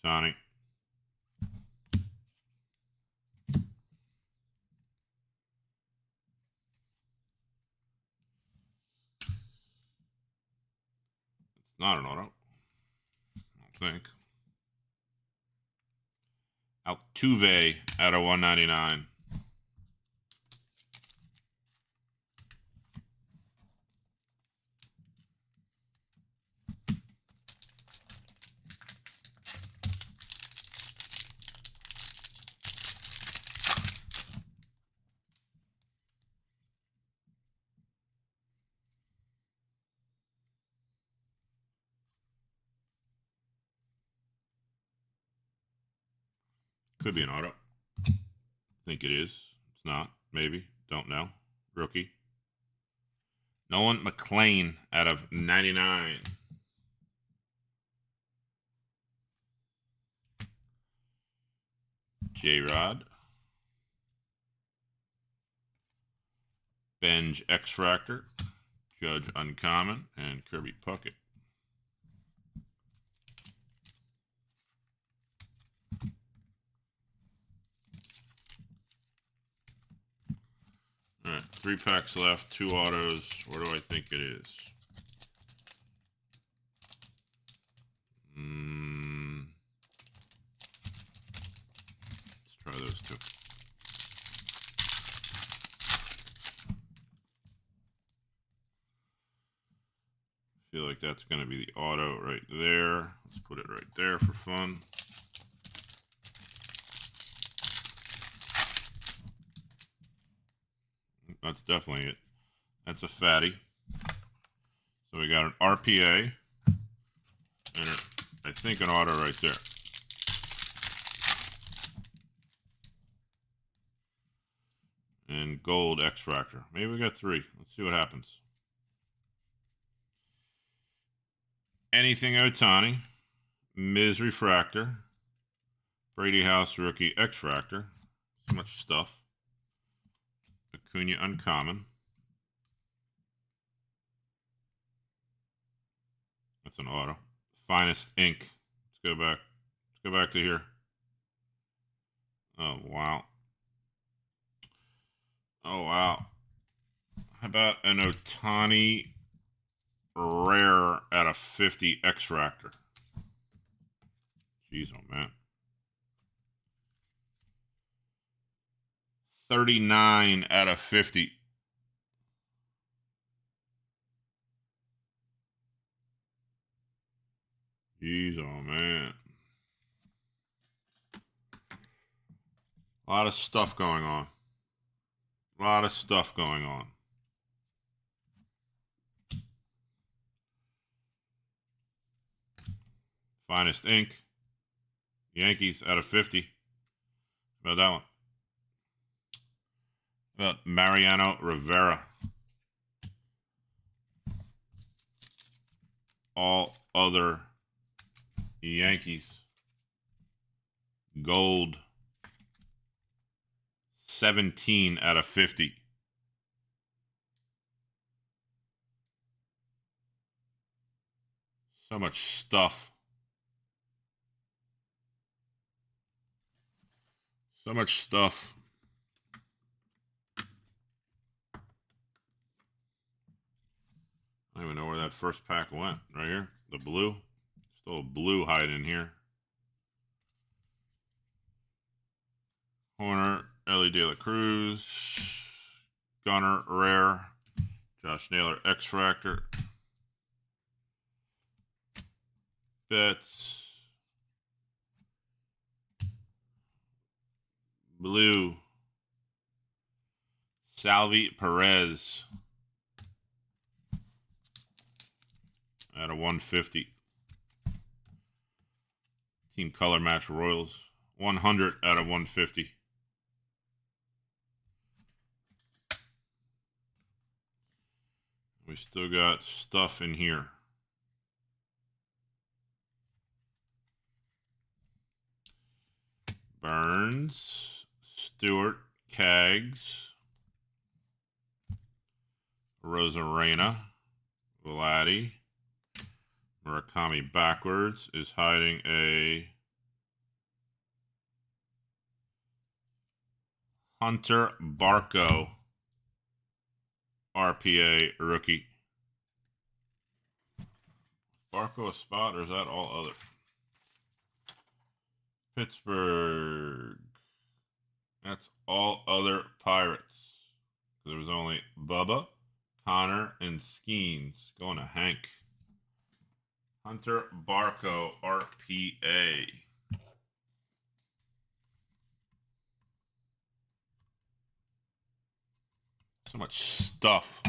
Tony. It's not an auto. I don't think. Altuve out of 199. Could be an auto. Think it is. It's not. Maybe. Don't know. Rookie. Nolan McLean out of 99. J-Rod. Benj X-Fractor. Judge Uncommon, and Kirby Puckett. All right, 3 packs left, 2 autos. Where do I think it is? Let's try those 2. I feel like that's going to be the auto right there. Let's put it right there for fun. That's definitely it. That's a fatty. So we got an RPA and I think an auto right there. And gold X-Fractor. Maybe we got 3. Let's see what happens. Anything Ohtani, Miz Refractor, Brady House Rookie X-Fractor. So much stuff. Acuna Uncommon. That's an auto. Finest Ink. Let's go back. Let's go back to here. Oh, wow. Oh, wow. How about an Ohtani rare at a 50 X-Fractor? Jeez, oh, man. 39 out of 50. Jeez, oh, man. A lot of stuff going on. A lot of stuff going on. Finest Ink. Yankees out of 50. How about that one? How about Mariano Rivera? All other Yankees. Gold. 17 out of 50. So much stuff. So much stuff. I don't even know where that first pack went. Right here. The blue. Still a blue hiding in here. Horner, Ellie De La Cruz, Gunner, Rare, Josh Naylor, X-Fractor, Betts, blue, Salvi Perez at a 150. Team Color Match Royals, 100 out of 150. We still got stuff in here. Burns, Stewart, Kaggs, Rosarena, Vladdy, Murakami backwards is hiding a Hunter Barco RPA rookie. Barco a spot, or is that all other? Pittsburgh. That's all other Pirates. There was only Bubba, Connor, and Skeens going to Hank. Hunter Barco RPA. So much stuff.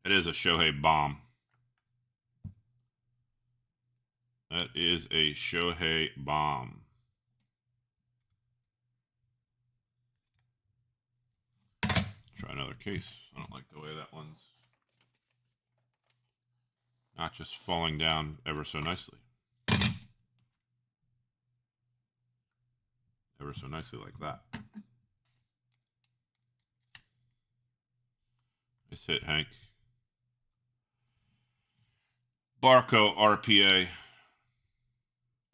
It is a Shohei bomb. That is a Shohei bomb. Try another case. I don't like the way that one's not just falling down ever so nicely. Ever so nicely like that. Nice hit, Hank. Barco RPA.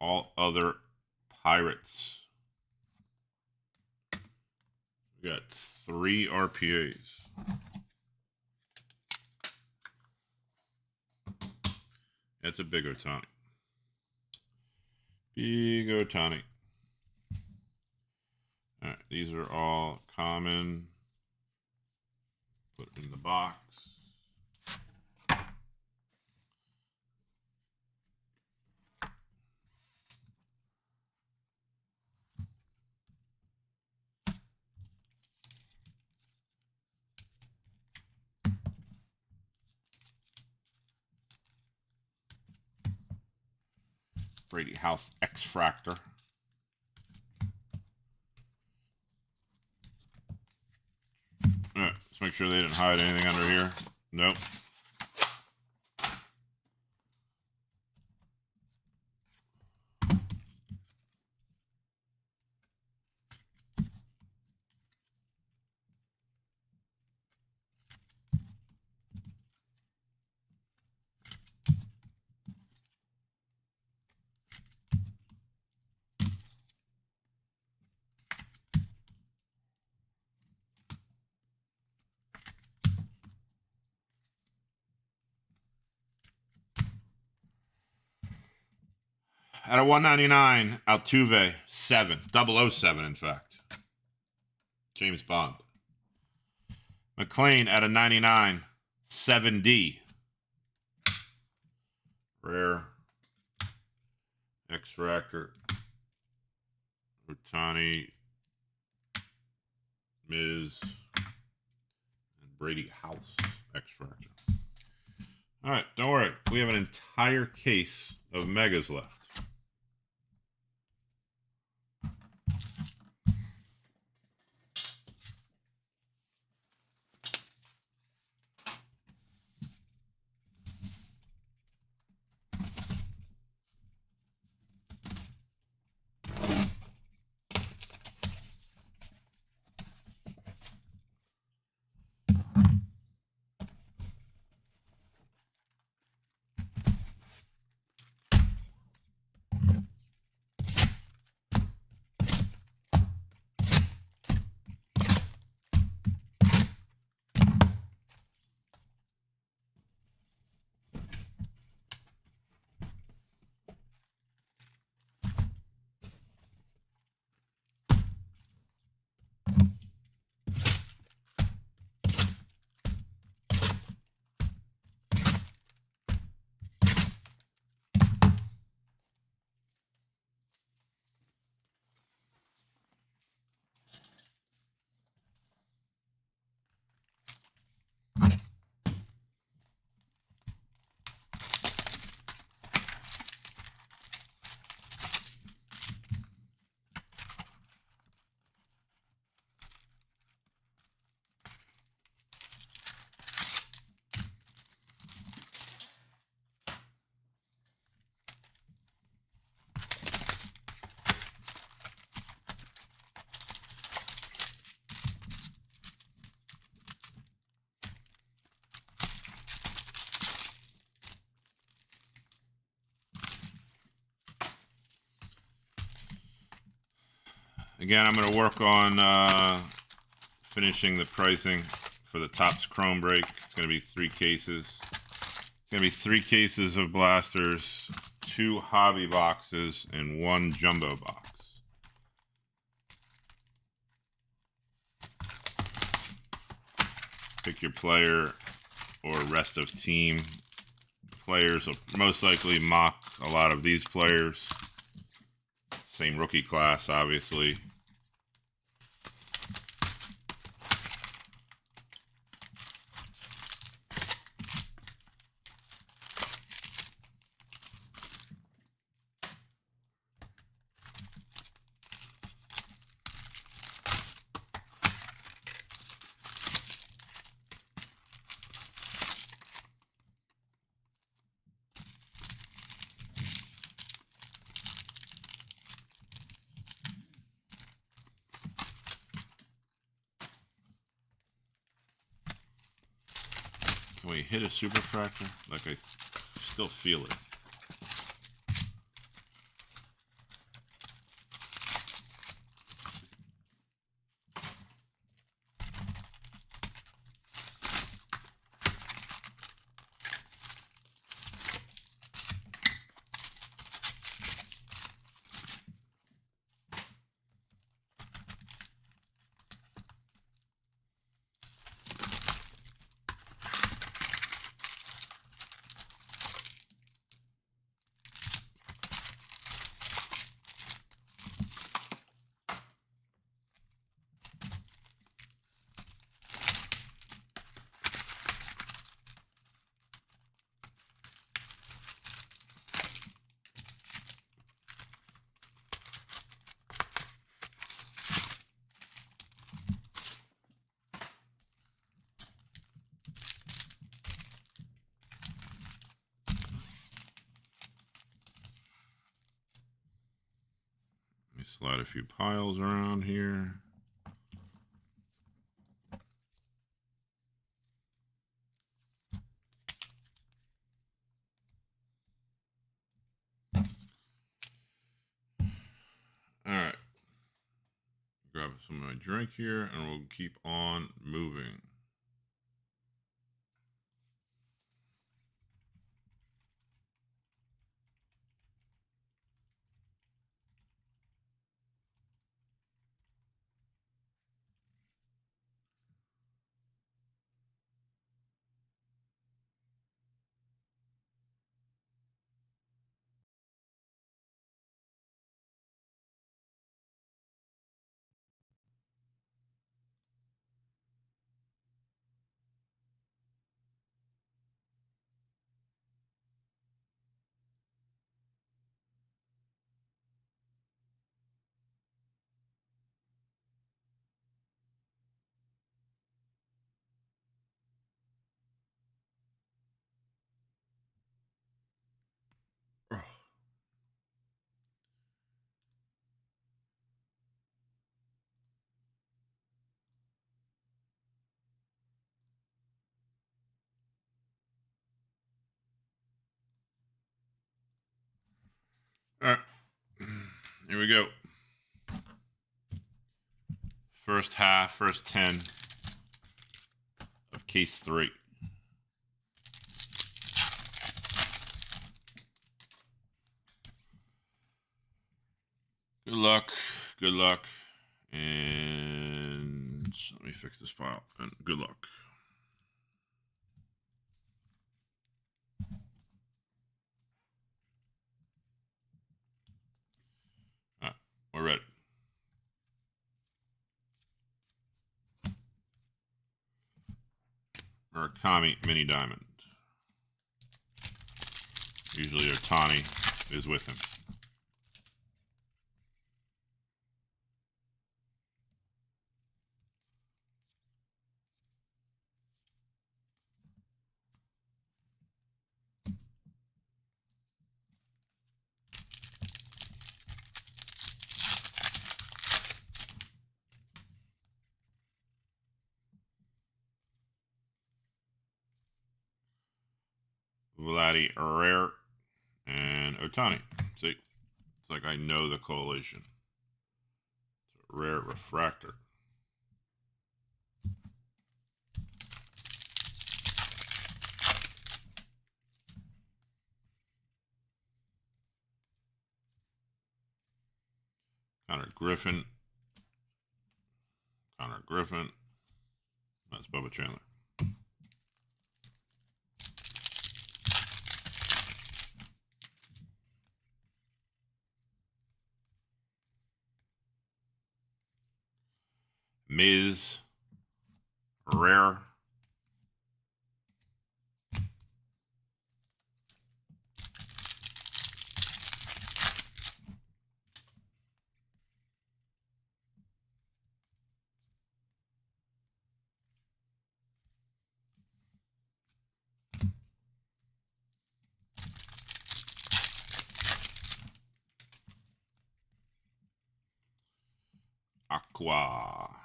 All other pirates. We got 3 RPAs. That's a big Otani. Big Otani. All right, these are all common. Put it in the box. Brady House X-Fractor. All right, let's make sure they didn't hide anything under here. Nope. At a 199, Altuve 7, 007 in fact. James Bond. McLean at a 99, 7D. Rare. X-Fractor. Otani. Miz. And Brady House X-Fractor. All right, don't worry. We have an entire case of megas left. Again, I'm going to work on finishing the pricing for the Topps Chrome break. It's going to be 3 cases. It's going to be 3 cases of blasters, 2 hobby boxes, and 1 jumbo box. Pick your player or rest of team. Players will most likely mock a lot of these players. Same rookie class, obviously. Can we hit a super fractor? Like I still feel it. Slide a few piles around here. All right. Grab some of my drink here and we'll keep on moving. All right, here we go. First 10 of case 3. Good luck, good luck, and let me fix this pile, and good luck. All right, we're ready. Murakami Mini Diamond. Usually Otani is with him. Vladdy Rare and Otani. See, it's like I know the coalition. It's a rare refractor. Connor Griffin. That's Bubba Chandler. Miz. Rare. Aqua.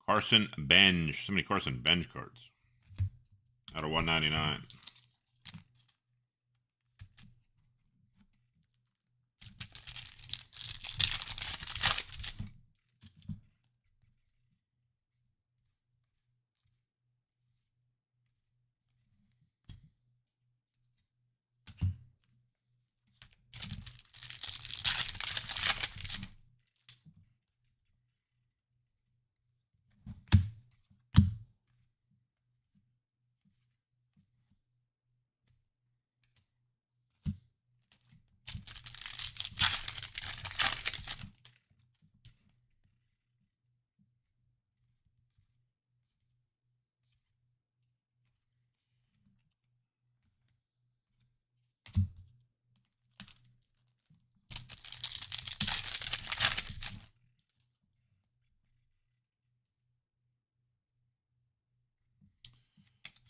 Carson Benj. So many Carson Benj cards. Out of 199.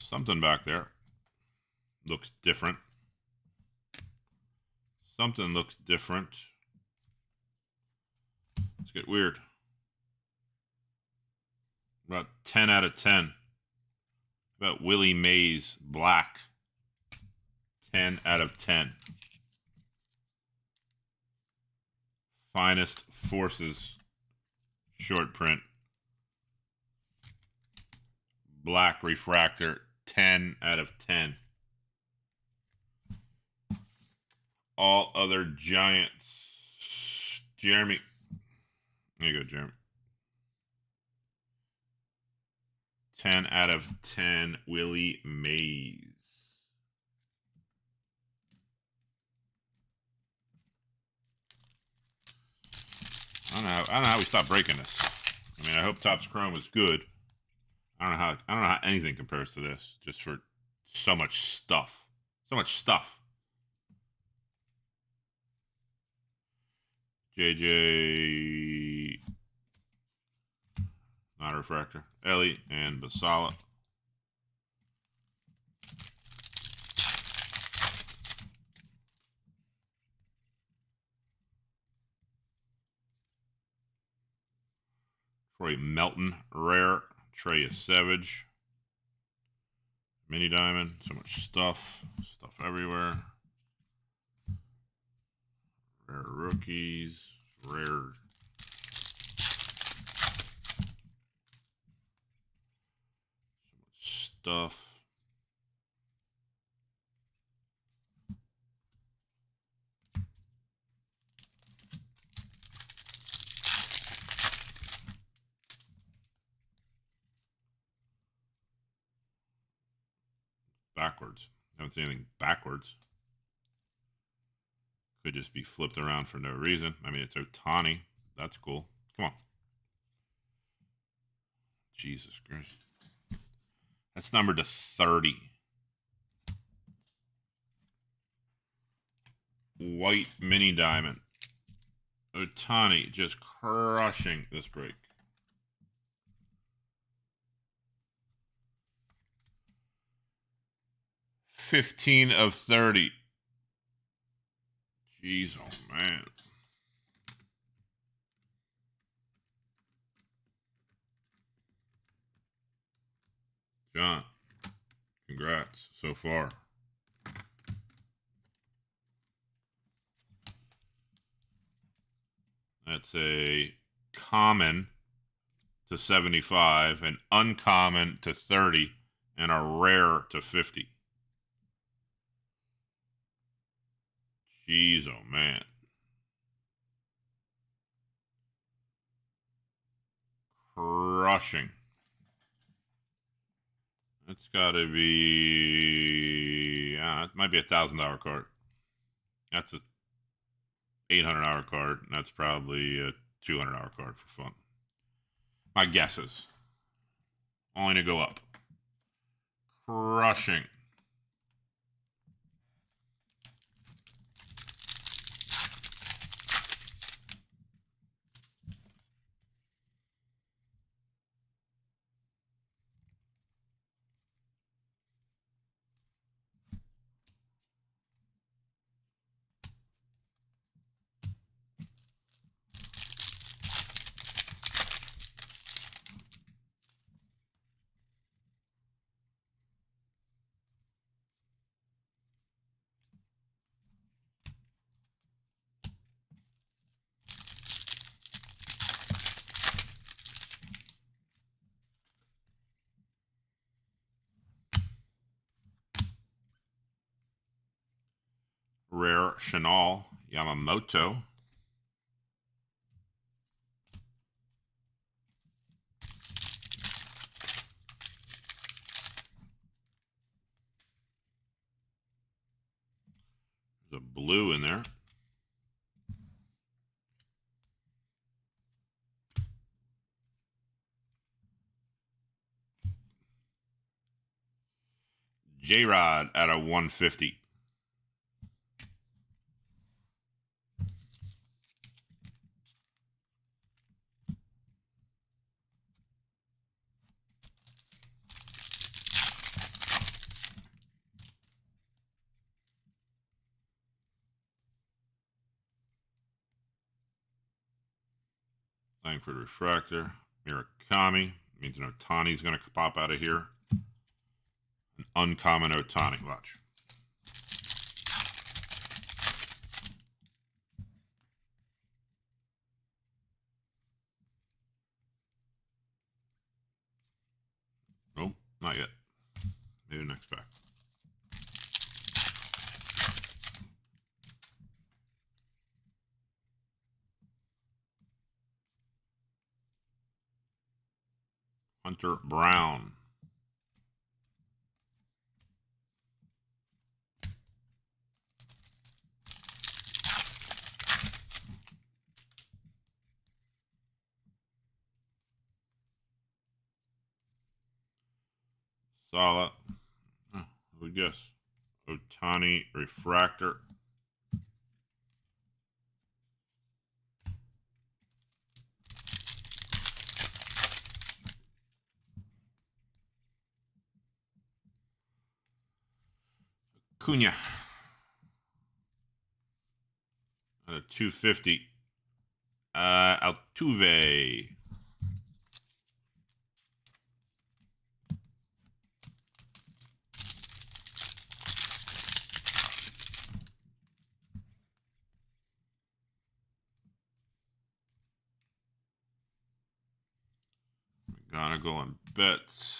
Something back there looks different. Something looks different. Let's get weird. About 10 out of 10. About Willie Mays, black. 10 out of 10. Finest Forces, short print. Black refractor, 10 out of 10. All other Giants. Jeremy. There you go, Jeremy. 10 out of 10, Willie Mays. I don't know how we stopped breaking this. I mean, I hope Topps Chrome is good. I don't know how anything compares to this. Just for so much stuff. So much stuff. JJ, not a refractor. Ellie and Basala. Troy Melton, rare. Trey Savage. Mini diamond. So much stuff. Stuff everywhere. Rare rookies. Rare. So much stuff. Backwards. I haven't seen anything backwards. Could just be flipped around for no reason. I mean, it's Ohtani. That's cool. Come on. Jesus Christ. That's numbered to 30. White mini diamond. Ohtani just crushing this break. $15 of 30. Jeez, oh man. John, congrats so far. That's a common to 75, an uncommon to 30, and a rare to 50. Jeez, oh man. Crushing. That's got to be, it might be $1,000 card. That's a $800 card, and that's probably a $200 card for fun. My guesses. Only to go up. Crushing. Chanel Yamamoto. There's a blue in there. J-Rod at a 150. Langford refractor. Murakami. Means an Otani's going to pop out of here. An uncommon Otani. Watch. Nope, not yet. Maybe next pack. Hunter Brown. Sala. Who would guess? Otani refractor. Cunha. At a 250. Altuve. Gonna go on bets.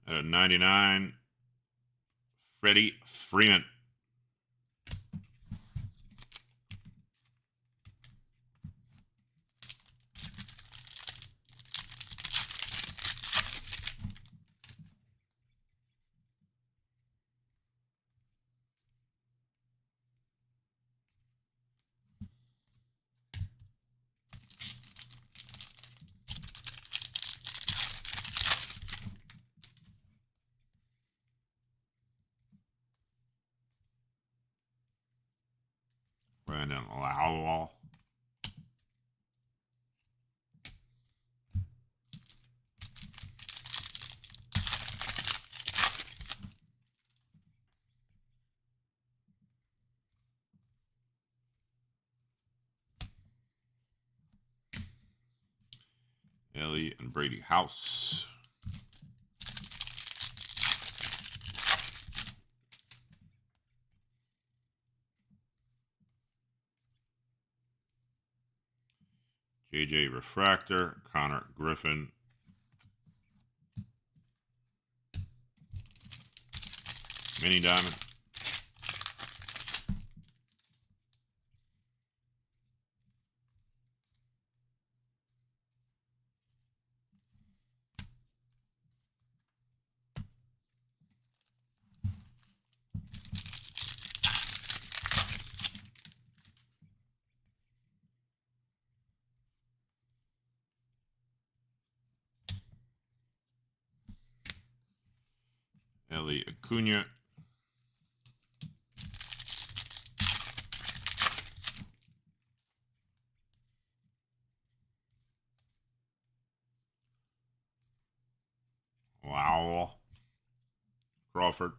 At a 99, Freddie Freeman. Brandon Lowell. Ellie and Brady House. JJ Refractor, Connor Griffin. Mini Diamond. Ellie Acuna. Wow. Crawford.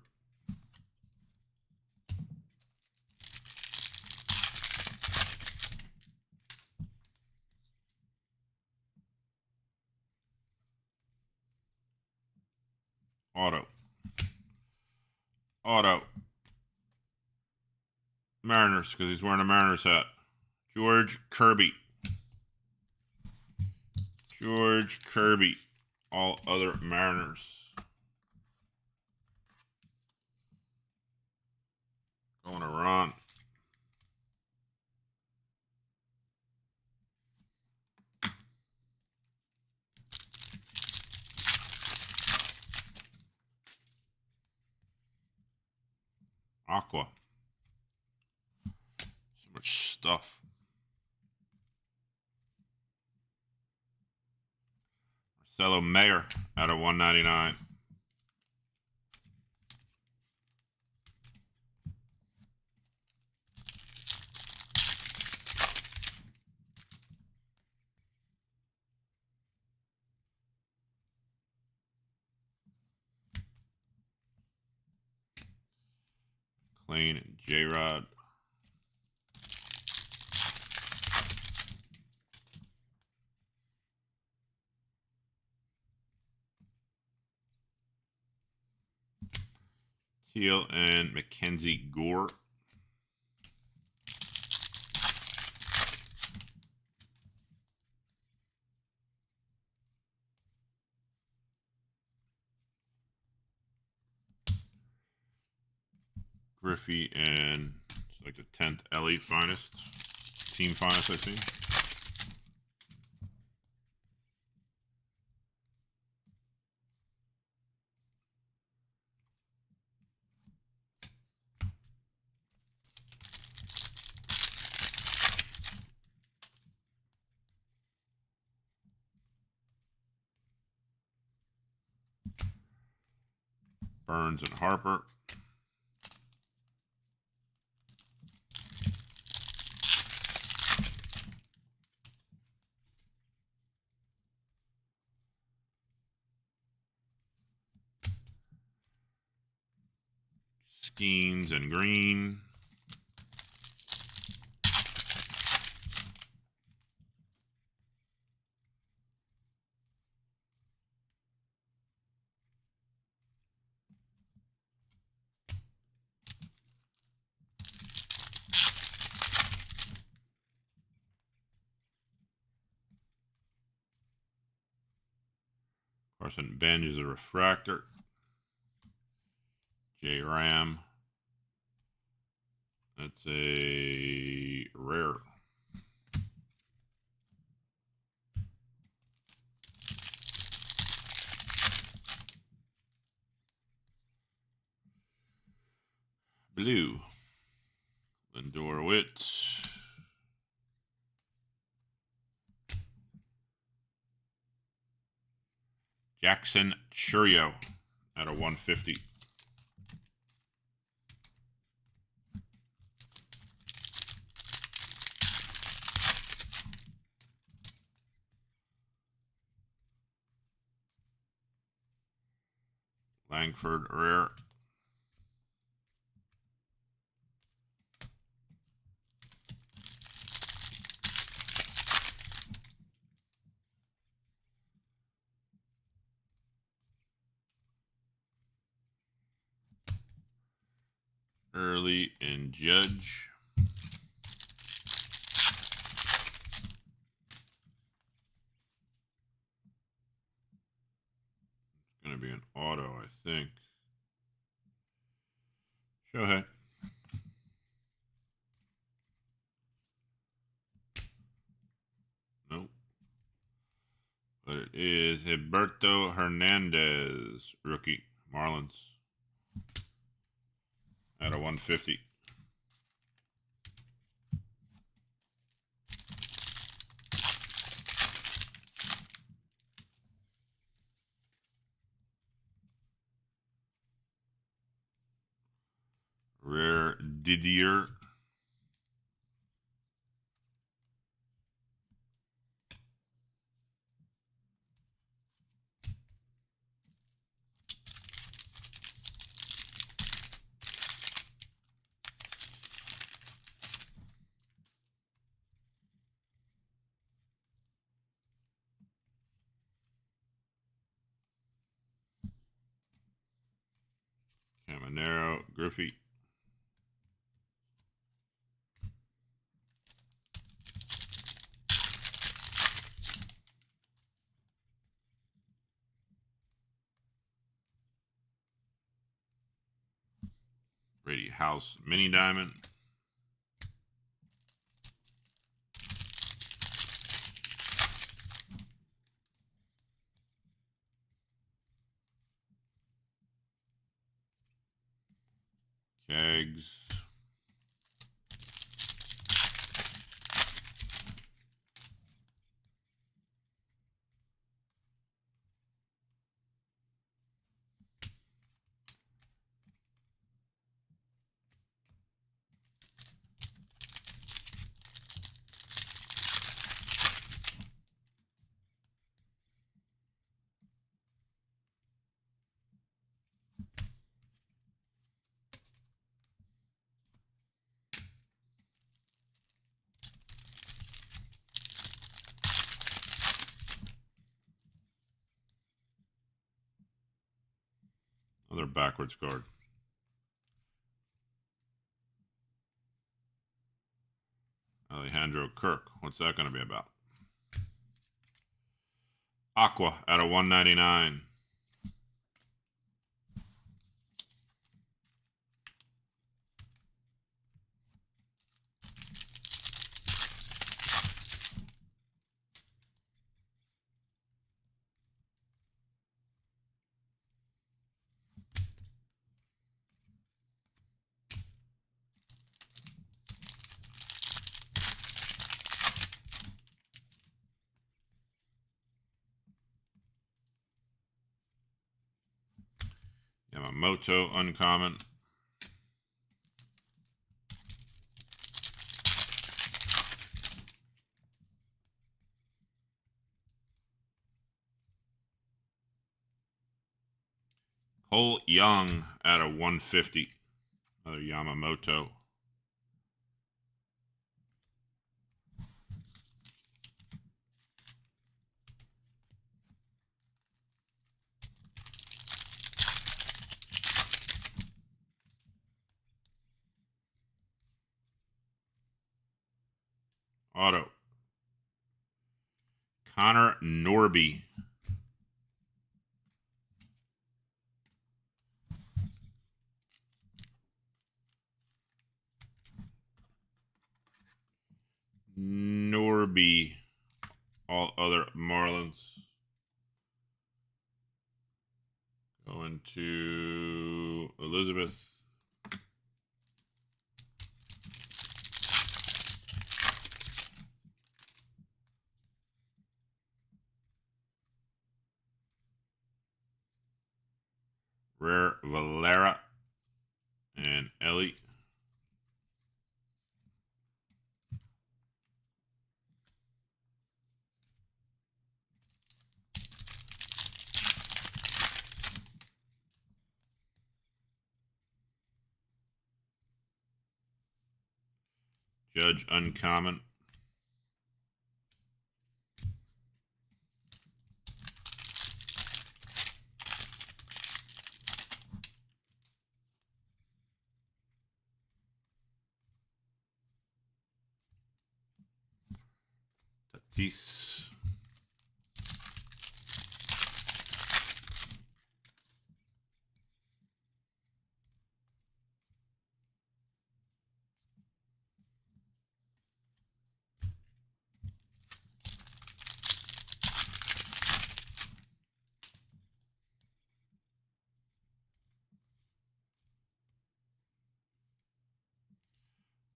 Auto. Mariners, because he's wearing a Mariners hat. George Kirby. All other Mariners. Going to Ron. Aqua. So much stuff. Marcelo Mayer out of 199. Clean and J-Rod. Teal and Mackenzie Gore. Griffey and it's like the 10th Ellie finest. Team finest, I think. Burns and Harper. Skeens and Green. Carson Benj is a refractor. J Ram. That's a rare. Blue. Lindor Witt. Jackson Churio at a 150. Langford rare. Early and Judge. It's going to be an auto, I think. Shohei. Nope. But it is Gilberto Hernandez, rookie, Marlins, at a 150. Rare Didier. Monero, Griffey. Brady House, Mini Diamond. Kegs. Another backwards card. Alejandro Kirk. What's that going to be about? Aqua out of 199. Yamamoto uncommon. Cole Young out of 150. Another Yamamoto. Auto. Connor Norby. Norby. All other Marlins. Going to Elizabeth. Rare Valera and Ellie. Judge uncommon. Tatis.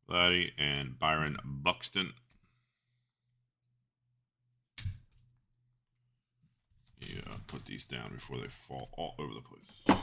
Vladdy and Byron Buxton. Yeah, put these down before they fall all over the place.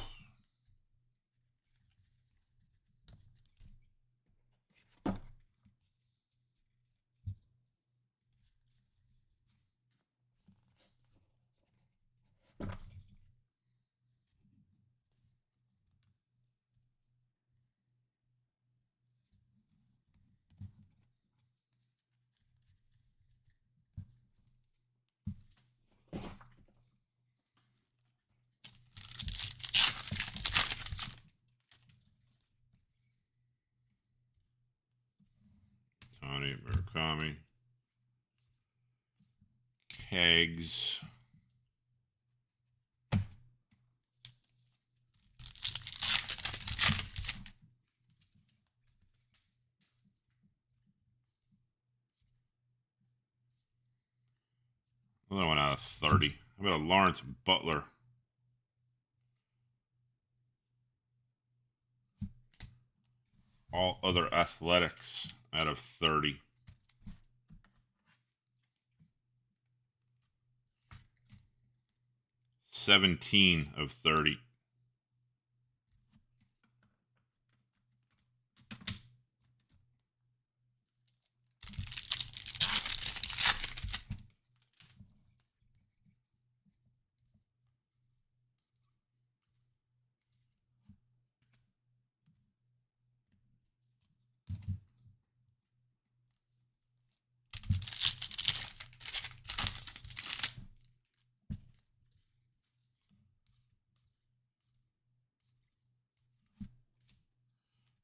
Murakami. Kegs. Another one out of 30. How about a Lawrence Butler? All other athletics out of 30. $17 of 30.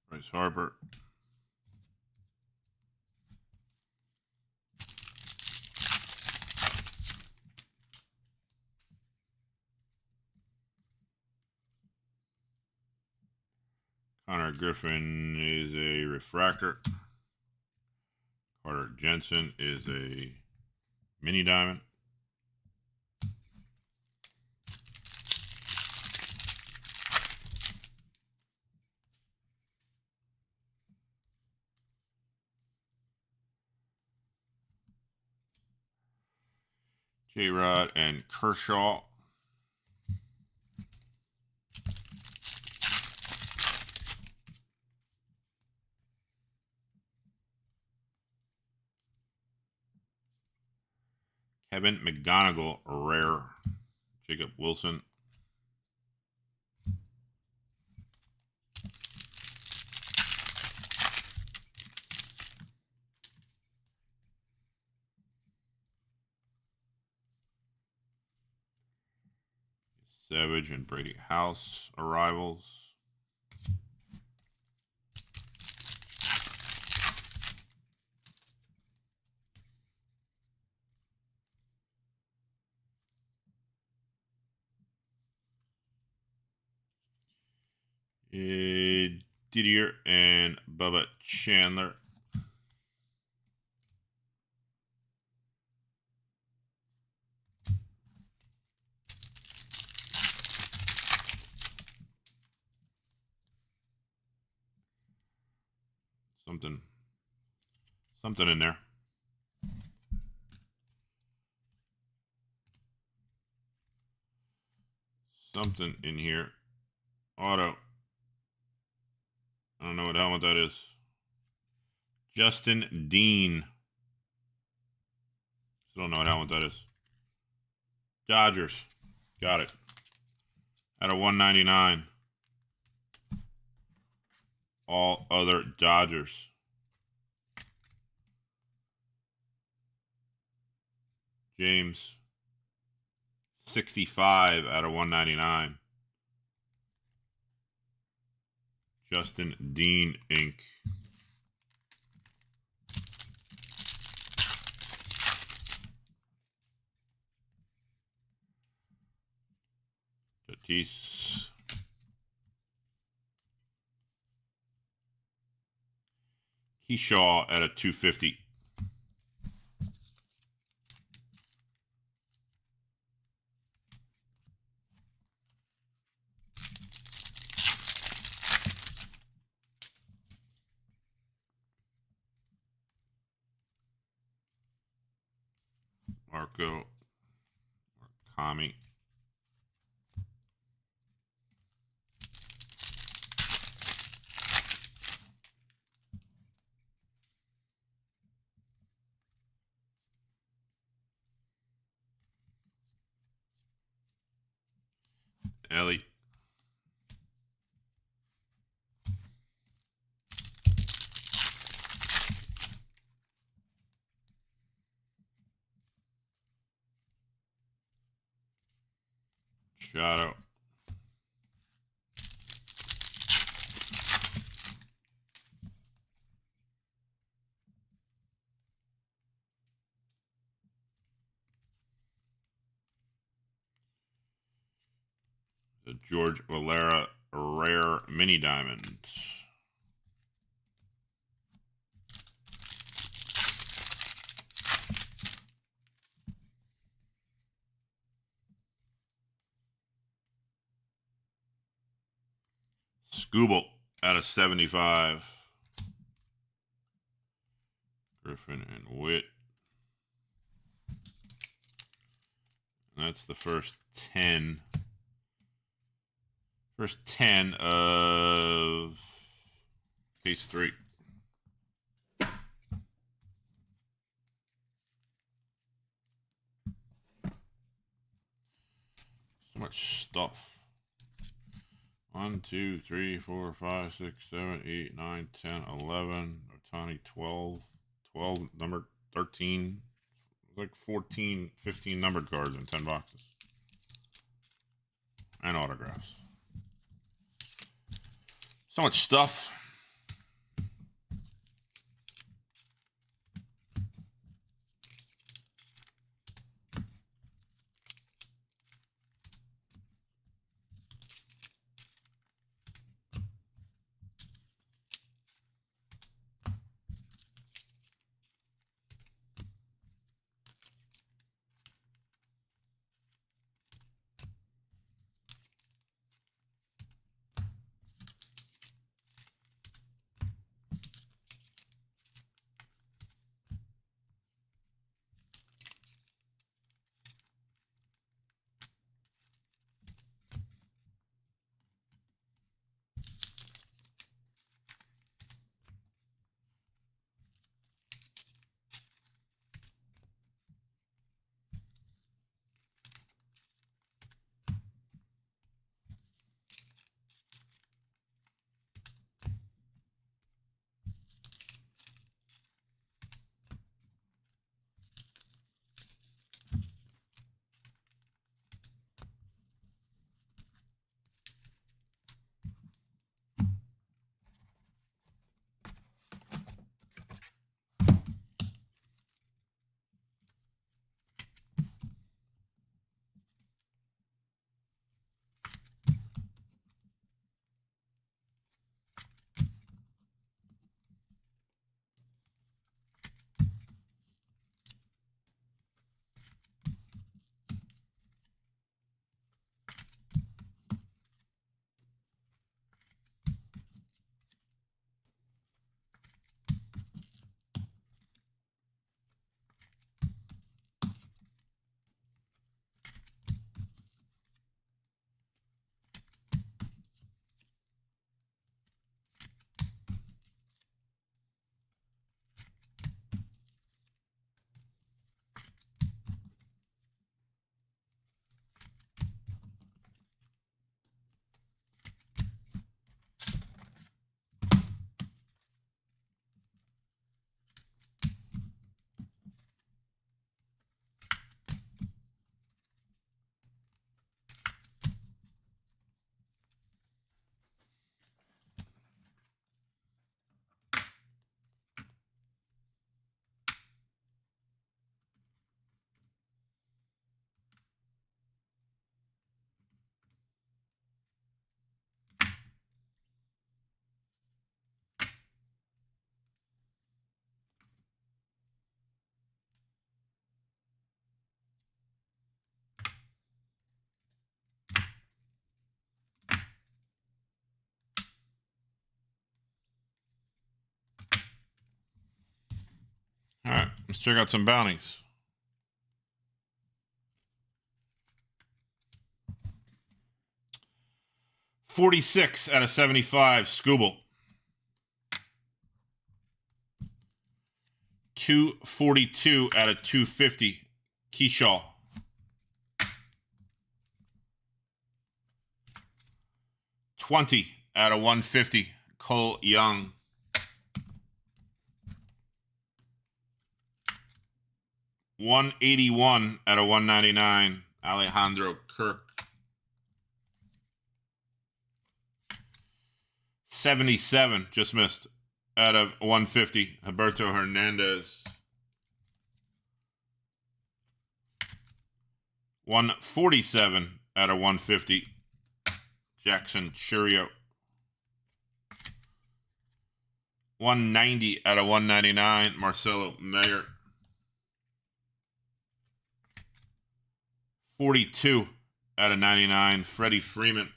Bryce Harper. Connor Griffin is a refractor. Carter Jensen is a mini diamond. J-Rod and Kershaw. Kevin McGonigal, rare. Jacob Wilson. Savage and Brady House arrivals. Didier and Bubba Chandler. Something in there. Something in here. Auto. I don't know what helmet that is. Justin Dean. Still don't know what helmet that is. Dodgers. Got it. At a 199. All other Dodgers. James. 65 out of 199. Justin Dean, Inc. Tatis. Keyshaw at a 250. Marco Murakami. Ellie. Shadow. The George Valera Rare Mini Diamond. Scooble out of 75. Griffin and Witt. And that's the first 10. First 10 of case 3. So much stuff. 1, 2, 3, 4, 5, 6, 7, 8, 9, 10, 11. Otani 12. 12 numbered 13. Like 14, 15 numbered cards in 10 boxes. And autographs. So much stuff. All right, let's check out some bounties. $46 out of 75, Scooble. $242 out of 250, Keyshaw. $20 out of 150, Cole Young. $181 out of 199, Alejandro Kirk. 77, just missed, out of 150, Alberto Hernandez. 147 out of 150, Jackson Churio. 190 out of 199, Marcelo Mayer. 42 out of 99, Freddie Freeman.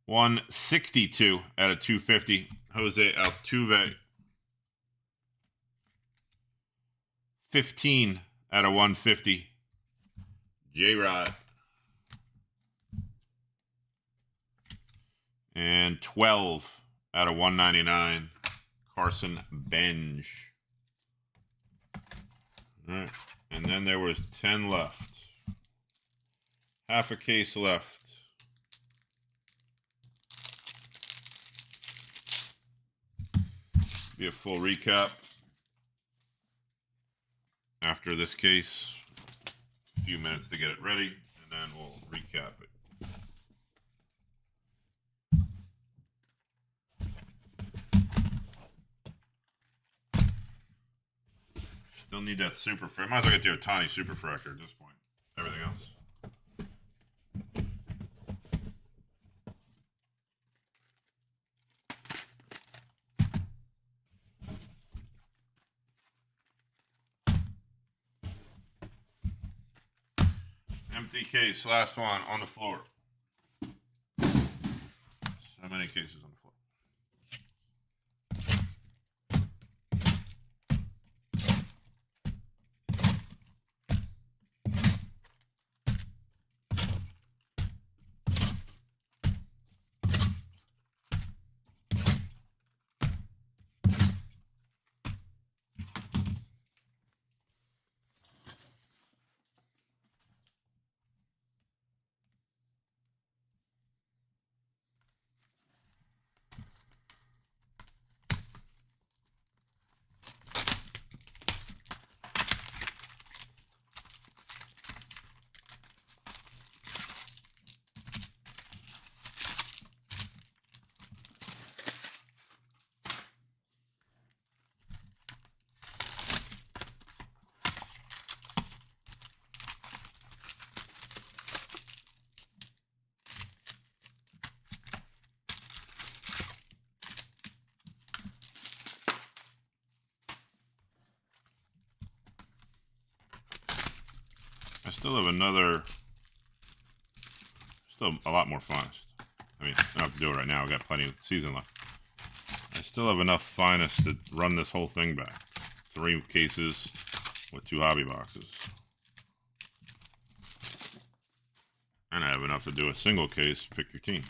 162 out of 250, Jose Altuve. 15 out of 150, J-Rod. And 12 out of 199, Carson Bench. All right. And then there was 10 left. Half a case left. Be a full recap after this case. A few minutes to get it ready, and then we'll recap it. Still need that super. Might as well get the Ohtani superfractor at this point. Everything else. Empty case, last one on the floor. So many cases on the floor. I still have still a lot more finest. I mean, I don't have to do it right now. I've got plenty of season left. I still have enough finest to run this whole thing back. 3 cases with 2 hobby boxes. And I have enough to do a single case, pick your team.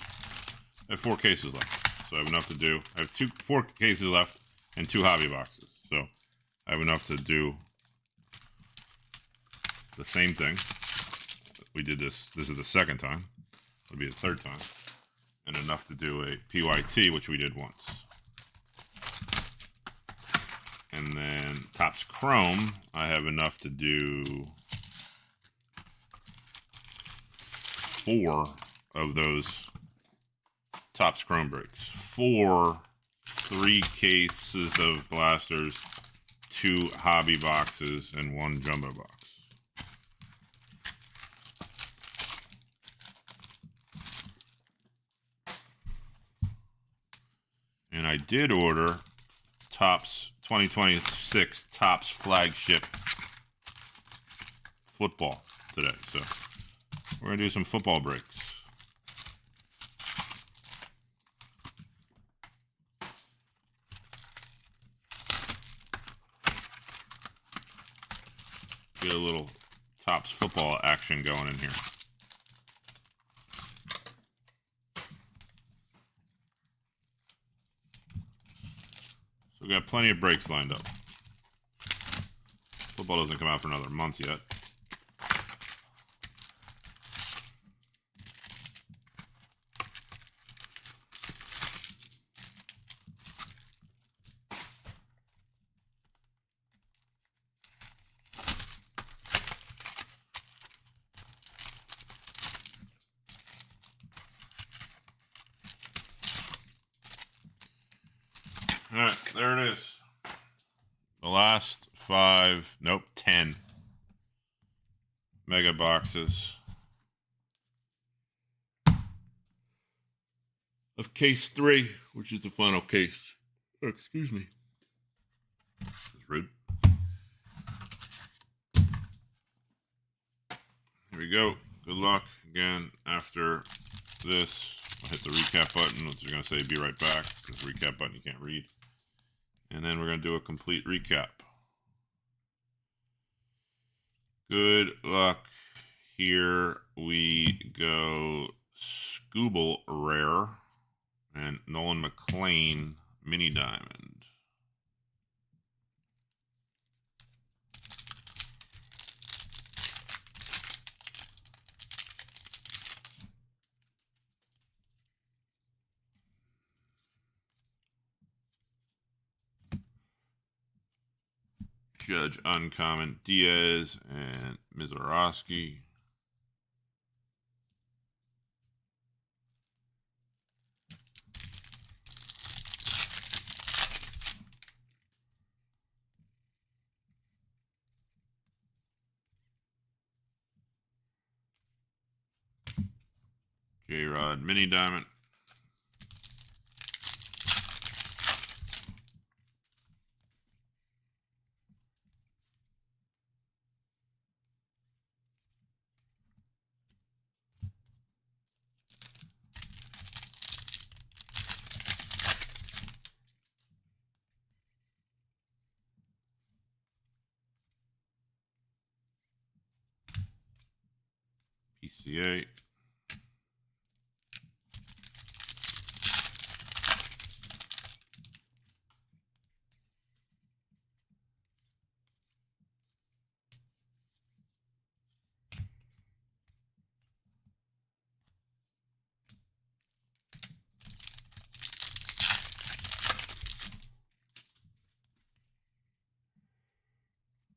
I have 4 cases left. So I have enough to do, I have 4 cases left and 2 hobby boxes. So I have enough to do the same thing. We did this is the second time. It'll be the third time. And enough to do a PYT, which we did once. And then Topps Chrome, I have enough to do 4 of those Topps Chrome breaks. 3 cases of blasters, 2 hobby boxes, and 1 jumbo box. And I did order Topps 2026 Topps flagship football today. So we're going to do some football breaks. Get a little Topps football action going in here. We got plenty of breaks lined up. Football doesn't come out for another month yet. All right, there it is. The last 10 mega boxes of case 3, which is the final case. Oh, excuse me. That's rude. Here we go. Good luck. Again, after this, I'll hit the recap button, which is going to say be right back. This recap button you can't read. And then we're going to do a complete recap. Good luck. Here we go. Scooble Rare and Nolan McLean Mini Diamond. Judge Uncommon Diaz and Mizorowski. J-Rod Mini Diamond. PCA.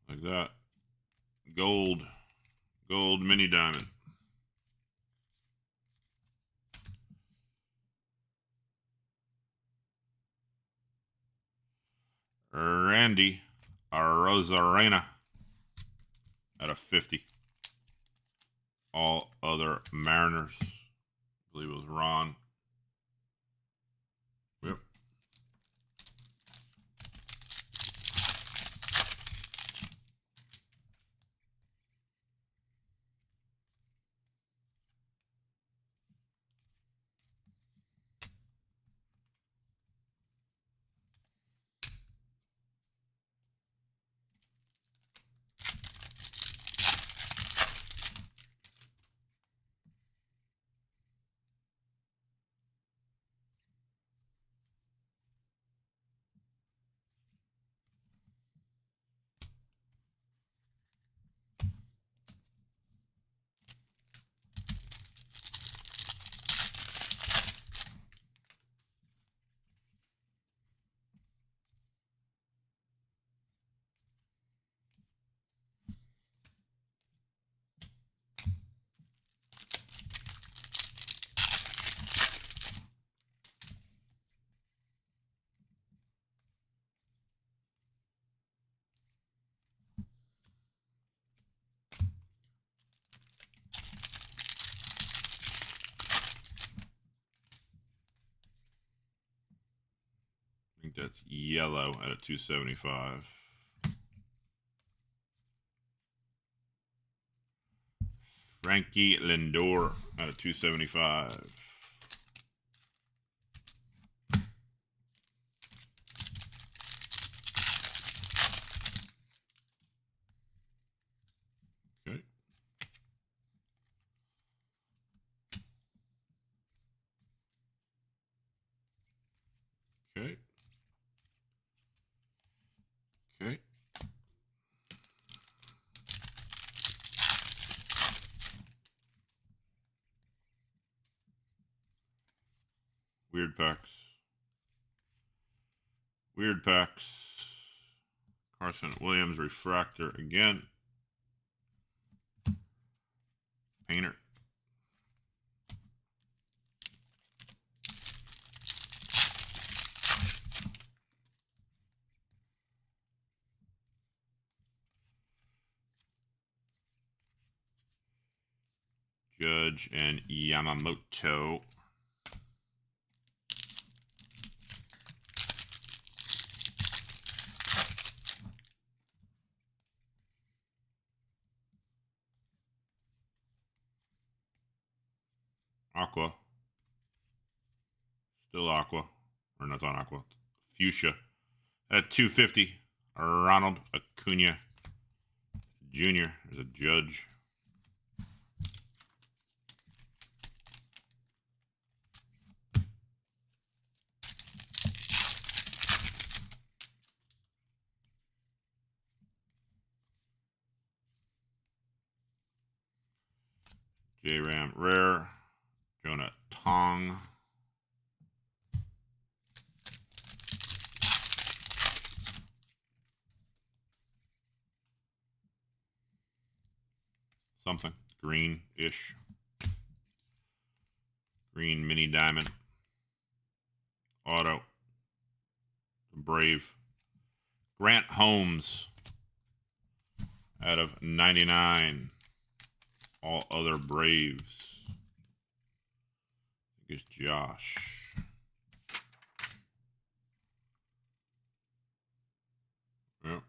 Like that. Gold Mini Diamond. Randy Rosarena out of 50. All other Mariners. I believe it was Ron. Yep. I think that's yellow out of 275. Frankie Lindor out of 275. Okay. Okay. Okay. Weird packs. Weird packs. Carson Williams refractor again. Painter. Judge and Yamamoto. Aqua. Still Aqua. Or not on Aqua. Fuchsia. At 250, Ronald Acuna Jr. is a Judge. J-Ram Rare. Jonah Tong. Something. Green-ish. Green mini diamond. Auto. Brave. Grant Holmes. Out of 99. All other Braves. I think it's Josh. Yep.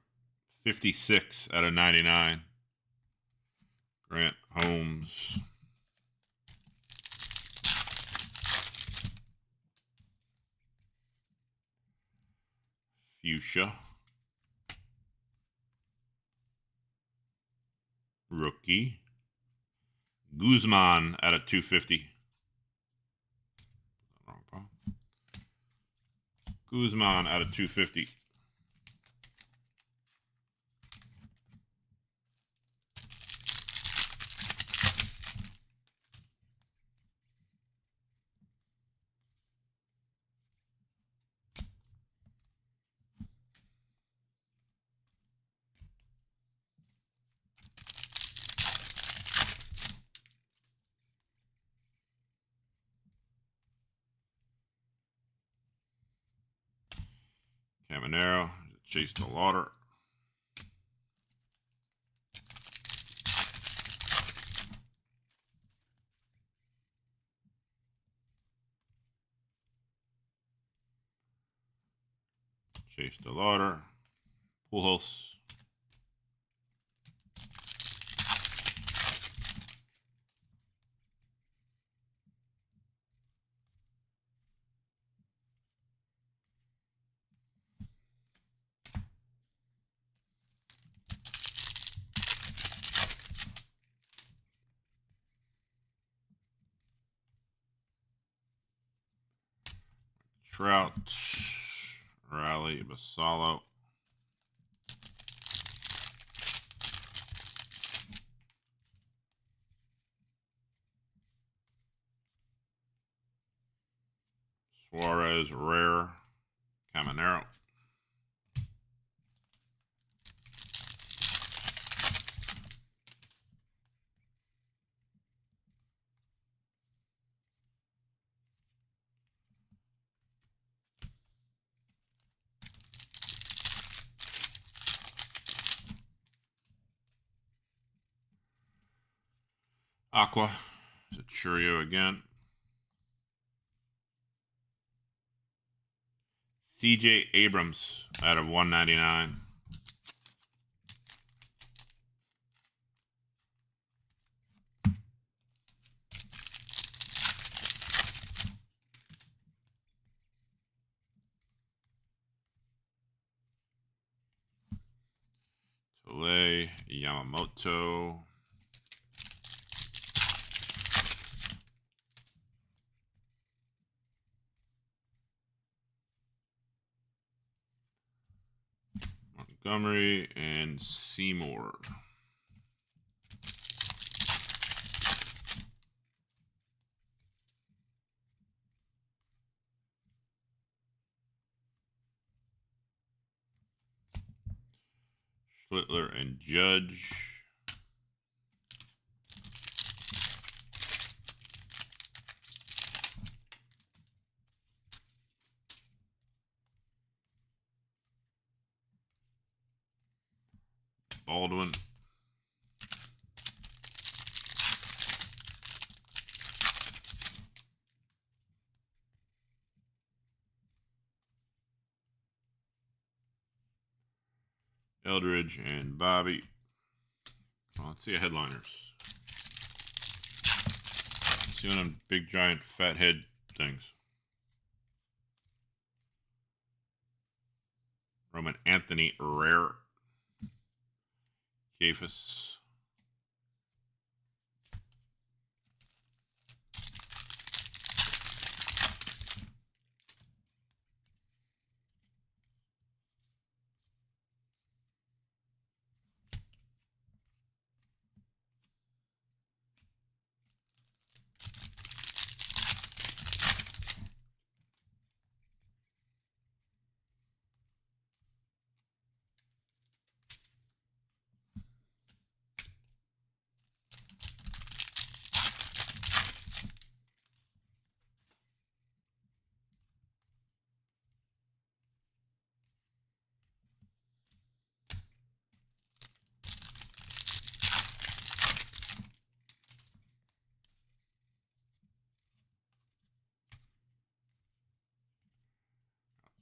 56 out of 99. Grant Holmes. Fuchsia. Rookie. Guzman out of 250. Guzman out of 250. Caminero, Chase the Lauder. Chase the Lauder. Pujols. Trout. Raleigh Basalo. Suarez Rare. Caminero. Aqua. It's a Churio again. CJ Abrams out of 199. Tole Yamamoto. Montgomery and Seymour. Schlittler and Judge. Baldwin. Eldridge and Bobby. Well, let's see a headliners. See one of them big, giant, fat head things. Roman Anthony Rare. Cephas.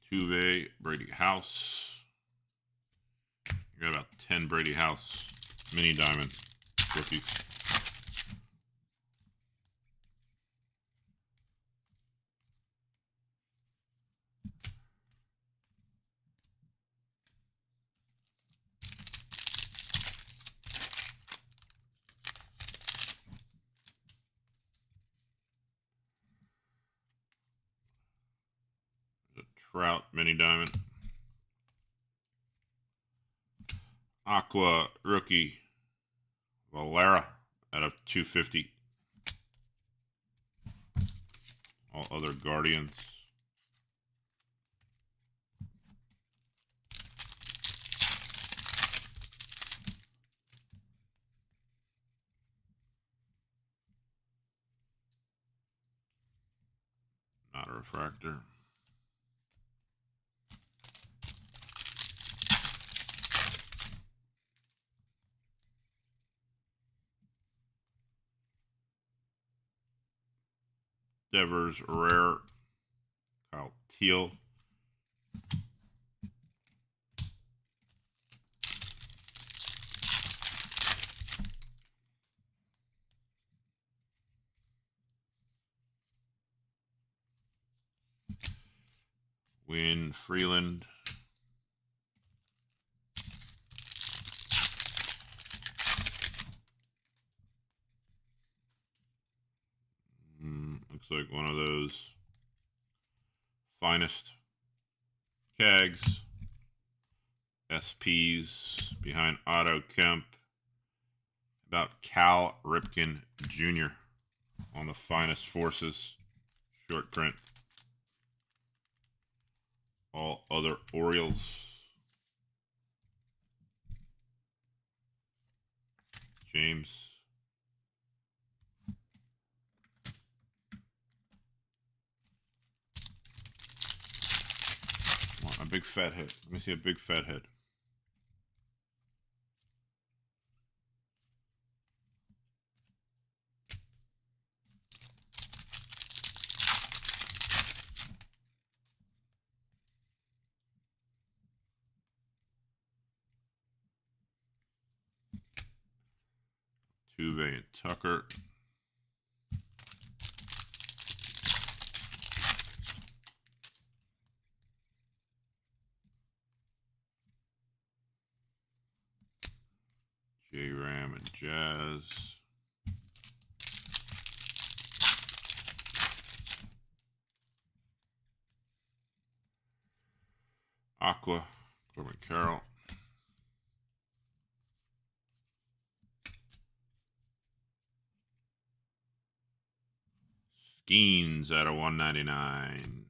Tuve, Brady House. You got about 10 Brady House mini diamond rookies. There's a Trout mini diamond. Aqua rookie Valera out of 250. All other Guardians. Not a refractor. Devers Rare. Kyle Teal. Win Freeland. Looks like one of those finest Cags. SPs behind Otto Kemp. About Cal Ripken Jr. on the finest forces. Short print. All other Orioles. James. A big fat head. Let me see a big fat head. Tuve and Tucker. J-Ram and Jazz. Aqua, Corbin Carroll. Skeens out of 199.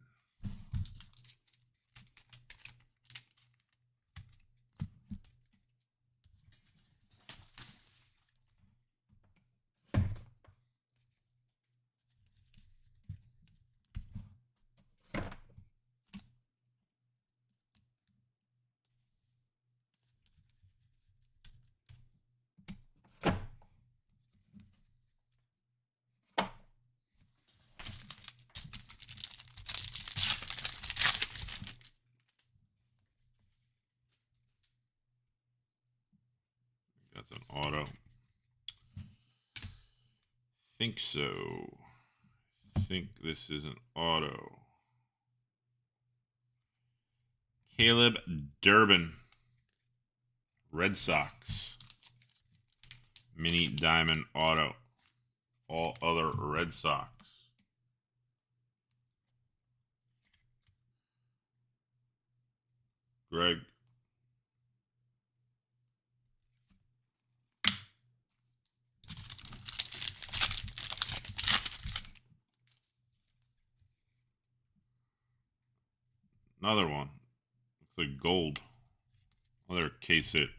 That's an auto. Think so. think this is an auto. Caleb Durbin, Red Sox. Mini diamond auto. All other Red Sox. Greg. Another one. Looks like gold. Another case hit.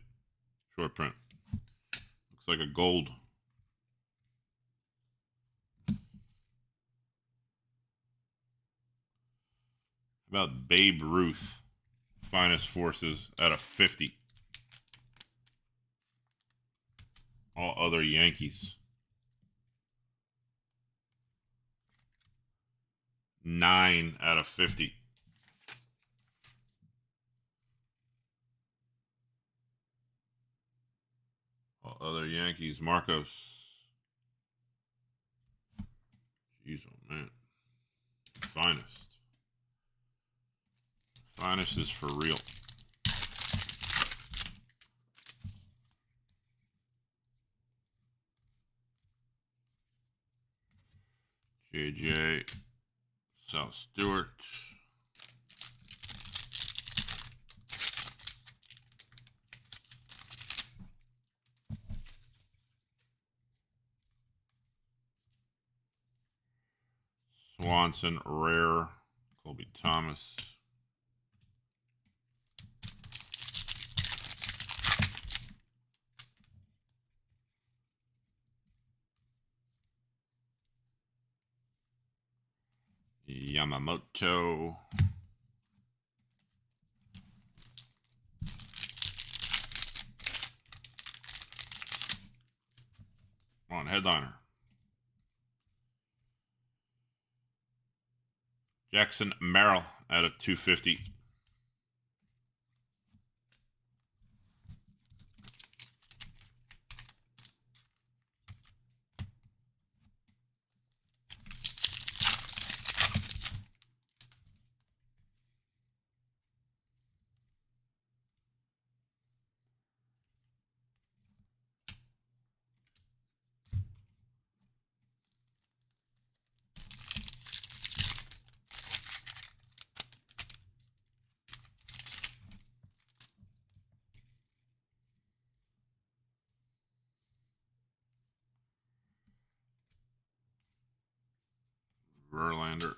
Short print. Looks like a gold. How about Babe Ruth? Finest Forces out of 50. All other Yankees. 9 out of 50. All other Yankees. Marcos. Jeez, oh man. Finest. Finest is for real. JJ. South Stewart. Swanson, rare. Colby Thomas. Yamamoto. On headliner. Jackson Merrill out of 250. Verlander.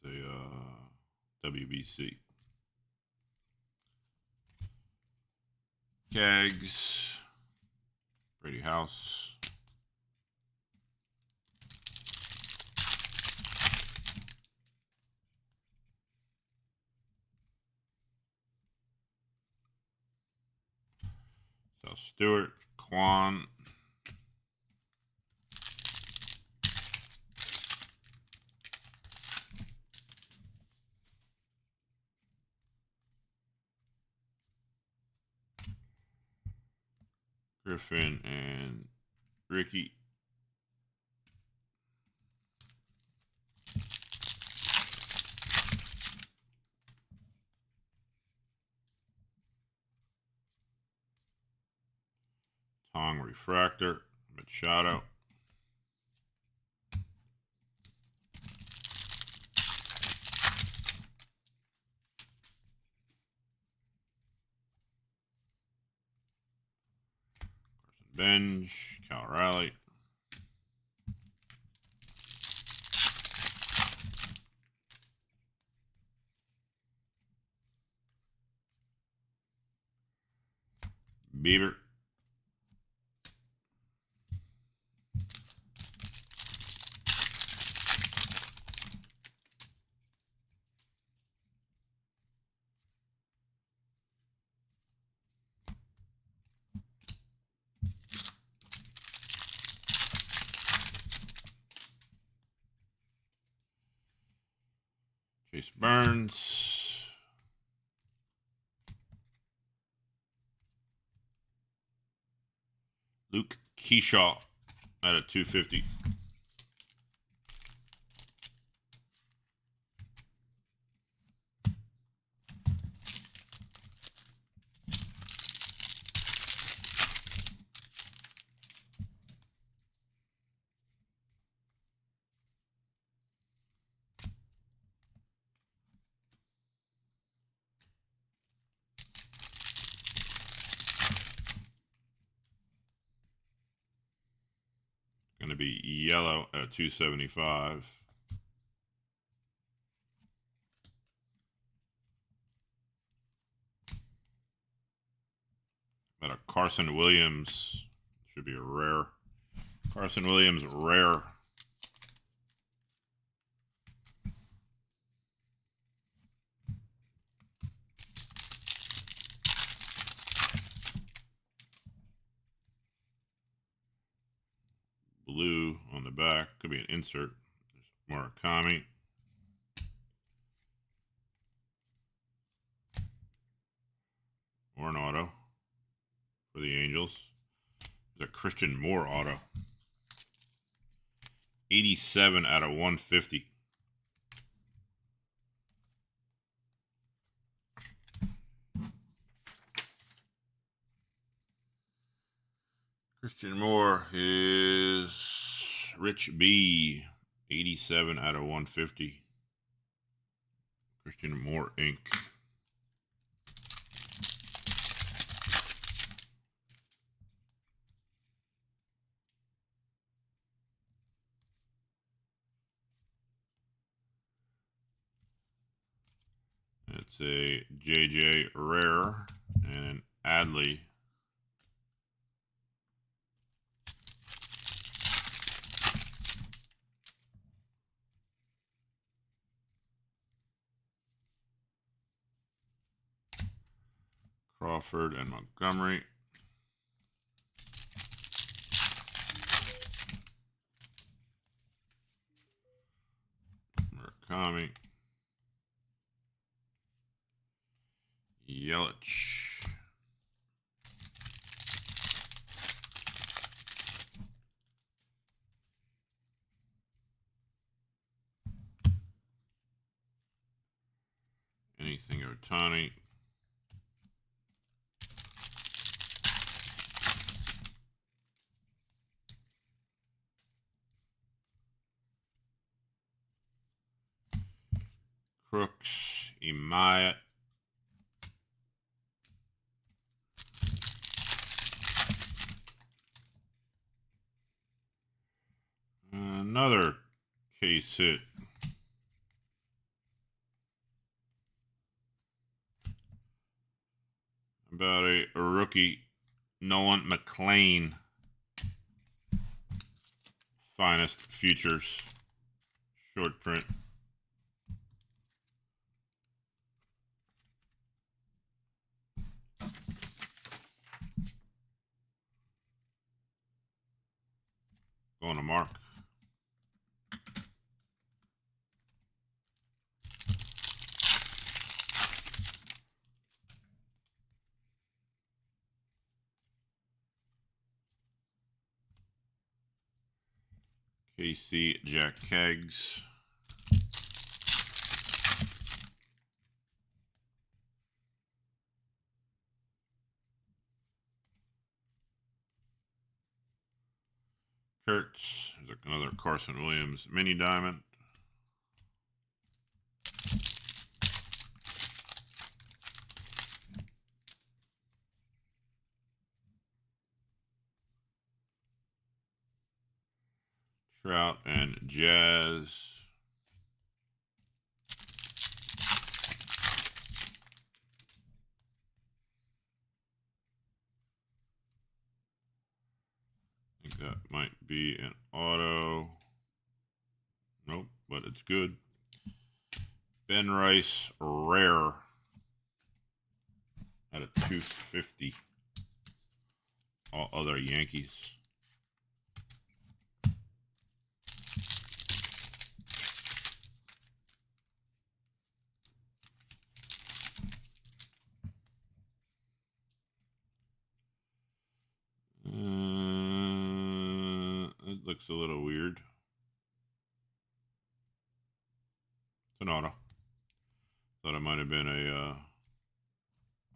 It's a WBC. Kegs. Brady House. South Stewart. Quan. Griffin and Ricky. Tong Refractor. Machado. Bench. Cal Raleigh. Bieber. Chase Burns. Luke Keyshaw at a 250. Going to be yellow at 275. Got a Carson Williams. Should be a rare. Carson Williams, rare. Blue on the back. Could be an insert. There's Murakami. Or an auto for the Angels. There's a Christian Moore auto. 87 out of 150. Christian Moore is Rich B. 87 out of 150. Christian Moore Inc. It's a JJ Rare and an Adley. Crawford and Montgomery. Murakami. Yelich. Anything Otani. Crooks, Imaya. Another case hit. About a rookie, Nolan McLean. Finest Futures. Short print. Going to Mark. KC Jack Keggs. Kurtz. There's another Carson Williams mini diamond. Trout and Jazz. I think that might be an auto. Nope, but it's good. Ben Rice, rare. At a 250. All other Yankees. a little weird. It's an auto. Thought it might have been a,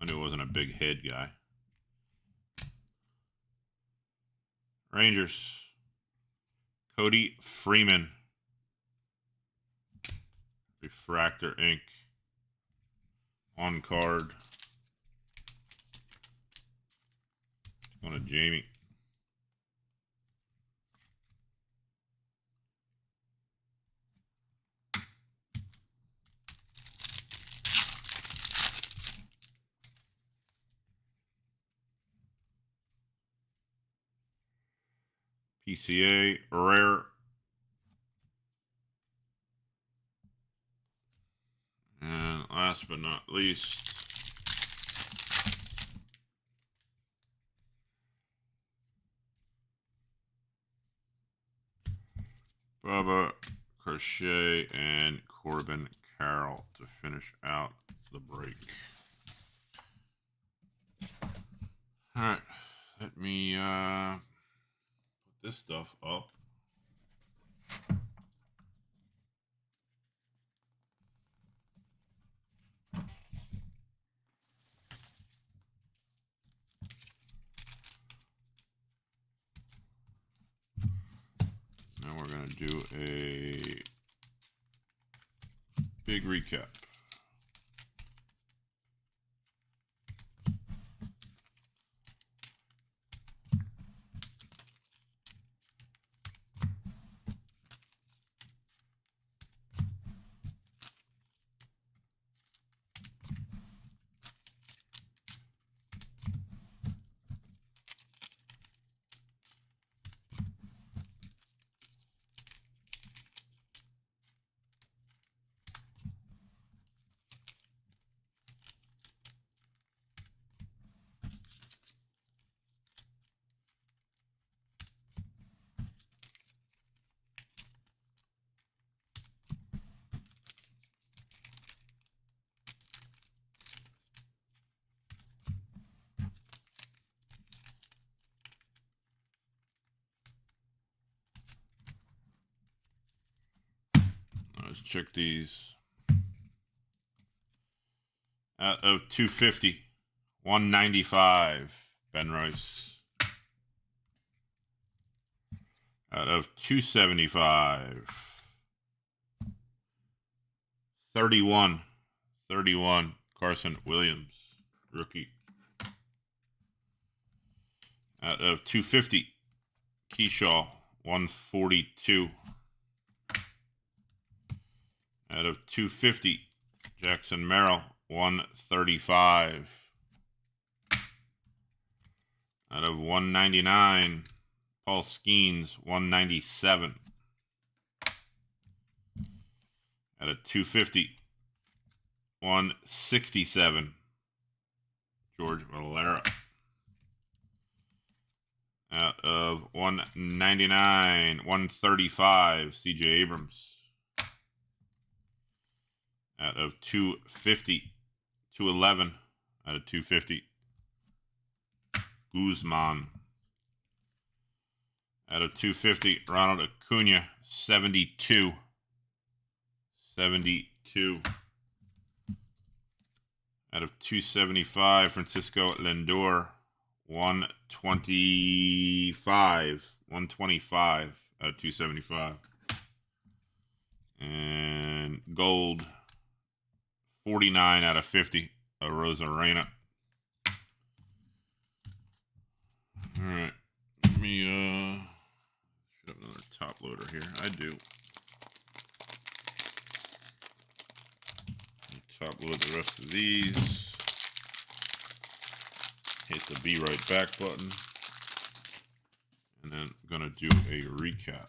I knew it wasn't a big head guy. Rangers. Cody Freeman. Refractor ink. On card. On a Jamie. PCA rare. And last but not least, Bubba Crochet and Corbin Carroll to finish out the break. All right, let me put this stuff up. Now we're going to do a big recap. Let's check these. Out of 250, 195, Ben Rice. Out of 275, 31, Carson Williams, rookie. Out of 250, Keyshaw, 142. Out of 250, Jackson Merrill, 135. Out of 199, Paul Skeens, 197. Out of 250, 167, George Valera. Out of 199, 135, CJ Abrams. Out of 250, 211, out of 250, Guzman. Out of 250, Ronald Acuna, 72. 72. Out of 275, Francisco Lindor, 125. 125 out of 275. And gold, 49 out of 50, a Rosarena. All right, let me should have another top loader here. I do. Top load the rest of these. Hit the be right back button. And then I'm gonna do a recap.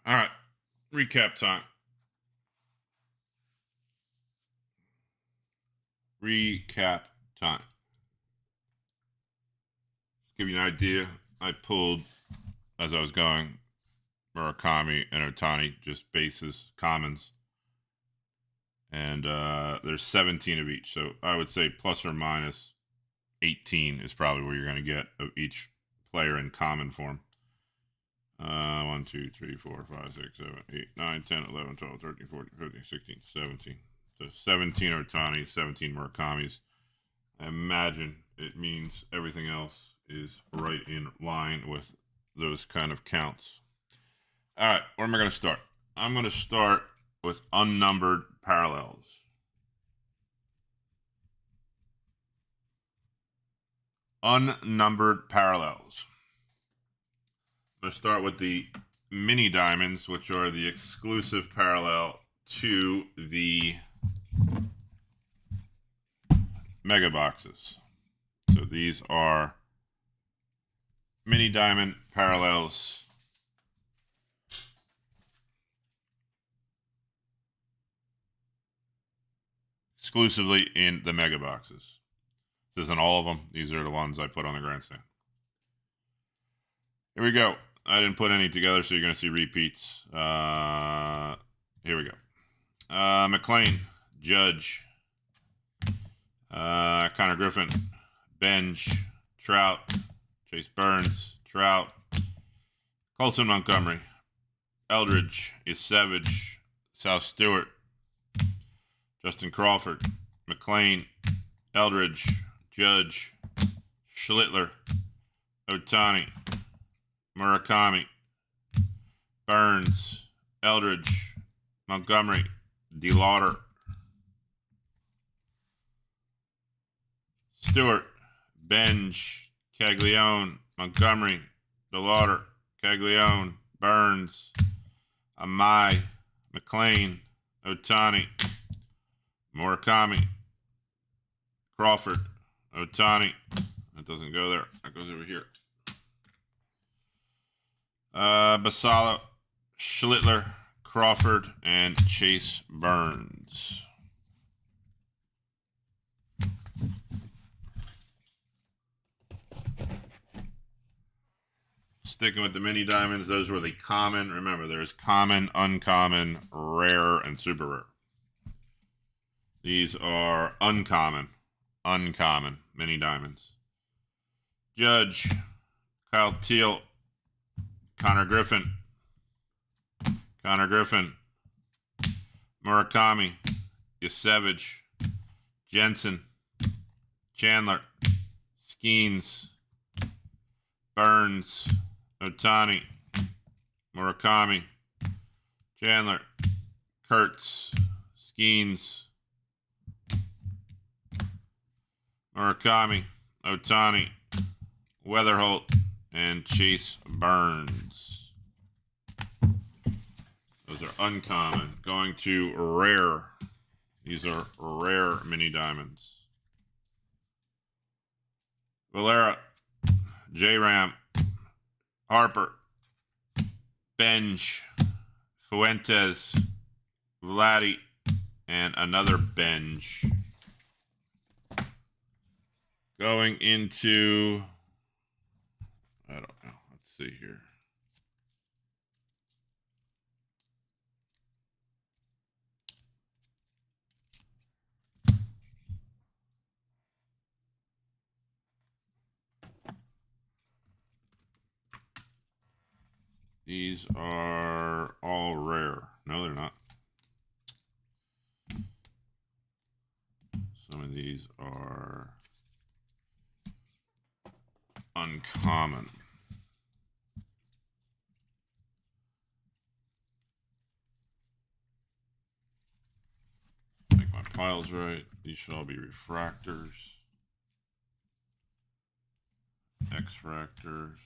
All right, recap time. Recap time. Just give you an idea. I pulled, as I was going, Murakami and Otani, just bases, commons. And there's 17 of each. So I would say plus or minus 18 is probably where you're going to get of each player in common form. 1, 2, 3, 4, 5, 6, 7, 8, 9, 10, 11, 12, 13, 14, 15, 16, 17. So 17 Otani, 17 Murakamis. I imagine it means everything else is right in line with those kind of counts. All right, where am I going to start? I'm going to start with unnumbered parallels. Unnumbered parallels. I'm going to start with the mini diamonds, which are the exclusive parallel to the mega boxes. So these are mini diamond parallels exclusively in the mega boxes. This isn't all of them. These are the ones I put on the grandstand. Here we go. I didn't put any together, so you're going to see repeats. Here we go. McLean, Judge, Connor Griffin, Benj, Trout, Chase Burns, Trout, Colson Montgomery, Eldridge, is Savage, South Stewart, Justin Crawford, McLean, Eldridge, Judge, Schlittler, Otani, Murakami, Burns, Eldridge, Montgomery, DeLauder, Stewart, Benj, Caglione, Montgomery, DeLauder, Caglione, Burns, Amai, McLean, Otani, Murakami, Crawford, Otani. That doesn't go there. That goes over here. Basalo, Schlittler, Crawford, and Chase Burns. Sticking with the mini diamonds, those were the common. Remember, there's common, uncommon, rare, and super rare. These are uncommon mini diamonds. Judge, Kyle Teal, Connor Griffin, Murakami, Yasevich, Jensen, Chandler, Skeens, Burns, Otani, Murakami, Chandler, Kurtz, Skeens, Murakami, Otani, Weatherholt, and Chase Burns. Those are uncommon. Going to rare. These are rare mini diamonds. Valera, J-Ram, Harper, Benj, Fuentes, Vladdy, and another Benj. Going into, I don't know, let's see here. These are all rare. No, they're not. Some of these are uncommon. Make my piles right. These should all be refractors, X-fractors.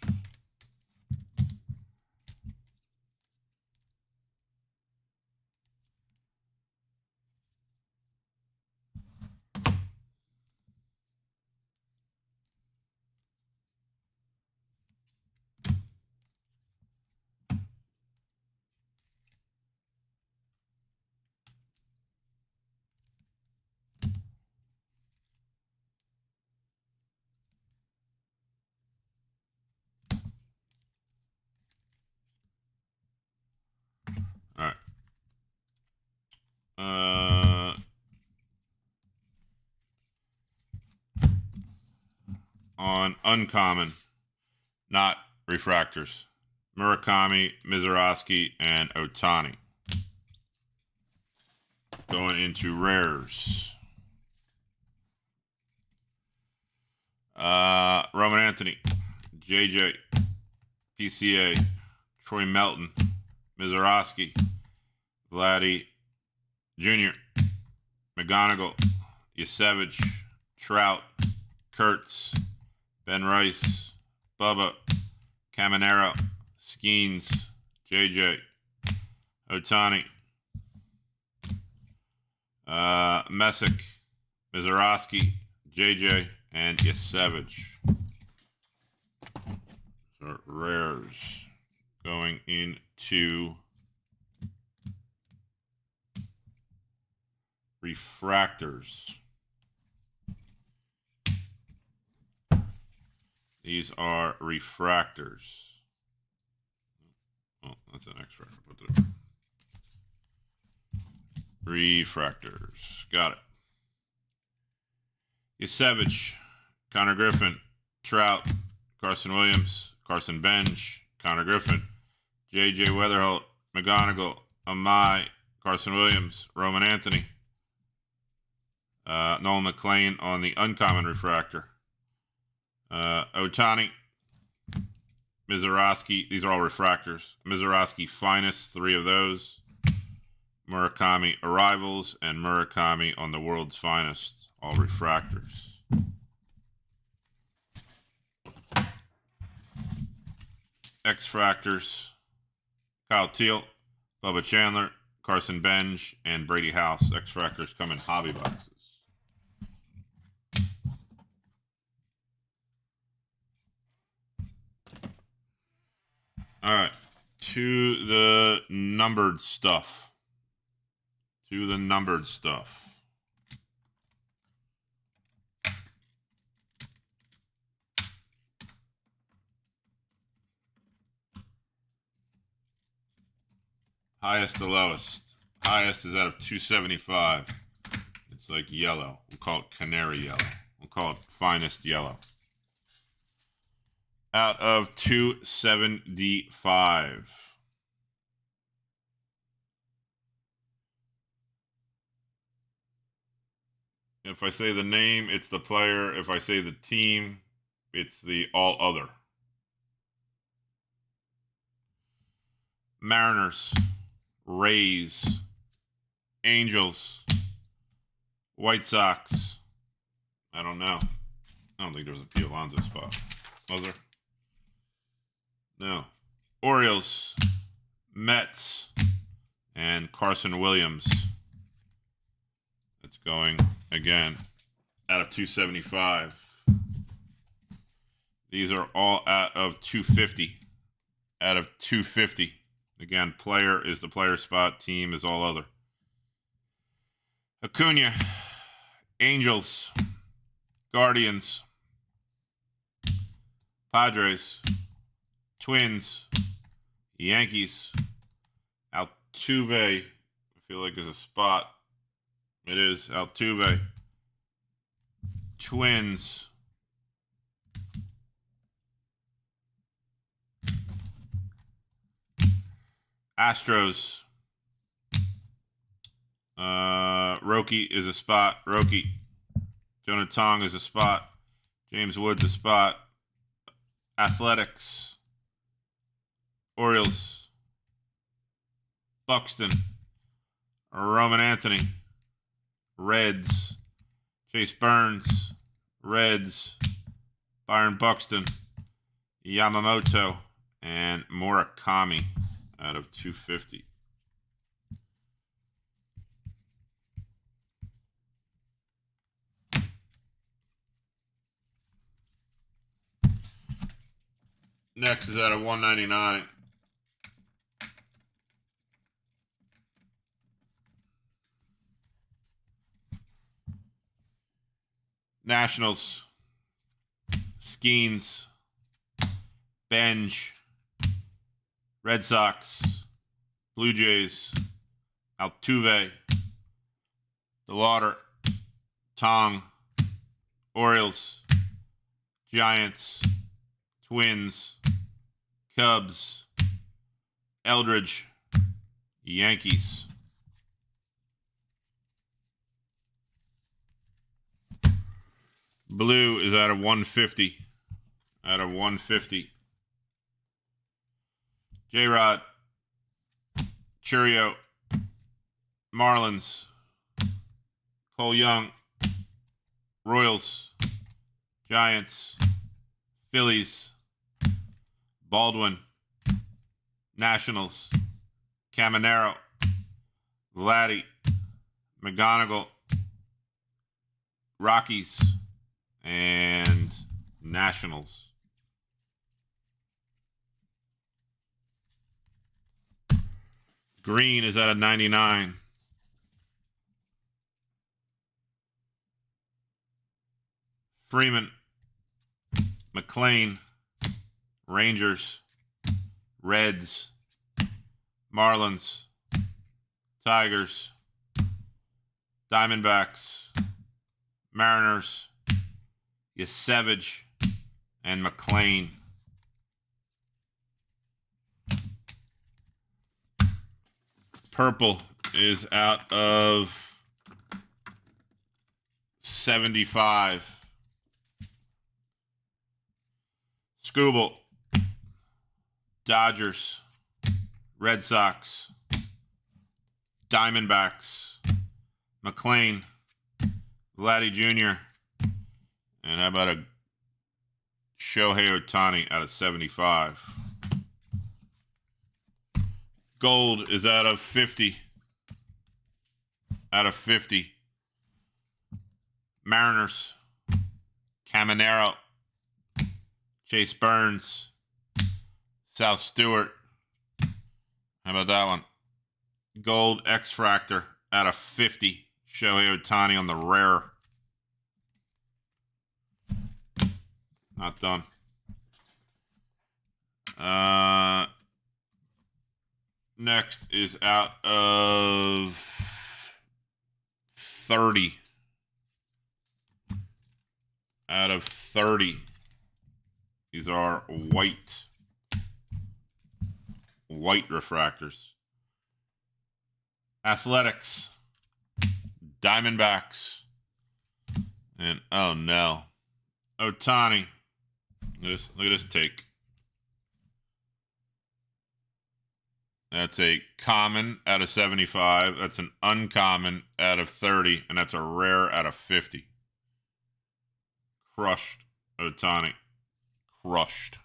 on uncommon, not refractors. Murakami, Mizurowski, and Otani. Going into rares. Roman Anthony, JJ, PCA, Troy Melton, Mizurowski, Vladdy Jr., McGonigal, Yasevich, Trout, Kurtz, Ben Rice, Bubba, Caminero, Skeens, JJ, Otani, Messick, Mizurowski, JJ, and Yasevich. So rares going into refractors. These are refractors. Oh, that's an extra. Put that there. Refractors. Got it. Yasevich, Connor Griffin, Trout, Carson Williams, Carson Bench, Connor Griffin, J.J. Weatherholt, McGonigal, Amai, Carson Williams, Roman Anthony, Nolan McLean on the uncommon refractor, Otani, Mizurowski, these are all refractors. Mizurowski Finest, 3 of those. Murakami Arrivals, and Murakami on the World's Finest, all refractors. X-Fractors, Kyle Teal, Bubba Chandler, Carson Bench, and Brady House. X-Fractors come in hobby boxes. All right, to the numbered stuff. To the numbered stuff. Highest to lowest. Highest is out of 275. It's like yellow. We'll call it canary yellow. We'll call it finest yellow. Out of 275. If I say the name, it's the player. If I say the team, it's the all other. Mariners, Rays, Angels, White Sox. I don't know. I don't think there was a P. Alonso spot. Was there? No. Orioles, Mets, and Carson Williams. That's going, again, out of 275. These are all out of 250. Out of 250. Again, player is the player spot. Team is all other. Acuna, Angels, Guardians, Padres, Twins, Yankees, Altuve. I feel like there's a spot. It is Altuve. Twins. Astros. Roki is a spot. Roki. Jonah Tong is a spot. James Woods a spot. Athletics. Orioles. Buxton. Roman Anthony. Reds. Chase Burns. Reds. Byron Buxton. Yamamoto. And Murakami out of 250. Next is out of 199. Nationals, Skeens, Benj, Red Sox, Blue Jays, Altuve, DeLauder, Tong, Orioles, Giants, Twins, Cubs, Eldridge, Yankees. Blue is out of 150. Out of 150. J-Rod, Churio, Marlins, Cole Young, Royals, Giants, Phillies, Baldwin, Nationals, Caminero, Vladdy, McGonigal, Rockies, and Nationals. Green is at a 99. Freeman, McLean, Rangers, Reds, Marlins, Tigers, Diamondbacks, Mariners, Yasevich, and McLean. Purple is out of 75. Scooble, Dodgers, Red Sox, Diamondbacks, McLean, Vladdy Jr., and how about a Shohei Ohtani out of 75. Gold is out of 50. Out of 50. Mariners, Caminero, Chase Burns, South Stewart. How about that one? Gold X-Fractor out of 50. Shohei Ohtani on the rare. Not done. Next is out of 30. Out of 30. These are white refractors. Athletics, Diamondbacks, and oh no, Ohtani. Look at this take. That's a common out of 75. That's an uncommon out of 30, and that's a rare out of 50. Crushed, Ohtani. Crushed.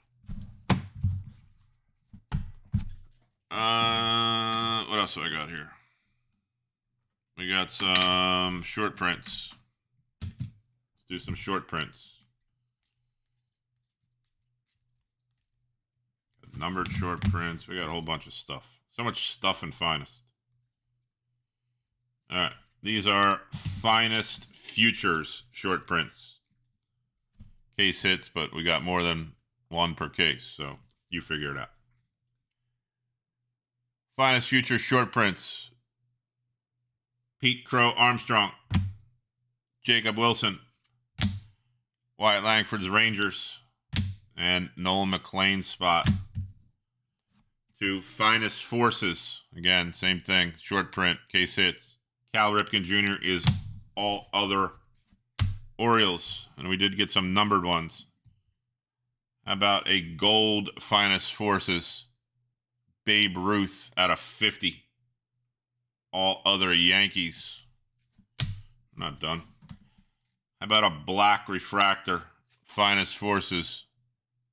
What else do I got here? We got some short prints. Let's do some short prints. Numbered short prints. We got a whole bunch of stuff. So much stuff in Finest. All right. These are Finest Futures short prints. Case hits, but we got more than one per case, so you figure it out. Finest Futures short prints. Pete Crow Armstrong, Jacob Wilson, Wyatt Langford's Rangers, and Nolan McLean's spot. To Finest Forces, again, same thing, short print, case hits. Cal Ripken Jr. is all other Orioles, and we did get some numbered ones. How about a gold Finest Forces, Babe Ruth out of 50. All other Yankees. Not done. How about a black refractor, Finest Forces,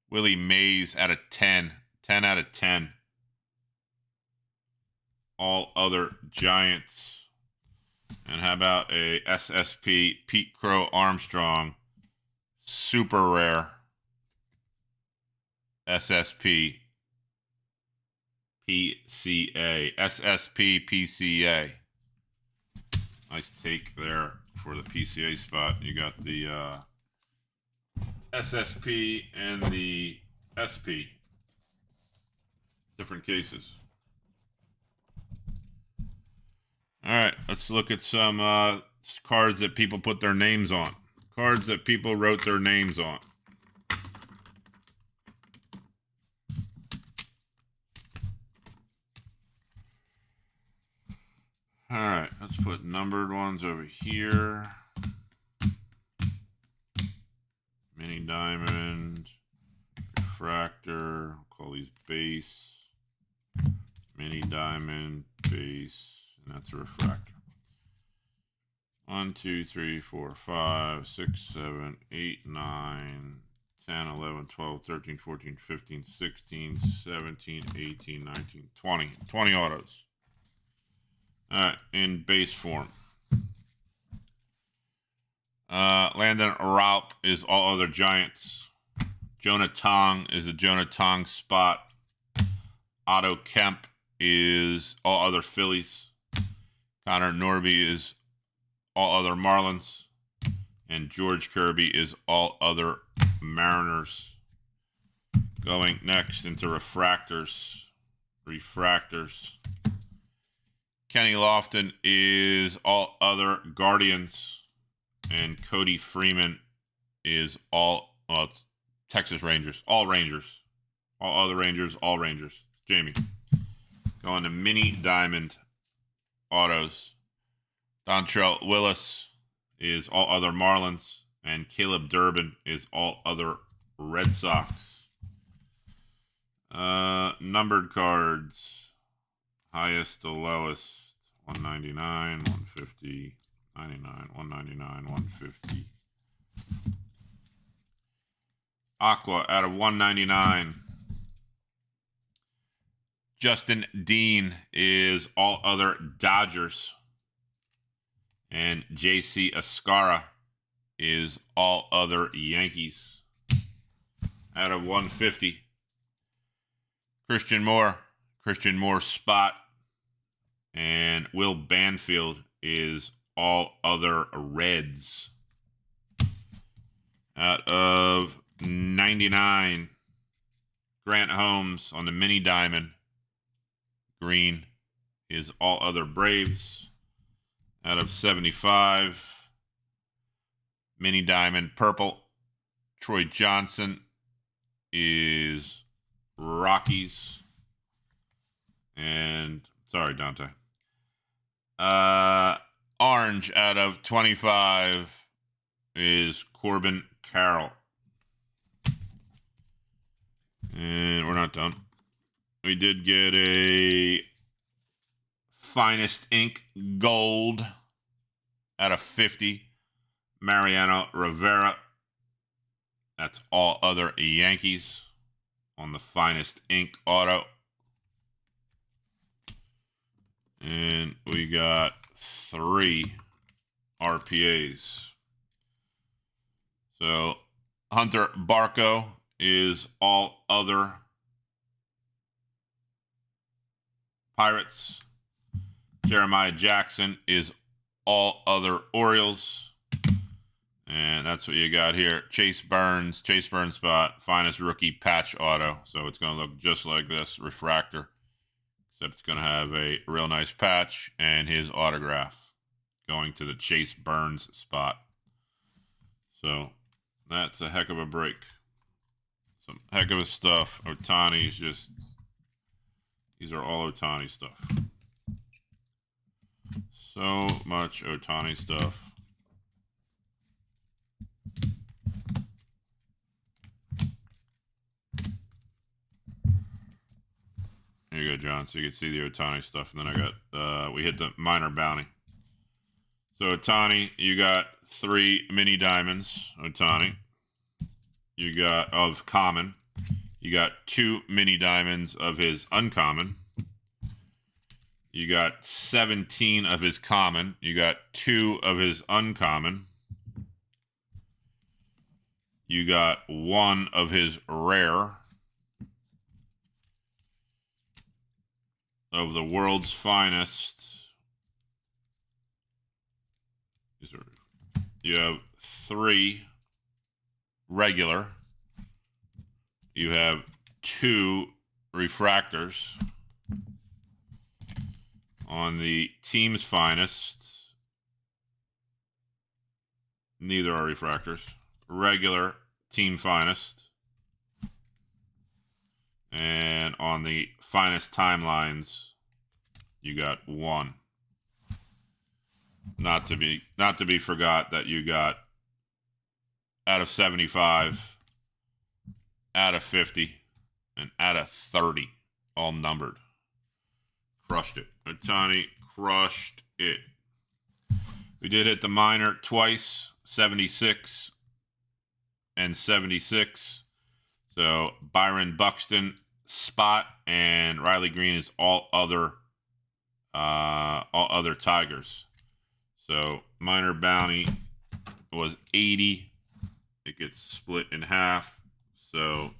Willie Mays out of 10. 10 out of 10. All other Giants. And how about a SSP, Pete Crow Armstrong, super rare SSP PCA. SSP PCA. Nice take there for the PCA spot. You got the SSP and the SP. Different cases. All right, let's look at some cards that people put their names on. Cards that people wrote their names on. All right, let's put numbered ones over here. Mini diamond, refractor, I'll call these base. Mini diamond, base, and that's a refractor. 1, 2, 3, 4, 5, 6, 7, 8, 9, 10, 11, 12, 13, 14, 15, 16, 17, 18, 19, 20. 20 autos. All right, in base form. Landon Raup is all other Giants. Jonah Tong is the Jonah Tong spot. Otto Kemp is all other Phillies. Connor Norby is all other Marlins. And George Kirby is all other Mariners. Going next into refractors. Kenny Lofton is all other Guardians. And Cody Freeman is all Texas Rangers. All Rangers. All other Rangers, all Rangers. Jamie. Going to mini diamond autos. Dontrell Willis is all other Marlins. And Caleb Durbin is all other Red Sox. Numbered cards. Highest to lowest. 199, 150, 99, 199, 150. Aqua out of 199. Justin Dean is all other Dodgers. And JC Escara is all other Yankees. Out of 150. Christian Moore spot. And Will Banfield is all other Reds. Out of 99, Grant Holmes on the mini diamond. Green is all other Braves. Out of 75, mini diamond purple. Troy Johnson is Rockies. And, sorry, Dante. Orange out of 25 is Corbin Carroll. And we're not done. We did get a Finest Ink Gold out of 50. Mariano Rivera. That's all other Yankees on the Finest Ink auto. And we got 3 RPAs. So Hunter Barco is all other Pirates. Jeremiah Jackson is all other Orioles. And that's what you got here. Chase Burns spot, Finest Rookie Patch Auto. So it's going to look just like this, refractor. Except it's going to have a real nice patch and his autograph going to the Chase Burns spot. So that's a heck of a break. Some heck of a stuff. Ohtani's just, these are all Ohtani stuff. So much Ohtani stuff. Here you go, John. So you can see the Ohtani stuff. And then I got, we hit the minor bounty. So Ohtani, you got 3 mini diamonds, Ohtani. You got of common. You got 2 mini diamonds of his uncommon. You got 17 of his common. You got 2 of his uncommon. You got 1 of his rare. Of the world's finest. You have 3 regular. You have 2 refractors. On the team's finest, neither are refractors. Regular team finest. And on the finest timelines, you got 1. not to be forgot that you got out of 75, out of 50, and out of 30, all numbered. Crushed it. Otani crushed it. We did hit the minor twice, 76 and 76. So Byron Buxton spot, and Riley Green is all other Tigers. So minor bounty was 80. It gets split in half. So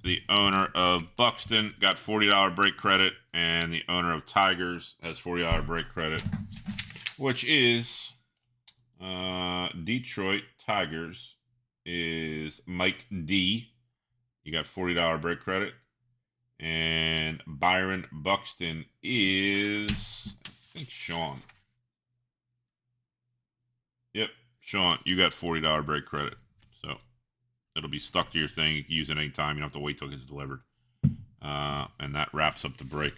the owner of Buxton got $40 break credit, and the owner of Tigers has $40 break credit, which is Detroit Tigers is Mike D. You got $40 break credit. And Byron Buxton is, I think, Sean. Yep, Sean, you got $40 break credit. So it'll be stuck to your thing. You can use it anytime. You don't have to wait till it gets delivered. And that wraps up the break.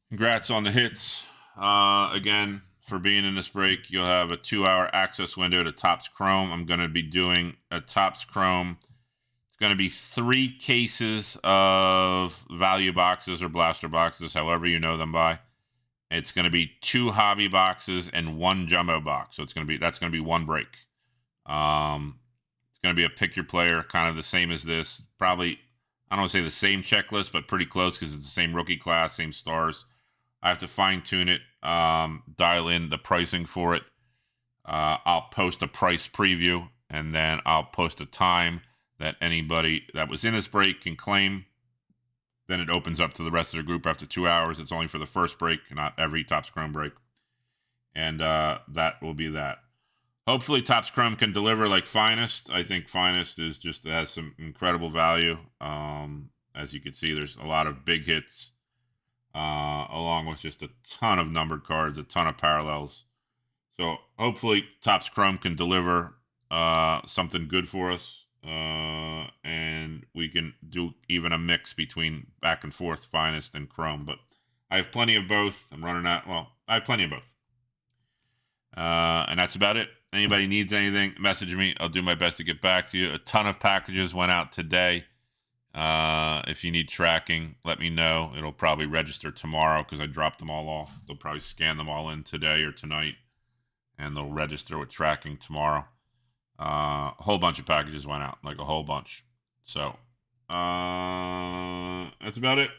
Congrats on the hits. Again, for being in this break, you'll have a 2-hour access window to Topps Chrome. I'm going to be doing a Topps Chrome. It's going to be 3 cases of value boxes or blaster boxes, however you know them by. It's going to be 2 hobby boxes and 1 jumbo box. So that's going to be 1 break. It's going to be a pick your player, kind of the same as this. Probably, I don't want to say the same checklist, but pretty close because it's the same rookie class, same stars. I have to fine tune it, dial in the pricing for it. I'll post a price preview, and then I'll post a time that anybody that was in this break can claim. Then it opens up to the rest of the group after 2 hours. It's only for the first break, not every Topps Chrome break. And that will be that. Hopefully Topps Chrome can deliver like Finest. I think Finest has some incredible value. As you can see, there's a lot of big hits. Along with just a ton of numbered cards, a ton of parallels. So hopefully Topps Chrome can deliver something good for us, and we can do even a mix between back and forth Finest and Chrome. But I have plenty of both. I'm running out. Well, I have plenty of both. And that's about it. Anybody needs anything, message me. I'll do my best to get back to you. A ton of packages went out today. If you need tracking, let me know. It'll probably register tomorrow because I dropped them all off. They'll probably scan them all in today or tonight, and they'll register with tracking tomorrow. A whole bunch of packages went out, like a whole bunch. So that's about it.